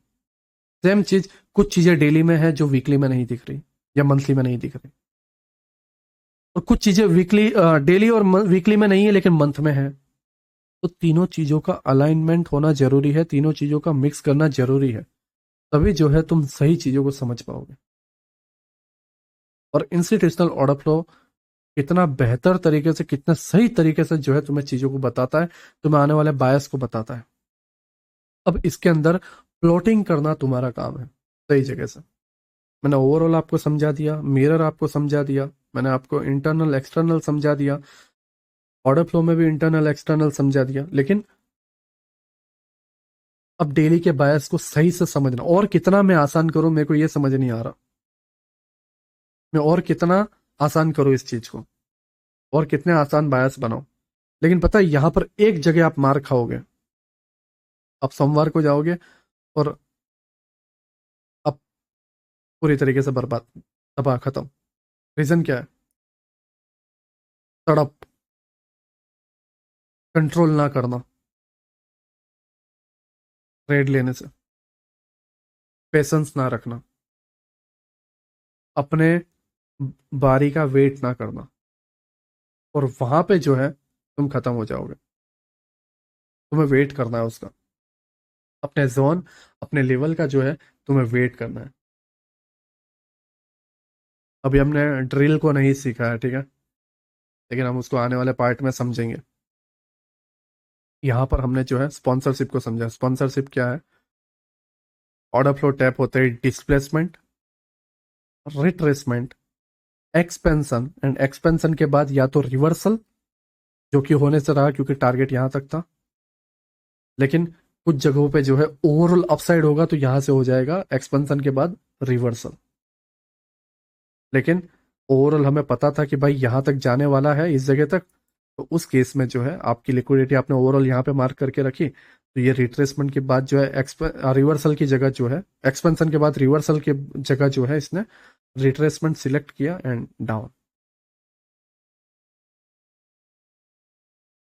सेम चीज, कुछ चीजें डेली में है जो वीकली में नहीं दिख रही या मंथली में नहीं दिख रही, और कुछ चीजें वीकली डेली और वीकली में नहीं है लेकिन मंथ में है। तो तीनों चीजों का अलाइनमेंट होना जरूरी है, तीनों चीजों का मिक्स करना जरूरी है, तभी जो है तुम सही चीजों को समझ पाओगे। और इंस्टीट्यूशनल ऑर्डर फ्लो कितना बेहतर तरीके से, कितना सही तरीके से जो है तुम्हें चीजों को बताता है, तुम्हें आने वाले बायस को बताता है। अब इसके अंदर प्लॉटिंग करना तुम्हारा काम है सही जगह से। मैंने ओवरऑल आपको समझा दिया, मिरर आपको समझा दिया, मैंने आपको इंटरनल एक्सटर्नल समझा दिया, ऑर्डर फ्लो में भी इंटरनल एक्सटर्नल समझा दिया, लेकिन अब डेली के बायस को सही से समझना, और कितना मैं आसान करूं मेरे को ये समझ नहीं आ रहा, मैं और कितना आसान करूं इस चीज को, और कितने आसान बायस बनाऊं। लेकिन पता है यहां पर एक जगह आप मार खाओगे, आप सोमवार को जाओगे और अब पूरी तरीके से बर्बाद, तबाह, खत्म। रीजन क्या है? तड़प, कंट्रोल ना करना ट्रेड लेने से, पेशेंस ना रखना, अपने बारी का वेट ना करना, और वहां पे जो है तुम खत्म हो जाओगे। तुम्हें वेट करना है उसका, अपने जोन, अपने लेवल का जो है तुम्हें वेट करना है। अभी हमने ड्रिल को नहीं सीखा है, ठीक है, लेकिन हम उसको आने वाले पार्ट में समझेंगे। यहाँ पर हमने जो है स्पॉन्सरशिप को समझा। स्पॉन्सरशिप क्या है? ऑर्डर फ्लो टैप होते हैं displacement, retracement, expansion, and expansion के बाद या तो रिवर्सल, जो कि होने से रहा क्योंकि टारगेट यहां तक था, लेकिन कुछ जगहों पे जो है ओवरऑल अपसाइड होगा तो यहां से हो जाएगा एक्सपेंशन के बाद रिवर्सल। लेकिन ओवरऑल हमें पता था कि भाई यहाँ तक जाने वाला है इस जगह तक, तो उस केस में जो है आपकी लिक्विडिटी आपने ओवरऑल यहाँ पे मार्क करके रखी, तो ये रिट्रेसमेंट के बाद जो है रिवर्सल की जगह जो है, एक्सपेंशन के बाद रिवर्सल की जगह जो है इसने रिट्रेसमेंट सिलेक्ट किया एंड डाउन।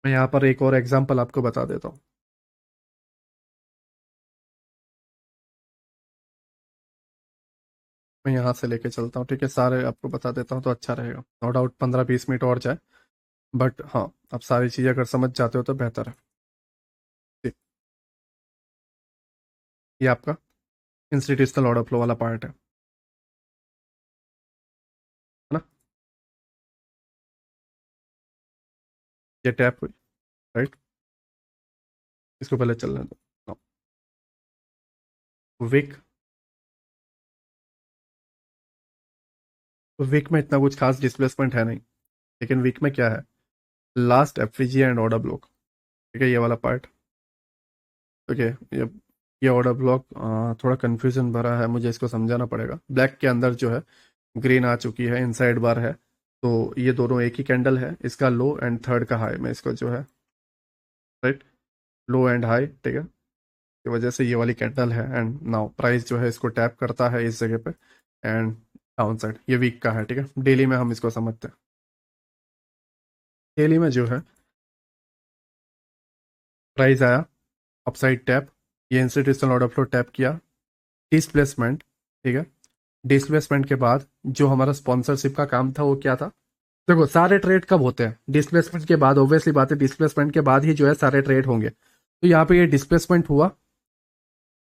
मैं यहाँ पर एक और एग्जांपल आपको बता देता हूँ। मैं यहाँ से लेके चलता हूँ, ठीक है, सारे आपको बता देता हूँ तो अच्छा रहेगा। नो डाउट 15-20 मिनट और जाए, बट हाँ आप सारी चीज़ें अगर समझ जाते हो तो बेहतर है। ठीक, ये आपका इंस्टीट्यूशनल ऑर्डर फ्लो वाला पार्ट है ना। ये टैप हुई, राइट, इसको पहले चलने दो। विक, विक में इतना कुछ खास डिस्प्लेसमेंट है नहीं, लेकिन विक में क्या है, last FVG and order block, ठीक है, ये वाला पार्ट। ओके, ये ऑर्डर ब्लॉक थोड़ा कंफ्यूजन भरा है, मुझे इसको समझाना पड़ेगा। ब्लैक के अंदर जो है ग्रीन आ चुकी है, इनसाइड बार है, तो ये दोनों एक ही कैंडल है, इसका लो एंड थर्ड का हाई में इसको जो है, राइट, लो एंड हाई, ठीक है, की वजह से ये वाली कैंडल है। एंड नाउ प्राइस जो है इसको टैप करता है इस जगह पे एंड डाउन साइड, ये वीक का है, ठीक है। डेली में हम इसको समझते हैं। डेली में जो है प्राइस आया अपसाइड टैप, ये इंस्टीट्यूशनल ऑर्डर फ्लो टैप किया, डिस्प्लेसमेंट, ठीक है। डिस्प्लेसमेंट के बाद जो हमारा स्पॉन्सरशिप का काम था वो क्या था, देखो सारे ट्रेड कब होते हैं, डिस्प्लेसमेंट के बाद, ऑब्वियसली बात है, डिस्प्लेसमेंट के बाद ही जो है सारे ट्रेड होंगे। तो यहाँ पे ये डिस्प्लेसमेंट हुआ,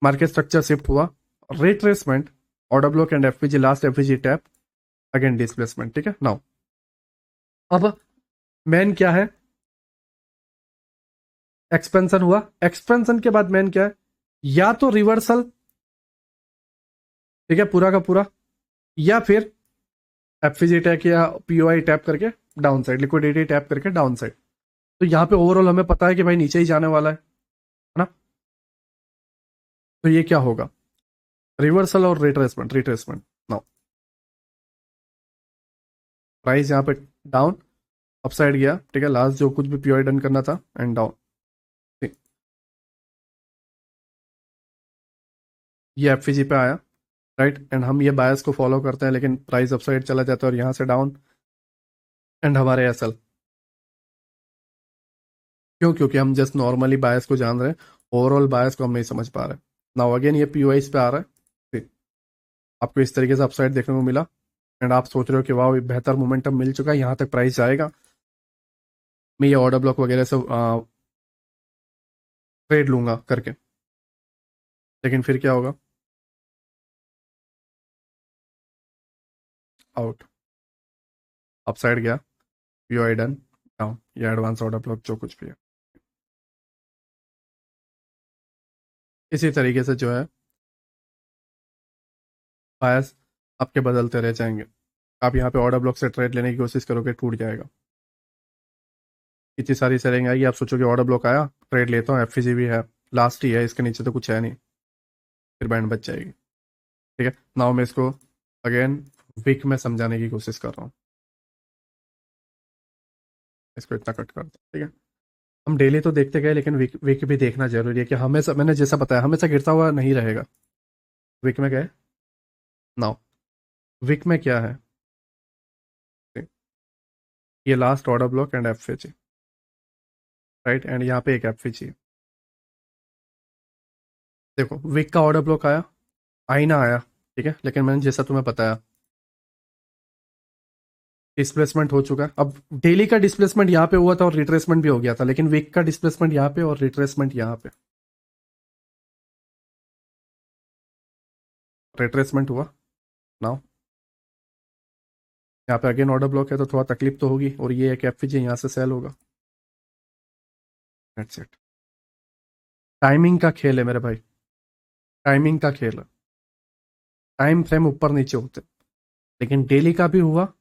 मार्केट स्ट्रक्चर शिफ्ट हुआ, retracement, order block and FPG, last FPG tap, again displacement, ठीक है। नाउ अब मेन क्या है, एक्सपेंशन हुआ, एक्सपेंशन के बाद मेन क्या है, या तो रिवर्सल, ठीक है, पूरा का पूरा, या फिर एफपीजी टैप या पीओआई टैप करके डाउन साइड, लिक्विडिटी टैप करके डाउन साइड। तो यहाँ पे ओवरऑल हमें पता है कि भाई नीचे ही जाने वाला है ना। तो ये क्या होगा, रिवर्सल और रिट्रेसमेंट, रिट्रेसमेंट। नाउ प्राइस यहाँ पे डाउन, अपसाइड गया, ठीक है, लास्ट जो कुछ भी पीओआई डन करना था एंड डाउन, ठीक, ये एफपीजी पे आया, राइट, एंड हम ये बायस को फॉलो करते हैं, लेकिन प्राइस अपसाइड चला जाता है और यहाँ से डाउन एंड हमारे एसएल, क्यों, क्योंकि हम जस्ट नॉर्मली बायस को जान रहे हैं, ओवरऑल बायस को हम नहीं समझ पा रहे। नाउ अगेन ये पीओआई पे आ रहा है, ठीक, आपको इस तरीके से अपसाइड देखने को मिला एंड आप सोच रहे हो कि वाह बेहतर मोमेंटम मिल चुका है, यहाँ तक प्राइस जाएगा, मैं ये ऑर्डर ब्लॉक वगैरह से ट्रेड लूंगा करके, लेकिन फिर क्या होगा, आउट, अपसाइड गया, पीओआई डन, डाउन, ये एडवांस ऑर्डर ब्लॉक जो कुछ भी है। इसी तरीके से जो है बायस आपके बदलते रह जाएंगे। आप यहाँ पे ऑर्डर ब्लॉक से ट्रेड लेने की कोशिश करोगे, टूट जाएगा, इतनी सारी सेलिंग आएगी, आप सोचोगे ऑर्डर ब्लॉक आया, ट्रेड लेता हूँ, एफसीजी भी है, लास्ट ही है, इसके नीचे तो कुछ है नहीं, फिर बैंड बच जाएगी, ठीक है। नाउ मैं इसको अगेन वीक में समझाने की कोशिश कर रहा हूँ, इसको इतना कट कर दो, ठीक है। हम डेली तो देखते गए, लेकिन वीक वीक भी देखना जरूरी है कि हमेशा, मैंने जैसा बताया, हमेशा गिरता हुआ नहीं रहेगा। वीक में गए, नाउ वीक में क्या है, ये last order block and FCG, right, and यहाँ पे एक एफसीजी, देखो वीक का ऑर्डर ब्लॉक आया, आईना आया, ठीक है, लेकिन मैंने जैसा तुम्हें बताया डिस्प्लेसमेंट हो चुका है। अब डेली का डिस्प्लेसमेंट यहाँ पे हुआ था और रिट्रेसमेंट भी हो गया था, लेकिन वीक का डिस्प्लेसमेंट यहाँ पे और रिट्रेसमेंट यहाँ पे, रिट्रेसमेंट हुआ। नाउ यहाँ पे अगेन ऑर्डर ब्लॉक है, तो थोड़ा तकलीफ तो होगी, और ये एक एफपीजी यहाँ से सेल होगा, दैट्स इट। टाइमिंग का खेल है मेरे भाई, टाइमिंग का खेल है, टाइम फ्रेम ऊपर नीचे होते, लेकिन डेली का भी हुआ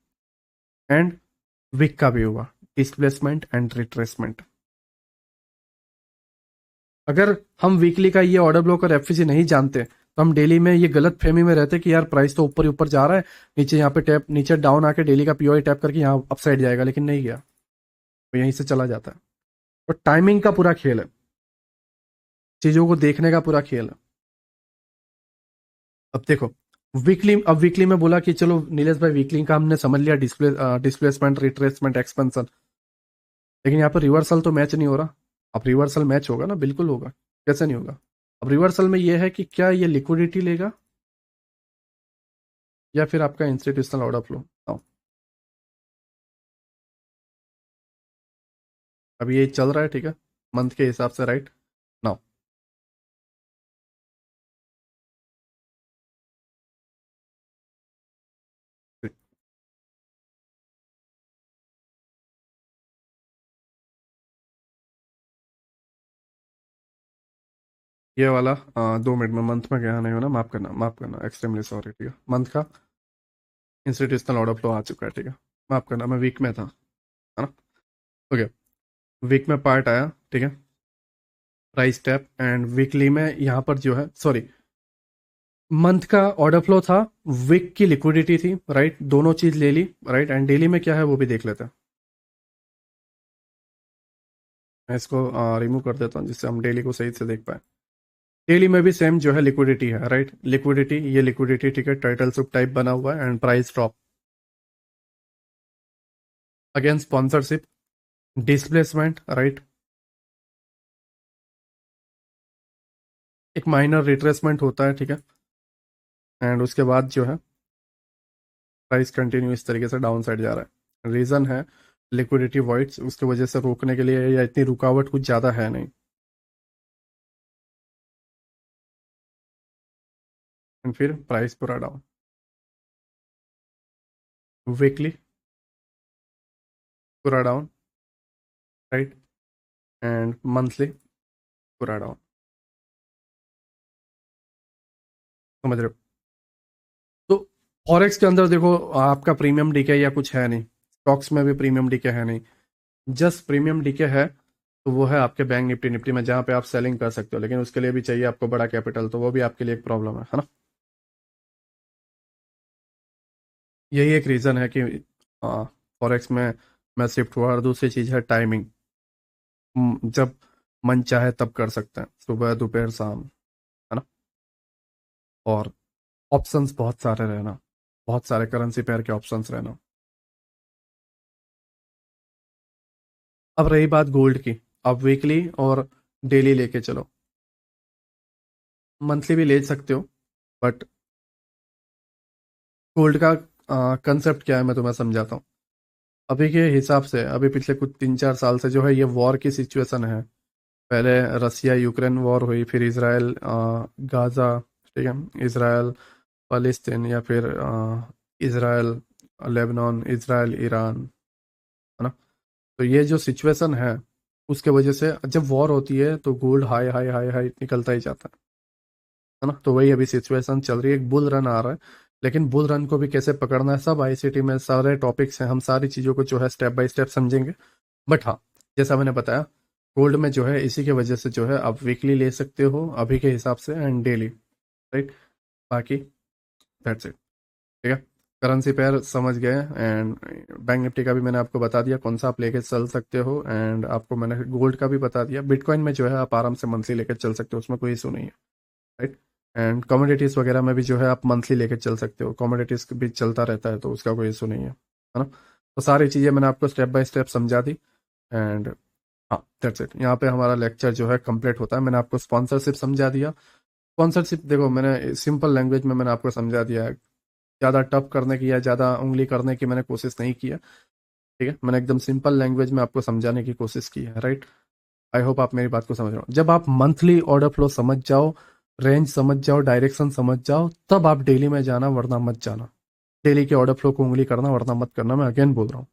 एंड वीक का भी हुआ, डिस्प्लेसमेंट एंड रिट्रेसमेंट। अगर हम वीकली का ये ऑर्डर ब्लॉक और एफपीजी नहीं जानते, तो हम डेली में ये गलत फहमी में रहते कि यार प्राइस तो ऊपर ही ऊपर जा रहा है, नीचे यहाँ पे टैप, नीचे डाउन आके डेली का पीओआई टैप करके यहाँ अपसाइड जाएगा, लेकिन नहीं गया, तो यहीं से चला जाता है। तो टाइमिंग का पूरा खेल है, चीजों को देखने का पूरा खेल है। अब देखो वीकली, अब वीकली में बोला कि चलो नीलेश भाई वीकली का हमने समझ लिया, डिस्प्लेसमेंट, रिट्रेसमेंट, एक्सपेंशन, लेकिन यहाँ पर रिवर्सल तो मैच नहीं हो रहा। अब रिवर्सल मैच होगा ना, बिल्कुल होगा, कैसे नहीं होगा। अब रिवर्सल में ये है कि क्या ये लिक्विडिटी लेगा या फिर आपका इंस्टीट्यूशनल ऑर्डर फ्लो। अभी ये चल रहा है, ठीक है, मंथ के हिसाब से, राइट नाउ। ये वाला 2 मिनट में, मंथ में गया नहीं हो ना, माफ करना, माफ करना, एक्सट्रीमली सॉरी, ठीक है, मंथ का इंस्टीट्यूशनल ऑर्डर फ्लो आ चुका है, ठीक है, माफ करना, मैं वीक में था, है ना। ओके, वीक में पार्ट आया, ठीक है, प्राइस टैप, एंड वीकली में यहाँ पर जो है, सॉरी, मंथ का ऑर्डर फ्लो था, वीक की लिक्विडिटी थी, राइट, दोनों चीज ले ली, राइट, एंड डेली में क्या है वो भी देख लेते हैं। मैं इसको रिमूव कर देता हूँ जिससे हम डेली को सही से देख पाए। डेली में भी सेम जो है लिक्विडिटी है, राइट, लिक्विडिटी, ये लिक्विडिटी, ठीक है, टाइटल सब टाइप बना हुआ है, and price drop, again sponsorship, displacement, right, एक माइनर रिट्रेसमेंट होता है, ठीक है, एंड उसके बाद जो है प्राइस कंटिन्यू इस तरीके से डाउन साइड जा रहा है। रीजन है लिक्विडिटी वॉइड्स, उसकी वजह से रोकने के लिए, या इतनी रुकावट कुछ ज़्यादा है नहीं, एंड फिर प्राइस पूरा डाउन। वीकली पूरा डाउन, राइट, एंड मंथली पूरा डाउन, समझ रहे हो। तो फॉरेक्स के अंदर देखो, आपका प्रीमियम डीके या कुछ है नहीं, स्टॉक्स में भी प्रीमियम डीके है नहीं, जस्ट प्रीमियम डीके है तो वो है आपके बैंक निफ्टी, निफ्टी में, जहाँ पे आप सेलिंग कर सकते हो, लेकिन उसके लिए भी चाहिए आपको बड़ा कैपिटल, तो वो भी आपके लिए एक प्रॉब्लम है ना। यही एक रीज़न है कि फॉरेक्स में मैं शिफ्ट हुआ, और दूसरी चीज़ है टाइमिंग, जब मन चाहे तब कर सकते हैं, सुबह दोपहर शाम, है ना। और ऑप्शंस बहुत सारे रहना, बहुत सारे करेंसी पेयर के ऑप्शंस रहना। अब रही बात गोल्ड की, आप वीकली और डेली लेके चलो, मंथली भी ले सकते हो, बट गोल्ड का कंसेप्ट क्या है मैं तुम्हें समझाता हूँ। अभी के हिसाब से, अभी पिछले कुछ 3-4 साल से जो है ये वॉर की सिचुएशन है, पहले रसिया यूक्रेन वॉर हुई, फिर इसराइल गाजा, ठीक है, इसराइल फालिस्तीन, या फिर इसराइल लेबनान, इसराइल ईरान, है ना। तो ये जो सिचुएशन है, उसके वजह से जब वॉर होती है तो gold high high high high निकलता ही जाता है ना। तो वही अभी सिचुएशन चल रही है, एक बुल रन आ रहा है, लेकिन बुल रन को भी कैसे पकड़ना है, सब आईसीटी में सारे टॉपिक्स हैं, हम सारी चीज़ों को जो है स्टेप बाय स्टेप समझेंगे। बट हाँ, जैसा मैंने बताया, गोल्ड में जो है इसी की वजह से जो है आप वीकली ले सकते हो अभी के हिसाब से, एंड डेली, राइट, बाकी दैट्स इट, ठीक है। करेंसी पेयर समझ गए, एंड बैंक निफ्टी का भी मैंने आपको बता दिया कौन सा आप लेके चल सकते हो, एंड आपको मैंने गोल्ड का भी बता दिया। बिटकॉइन में जो है आप आराम से मंथली लेके चल सकते हो, उसमें कोई इशू नहीं है, राइट। एंड कमोडिटीज़ वगैरह में भी जो है आप मंथली लेके चल सकते हो, कमोडिटीज़ भी चलता रहता है, तो उसका कोई इशू नहीं है ना। तो सारी चीज़ें मैंने आपको स्टेप बाय स्टेप समझा दी, एंड हाँ दैट्स इट, यहाँ पे हमारा लेक्चर जो है कंप्लीट होता है। मैंने आपको स्पॉन्सरशिप समझा दिया। स्पॉन्सरशिप देखो, मैंने सिंपल लैंग्वेज में मैंने आपको समझा दिया है, ज़्यादा टफ करने की या ज़्यादा उंगली करने की मैंने कोशिश नहीं किया, ठीक है, मैंने एकदम सिंपल लैंग्वेज में आपको समझाने की कोशिश की है, राइट। आई होप आप मेरी बात को समझ रहे हो। जब आप मंथली ऑर्डर फ्लो समझ जाओ, रेंज समझ जाओ, डायरेक्शन समझ जाओ, तब आप डेली में जाना, वरना मत जाना। डेली के ऑर्डर फ्लो को उंगली करना वरना मत करना, मैं अगेन बोल रहा हूँ।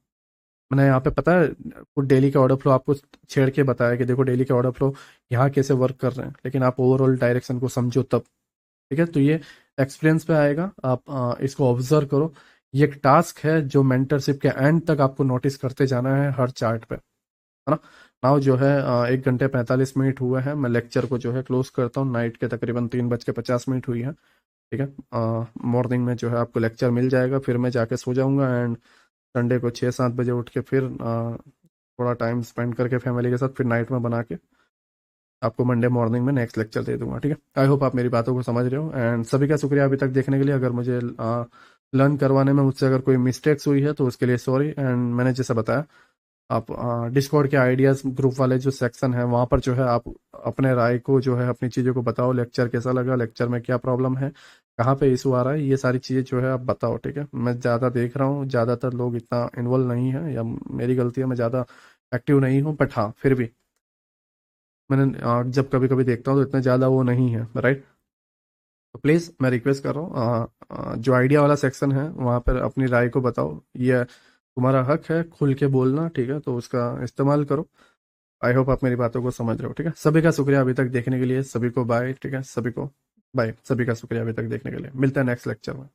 मैंने यहाँ पे पता है कुछ डेली का ऑर्डर फ्लो आपको छेड़ के बताया कि देखो डेली के ऑर्डर फ्लो यहाँ कैसे वर्क कर रहे हैं, लेकिन आप ओवरऑल डायरेक्शन को समझो तब, ठीक है। तो ये एक्सपीरियंस पे आएगा, आप इसको ऑब्जर्व करो। ये एक टास्क है जो मेंटरशिप के एंड तक आपको नोटिस करते जाना है हर चार्ट पे, है ना। नाउ जो है 1 घंटे 45 मिनट हुए हैं, मैं लेक्चर को जो है क्लोज करता हूँ। नाइट के तकरीबन 3:50 हुई है, ठीक है। मॉर्निंग में जो है आपको लेक्चर मिल जाएगा, फिर मैं जाके सो जाऊँगा। एंड संडे को 6-7 बजे उठ के फिर थोड़ा टाइम स्पेंड करके फैमिली के साथ फिर नाइट में बना के आपको मंडे मॉर्निंग में नेक्स्ट लेक्चर दे दूंगा, ठीक है। आई होप आप मेरी बातों को समझ रहे हो। एंड सभी का शुक्रिया अभी तक देखने के लिए। अगर मुझे लर्न करवाने में मुझसे अगर कोई मिस्टेक्स हुई है तो उसके लिए सॉरी। एंड मैंने जैसे बताया, आप डिस्कॉर्ड के आइडियाज़ ग्रुप वाले जो सेक्शन है वहाँ पर जो है आप अपने राय को जो है अपनी चीज़ों को बताओ। लेक्चर कैसा लगा, लेक्चर में क्या प्रॉब्लम है, कहाँ पे इशू आ रहा है, ये सारी चीज़ें जो है आप बताओ, ठीक है। मैं ज़्यादा देख रहा हूँ ज़्यादातर लोग इतना इन्वॉल्व नहीं है, या मेरी गलती है, मैं ज़्यादा एक्टिव नहीं हूँ, बट हाँ फिर भी मैंने जब कभी कभी देखता हूँ तो इतना ज़्यादा वो नहीं है, राइट। तो प्लीज़ मैं रिक्वेस्ट कर रहा हूँ, जो आइडिया वाला सेक्शन है वहाँ पर अपनी राय को बताओ। ये तुम्हारा हक है खुल के बोलना, ठीक है, तो उसका इस्तेमाल करो। आई होप आप मेरी बातों को समझ रहे हो, ठीक है। सभी का शुक्रिया अभी तक देखने के लिए, सभी को बाय, ठीक है, सभी को बाय, सभी का शुक्रिया अभी तक देखने के लिए। मिलते हैं नेक्स्ट लेक्चर में।